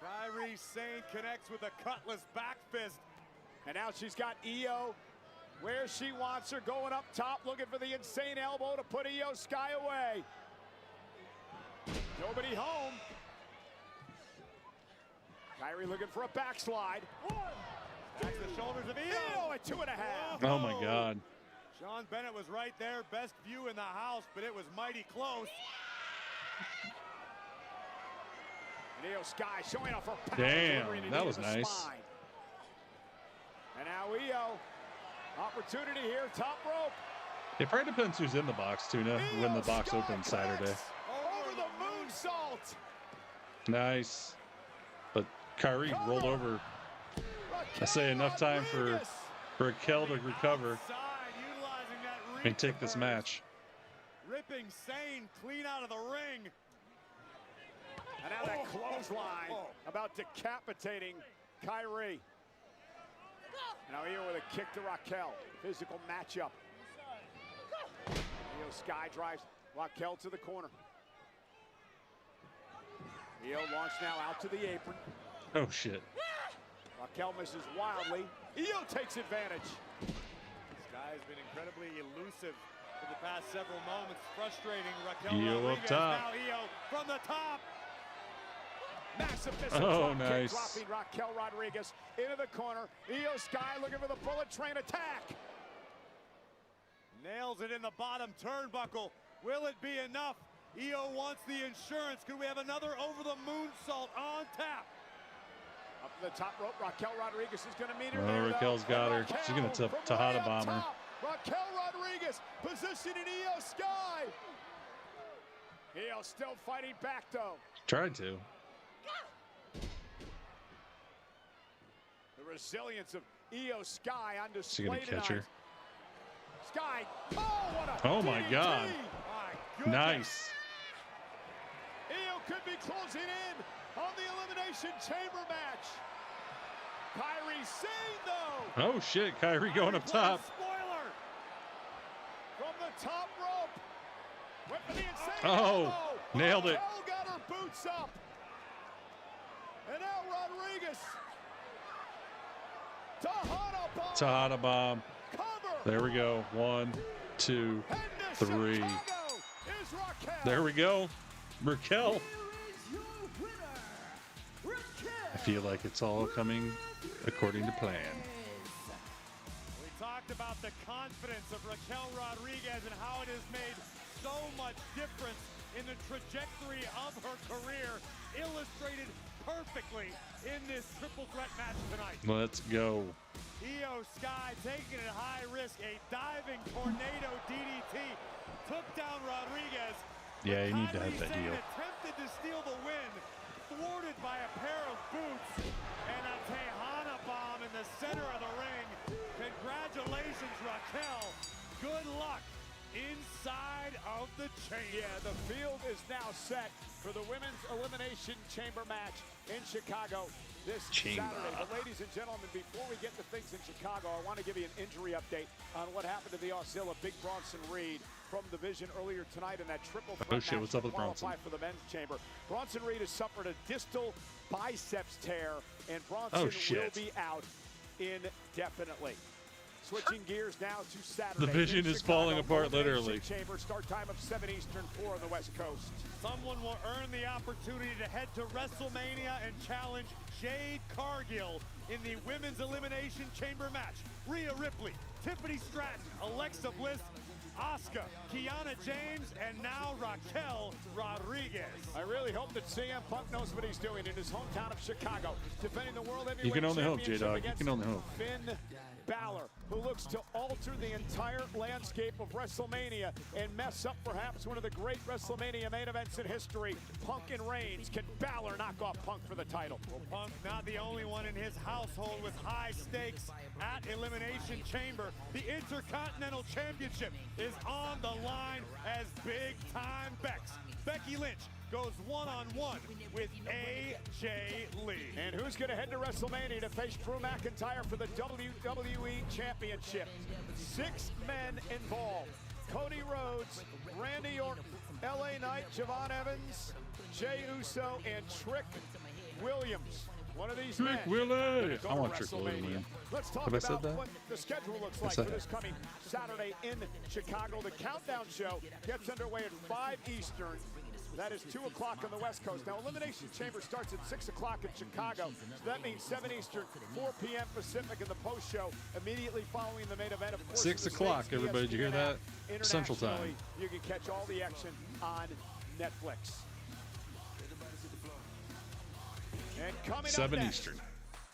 Kairi Sane connects with a cutlass back fist. And now she's got Io where she wants her, going up top, looking for the insane elbow to put Io Sky away. Nobody home. Kairi looking for a backslide. Backs the shoulders of Io at 2.5. Oh my God. Sean Bennett was right there, best view in the house, but it was mighty close. And Io Sky showing off her power. Damn, that was nice. Spine. And now Io, opportunity here, top rope. It probably depends who's in the box, Tuna, when the box opens Saturday. Over the moonsault. Nice. But Kyrie rolled over. I say enough time for Raquel to recover and take this match. Ripping Sane clean out of the ring. And now that clothesline about decapitating Kyrie. Now Io with a kick to Raquel. Physical matchup. Io Sky drives Raquel to the corner. Io launched now out to the apron. Oh, shit. Raquel misses wildly. Io takes advantage. Sky has been incredibly elusive for the past several moments. Frustrating. Raquel Io Rodriguez, up top. now Io from the top. Massive fist nice. dropping Raquel Rodriguez into the corner. Io Sky looking for the bullet train attack. Nails it in the bottom turnbuckle. Will it be enough? Io wants the insurance. Could we have another over the moonsault on tap? Up to the top rope, Raquel Rodriguez is going to meet her. Oh, Raquel's got her. She's going to Tejada bomb her. Raquel Rodriguez positioning Io Sky. Io still fighting back, though. Tried to. The resilience of Io Sky on display She's going to catch her. Sky. Oh, what a Oh, my DDT. God. My Nice. Io could be closing in on the Elimination Chamber match. Kyrie Sane, though. Oh, shit. Kyrie going up top. Spoiler. From the top rope. Went for the insane Oh, elbow. nailed it. Raquel got her boots up. And now Rodriguez. Tejada bomb. There we go. 1, 2, 3. There we go. Raquel. I feel like it's all coming according to plan. We talked about the confidence of Raquel Rodriguez and how it has made so much difference in the trajectory of her career, illustrated perfectly in this triple threat match tonight. Let's go. Io Sky taking it high risk, a diving tornado DDT, took down Rodriguez. Yeah, you need to have that Sane deal. attempted to steal the win, thwarted by a pair of boots and a Tejada bomb in the center of the ring. Congratulations, Raquel. Good luck inside of the chamber. Yeah, the field is now set for the Women's Elimination Chamber match in Chicago this Saturday. But ladies and gentlemen, before we get to things in Chicago, I want to give you an injury update on what happened to the Auxilla, Big Bronson Reed, from Division earlier tonight in that triple threat Oh, shit, what's up with qualify Bronson? for the men's chamber. Bronson Reed has suffered a distal biceps tear, and Bronson Oh, will shit. be out indefinitely. Switching gears now to Saturday. The vision in is falling Chicago, apart, Elimination literally. Chamber, start time of 7 Eastern, 4 on the West Coast. Someone will earn the opportunity to head to WrestleMania and challenge Jade Cargill in the Women's Elimination Chamber match. Rhea Ripley, Tiffany Stratton, Alexa Bliss, Asuka, Kiana James, and now Raquel Rodriguez. I really hope that CM Punk knows what he's doing in his hometown of Chicago, defending the World Heavyweight You can only hope, Championship J-Dog. You against can only hope. Finn Balor, who looks to alter the entire landscape of WrestleMania and mess up perhaps one of the great WrestleMania main events in history. Punk and Reigns. Can Balor knock off Punk for the title? Well, Punk not the only one in his household with high stakes at Elimination Chamber. The Intercontinental Championship is on the line as big-time Becky Lynch goes one-on-one with AJ Lee. And who's going to head to WrestleMania to face Drew McIntyre for the WWE Championship? 6 men involved. Cody Rhodes, Randy Orton, LA Knight, Javon Evans, Jey Uso, and Trick Williams. One of these Trick men Willie. go I to want Trick Willie to WrestleMania. win. Let's talk Have I said about that? what the schedule looks like said for it. this coming Saturday in Chicago. The Countdown Show gets underway at 5 Eastern. That is 2 o'clock on the West Coast. Now, Elimination Chamber starts at 6 o'clock in Chicago. So that means 7 Eastern, 4 p.m. Pacific in the post show. Immediately following the main event, of course. 6 o'clock, everybody. Did you hear that? Central Time. You can catch all the action on Netflix. And coming 7 up next, Eastern.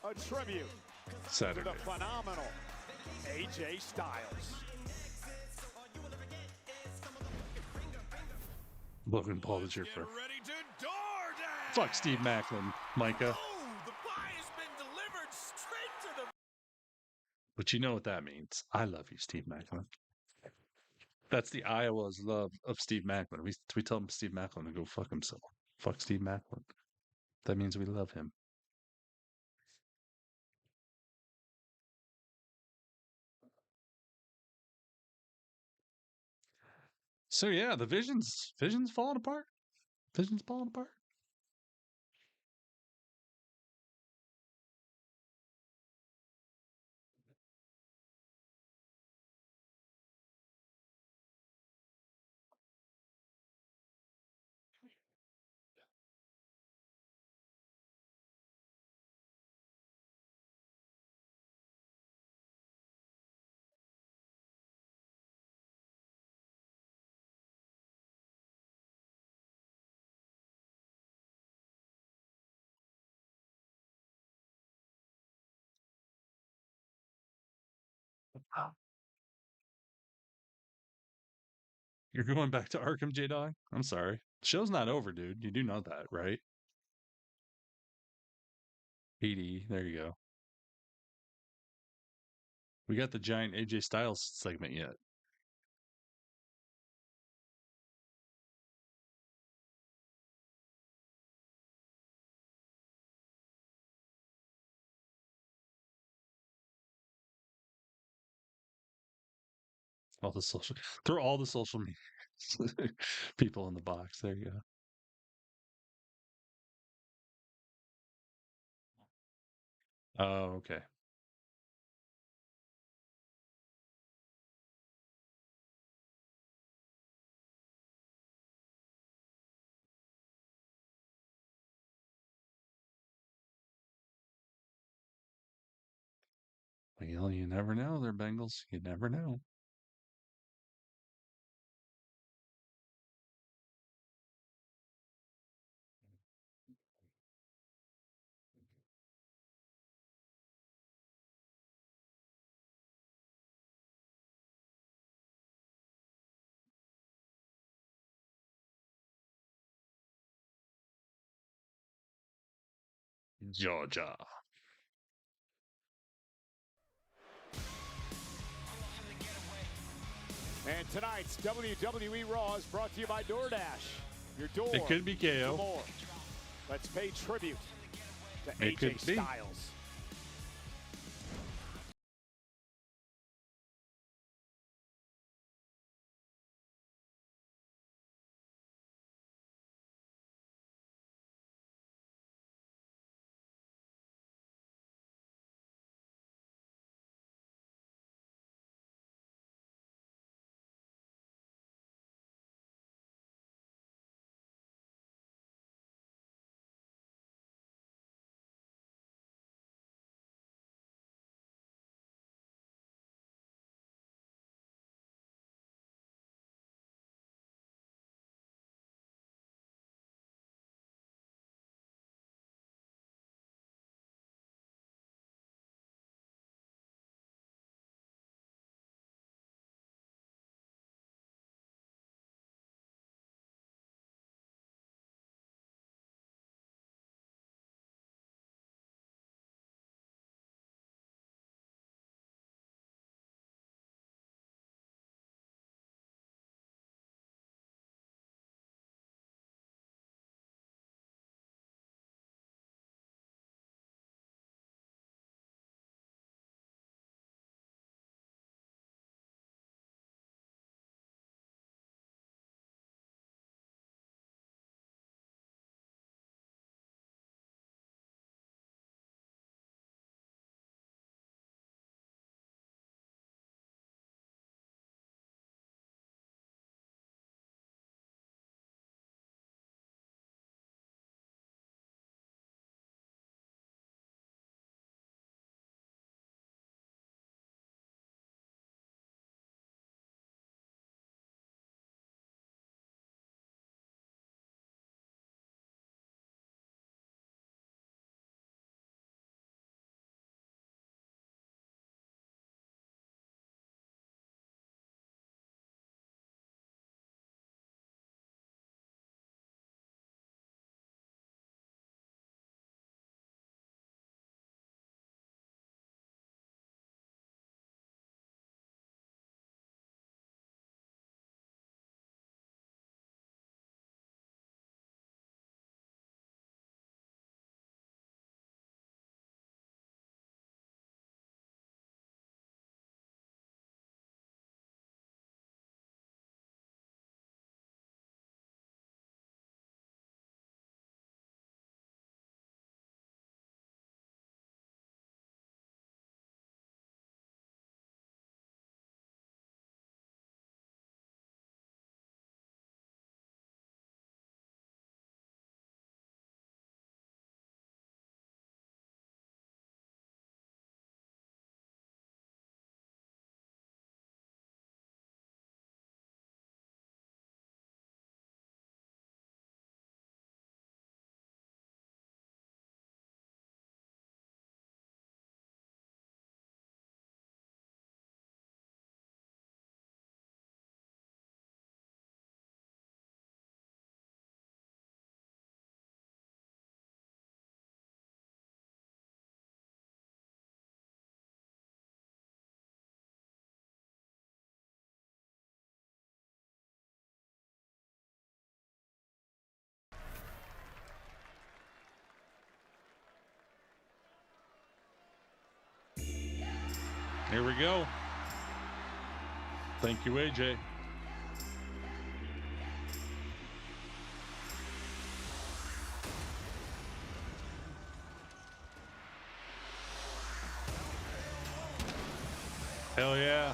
a tribute Saturday. to the phenomenal AJ Styles. Logan Paul is here for. Fuck Steve Macklin, Micah. But you know what that means. I love you, Steve Macklin. That's the Iowa's love of Steve Macklin. We tell him Steve Macklin to go fuck himself. Fuck Steve Macklin. That means we love him. So yeah, the Vision's falling apart. Vision's falling apart. You're going back to Arkham, J-Dog? I'm sorry. The show's not over, dude. You do know that, right? PD, there you go. We got the giant AJ Styles segment yet. All the social, throw all the social media people in the box. There you go. Oh, okay. Well, you never know there, Bengals. You never know. Georgia. And tonight's WWE RAW is brought to you by DoorDash. Your door. It could be KO. For more. Let's pay tribute to It AJ could be. Styles. Here we go. Thank you, AJ. Hell yeah.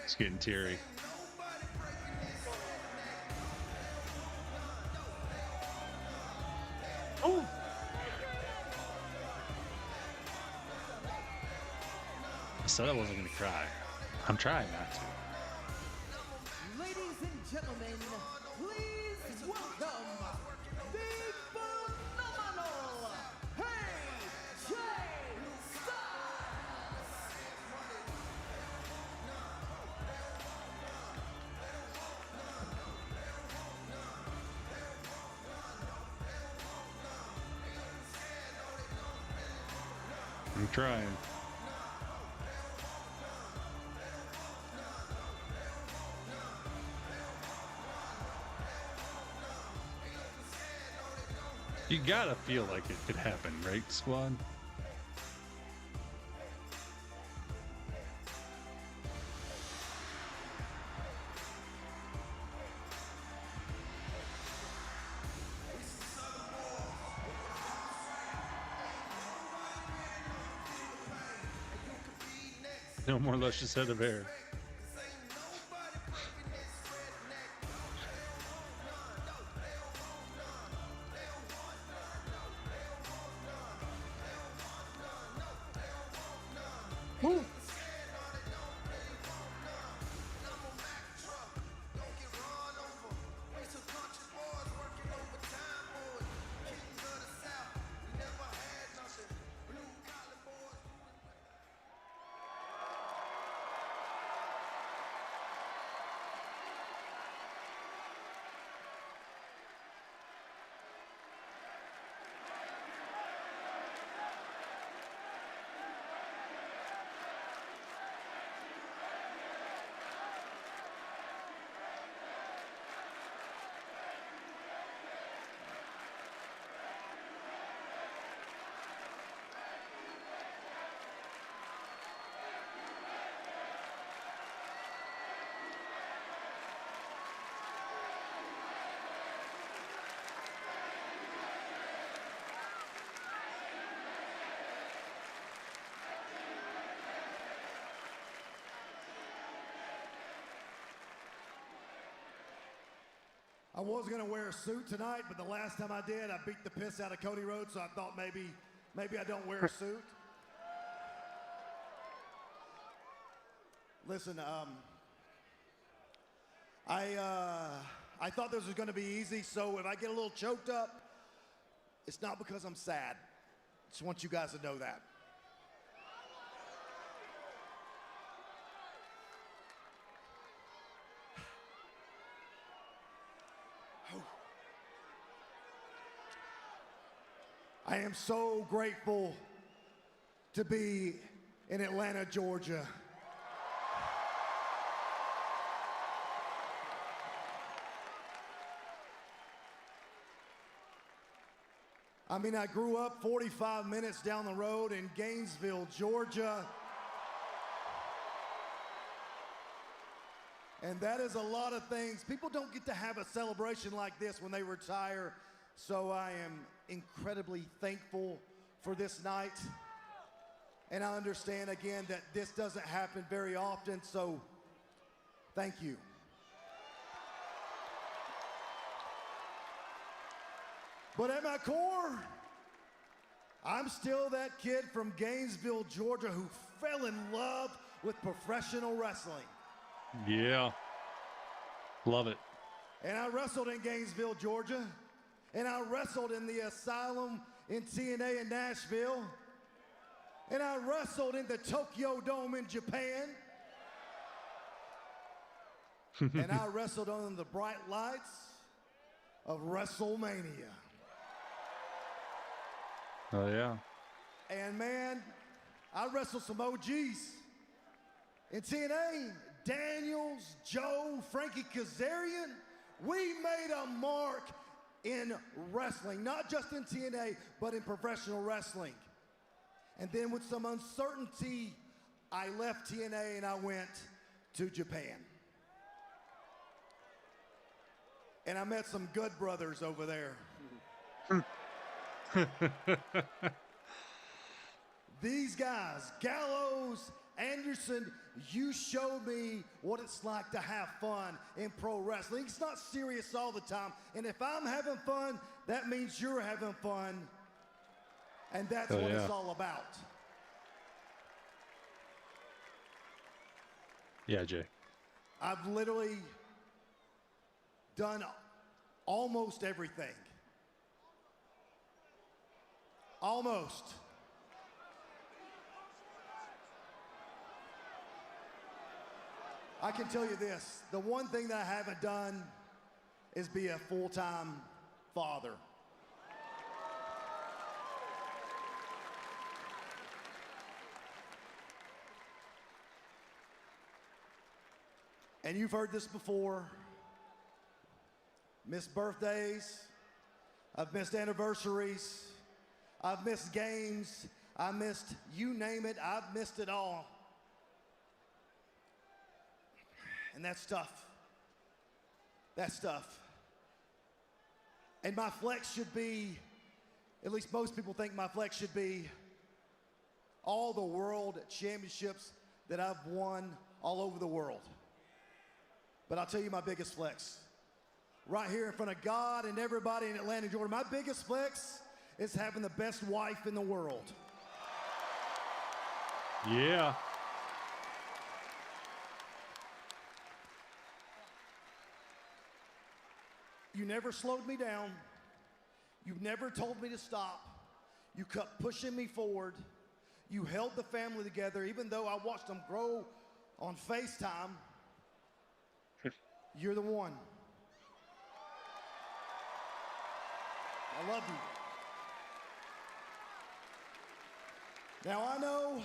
It's getting teary. Oh. I said I wasn't going to cry. I'm trying not to. Ladies and gentlemen, please welcome the phenomenal AJ Styles. I'm trying. You gotta feel like it could happen, right, squad? No more luscious head of hair. Woo. I was gonna wear a suit tonight, but the last time I did, I beat the piss out of Cody Rhodes, so I thought maybe I don't wear a suit. Listen, I thought this was gonna be easy, so if I get a little choked up, it's not because I'm sad. Just want you guys to know that. I am so grateful to be in Atlanta, Georgia. I mean, I grew up 45 minutes down the road in Gainesville, Georgia. And that is a lot of things. People don't get to have a celebration like this when they retire. So I am incredibly thankful for this night. And I understand again that this doesn't happen very often, so thank you. But at my core, I'm still that kid from Gainesville, Georgia who fell in love with professional wrestling. Yeah. Love it. And I wrestled in Gainesville, Georgia. And I wrestled in the Asylum in TNA in Nashville. And I wrestled in the Tokyo Dome in Japan. And I wrestled under the bright lights of WrestleMania. Oh, yeah. And man, I wrestled some OGs. In TNA, Daniels, Joe, Frankie Kazarian, we made a mark in wrestling, not just in TNA, but in professional wrestling. And then with some uncertainty, I left TNA and I went to Japan. And I met some good brothers over there. These guys, Gallows, Anderson, you showed me what it's like to have fun in pro wrestling. It's not serious all the time. And if I'm having fun, that means you're having fun. And that's what it's all about. Yeah, Jay. I've literally done almost everything. Almost. I can tell you this, the one thing that I haven't done is be a full-time father. And you've heard this before. Missed birthdays, I've missed anniversaries, I've missed games, I missed you name it, I've missed it all. And that's tough. That's tough. And my flex should be, at least most people think my flex should be all the world championships that I've won all over the world. But I'll tell you my biggest flex. Right here in front of God and everybody in Atlanta, Georgia, my biggest flex is having the best wife in the world. Yeah. You never slowed me down. You never told me to stop. You kept pushing me forward. You held the family together, even though I watched them grow on FaceTime. You're the one. I love you. Now I know,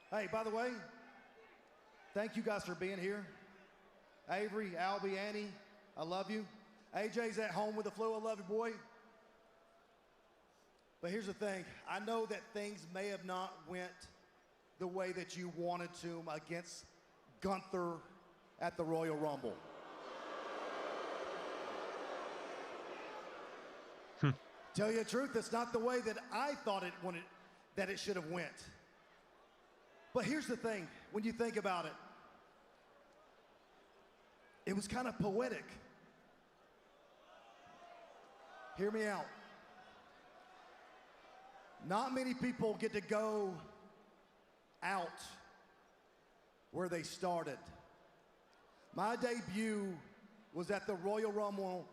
hey, by the way, thank you guys for being here. Avery, Albie, Annie, I love you. AJ's at home with the flu, I love you, boy. But here's the thing, I know that things may have not went the way that you wanted to against Gunther at the Royal Rumble. Tell you the truth, it's not the way that I thought that it should have went. But here's the thing, when you think about it, it was kind of poetic. Hear me out. Not many people get to go out where they started. My debut was at the Royal Rumble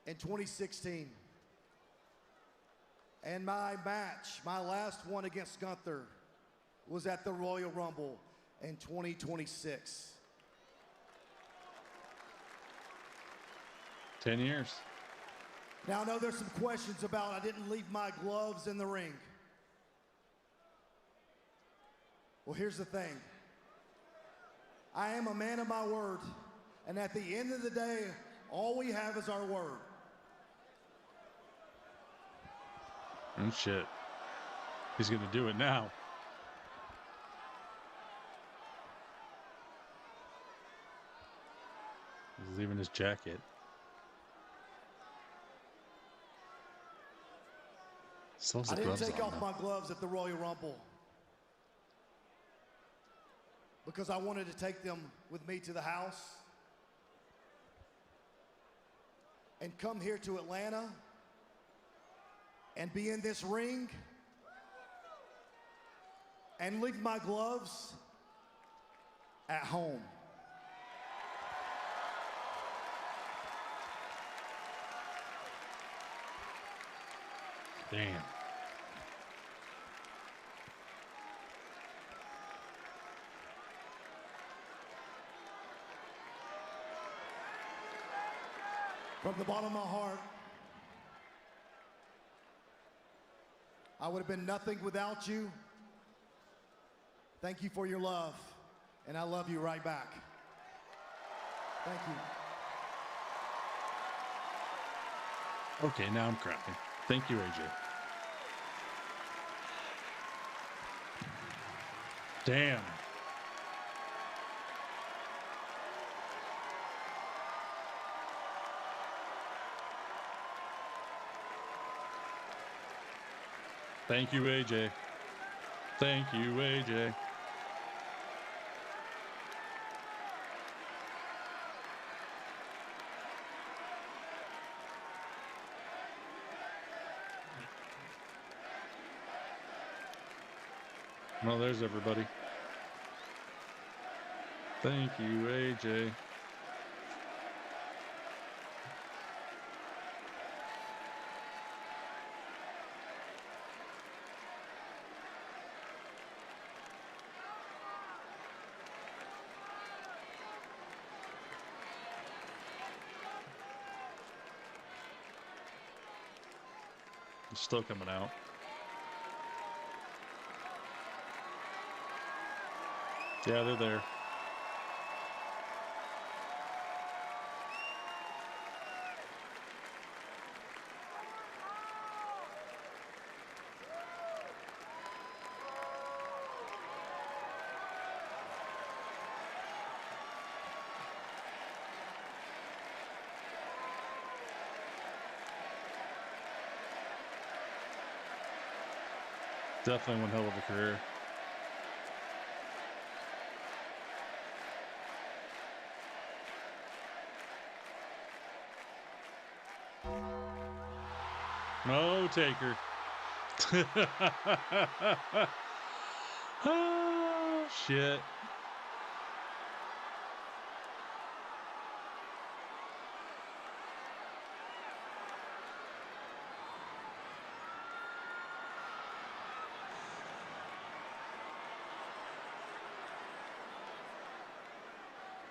in 2016. And my match, my last one against Gunther, was at the Royal Rumble in 2026. 10 years. Now, I know there's some questions about I didn't leave my gloves in the ring. Well, here's the thing. I am a man of my word, and at the end of the day, all we have is our word. Oh, shit. He's going to do it now. He's leaving his jacket. I didn't take off my gloves at the Royal Rumble because I wanted to take them with me to the house and come here to Atlanta and be in this ring and leave my gloves at home. Damn. From the bottom of my heart, I would have been nothing without you. Thank you for your love. And I love you right back. Thank you. Okay, now I'm cracking. Thank you, AJ. Damn. Thank you, AJ. Thank you, AJ. Well, there's everybody. Thank you, AJ. It's still coming out. Yeah, they're there. Definitely one hell of a career. No taker. Oh, shit.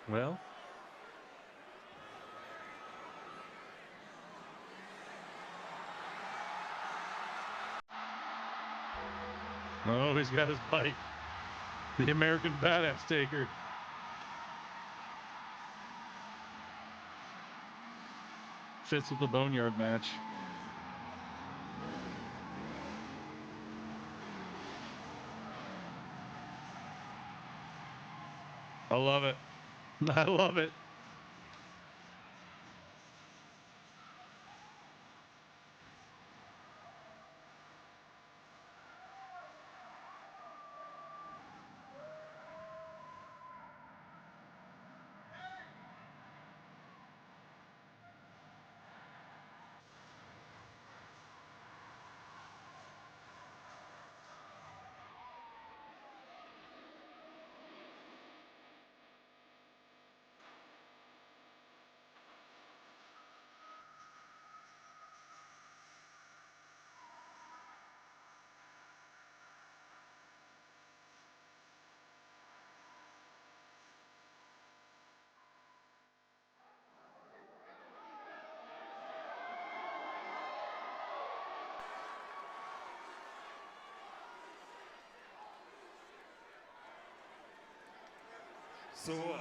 Well, oh, he's got his bike. The American Badass Taker. Fits with the Boneyard match. I love it. I love it. So what?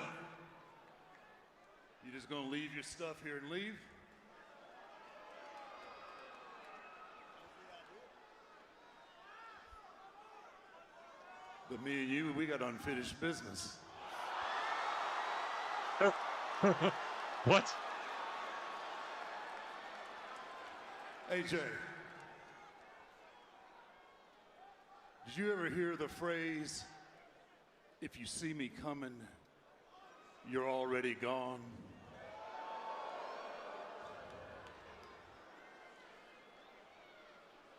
You just gonna leave your stuff here and leave? But me and you, we got unfinished business. What? AJ, did you ever hear the phrase, if you see me coming, you're already gone?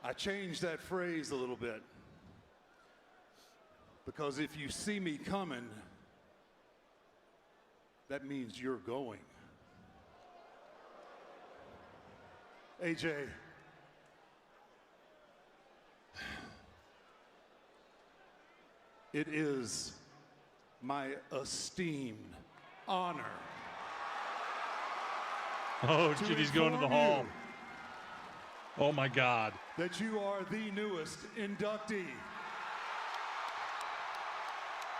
I changed that phrase a little bit because if you see me coming, that means you're going. AJ, it is my esteemed honor. Oh, shit, he's going to the hall. Oh, my God. That you are the newest inductee.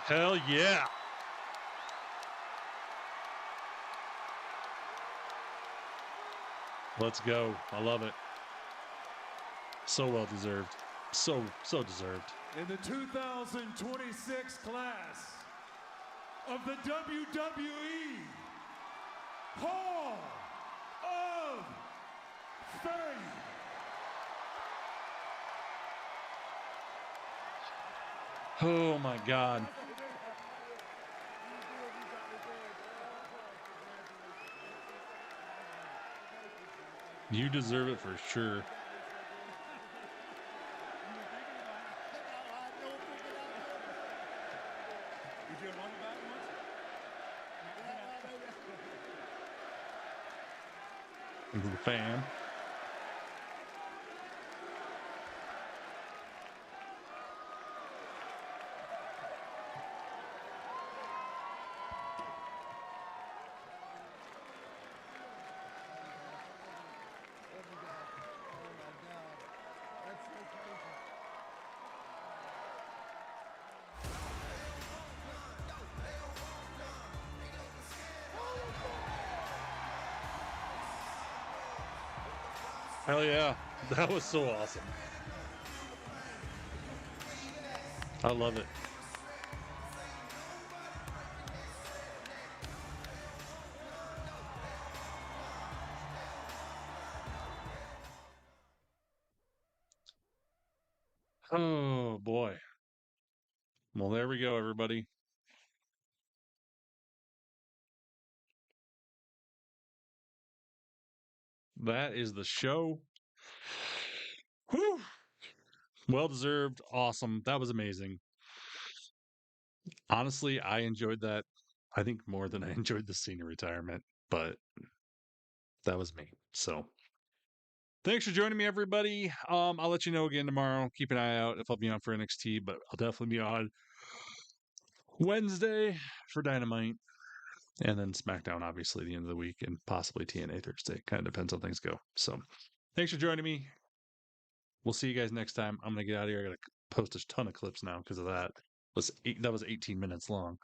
Hell yeah. Let's go. I love it. So well deserved. So deserved. In the 2026 class of the WWE Hall of Fame. Oh my God. You deserve it for sure. The fan. Hell yeah. That was so awesome. I love it. Oh boy. Well, there we go, everybody. That is the show. Whew. Well deserved. Awesome. That was amazing. Honestly, I enjoyed that. I think more than I enjoyed the Cena retirement, but that was me. So thanks for joining me, everybody. I'll let you know again tomorrow. Keep an eye out if I'll be on for NXT, but I'll definitely be on Wednesday for Dynamite. And then SmackDown, obviously, the end of the week, and possibly TNA Thursday. Kind of depends on things go. So thanks for joining me. We'll see you guys next time. I'm going to get out of here. I got to post a ton of clips now because of that. That was 18 minutes long.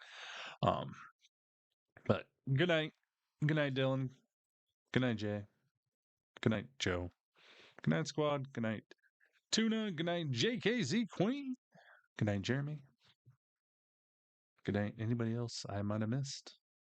But good night. Good night, Dylan. Good night, Jay. Good night, Joe. Good night, squad. Good night, Tuna. Good night, JKZ Queen. Good night, Jeremy. Good night, anybody else I might have missed.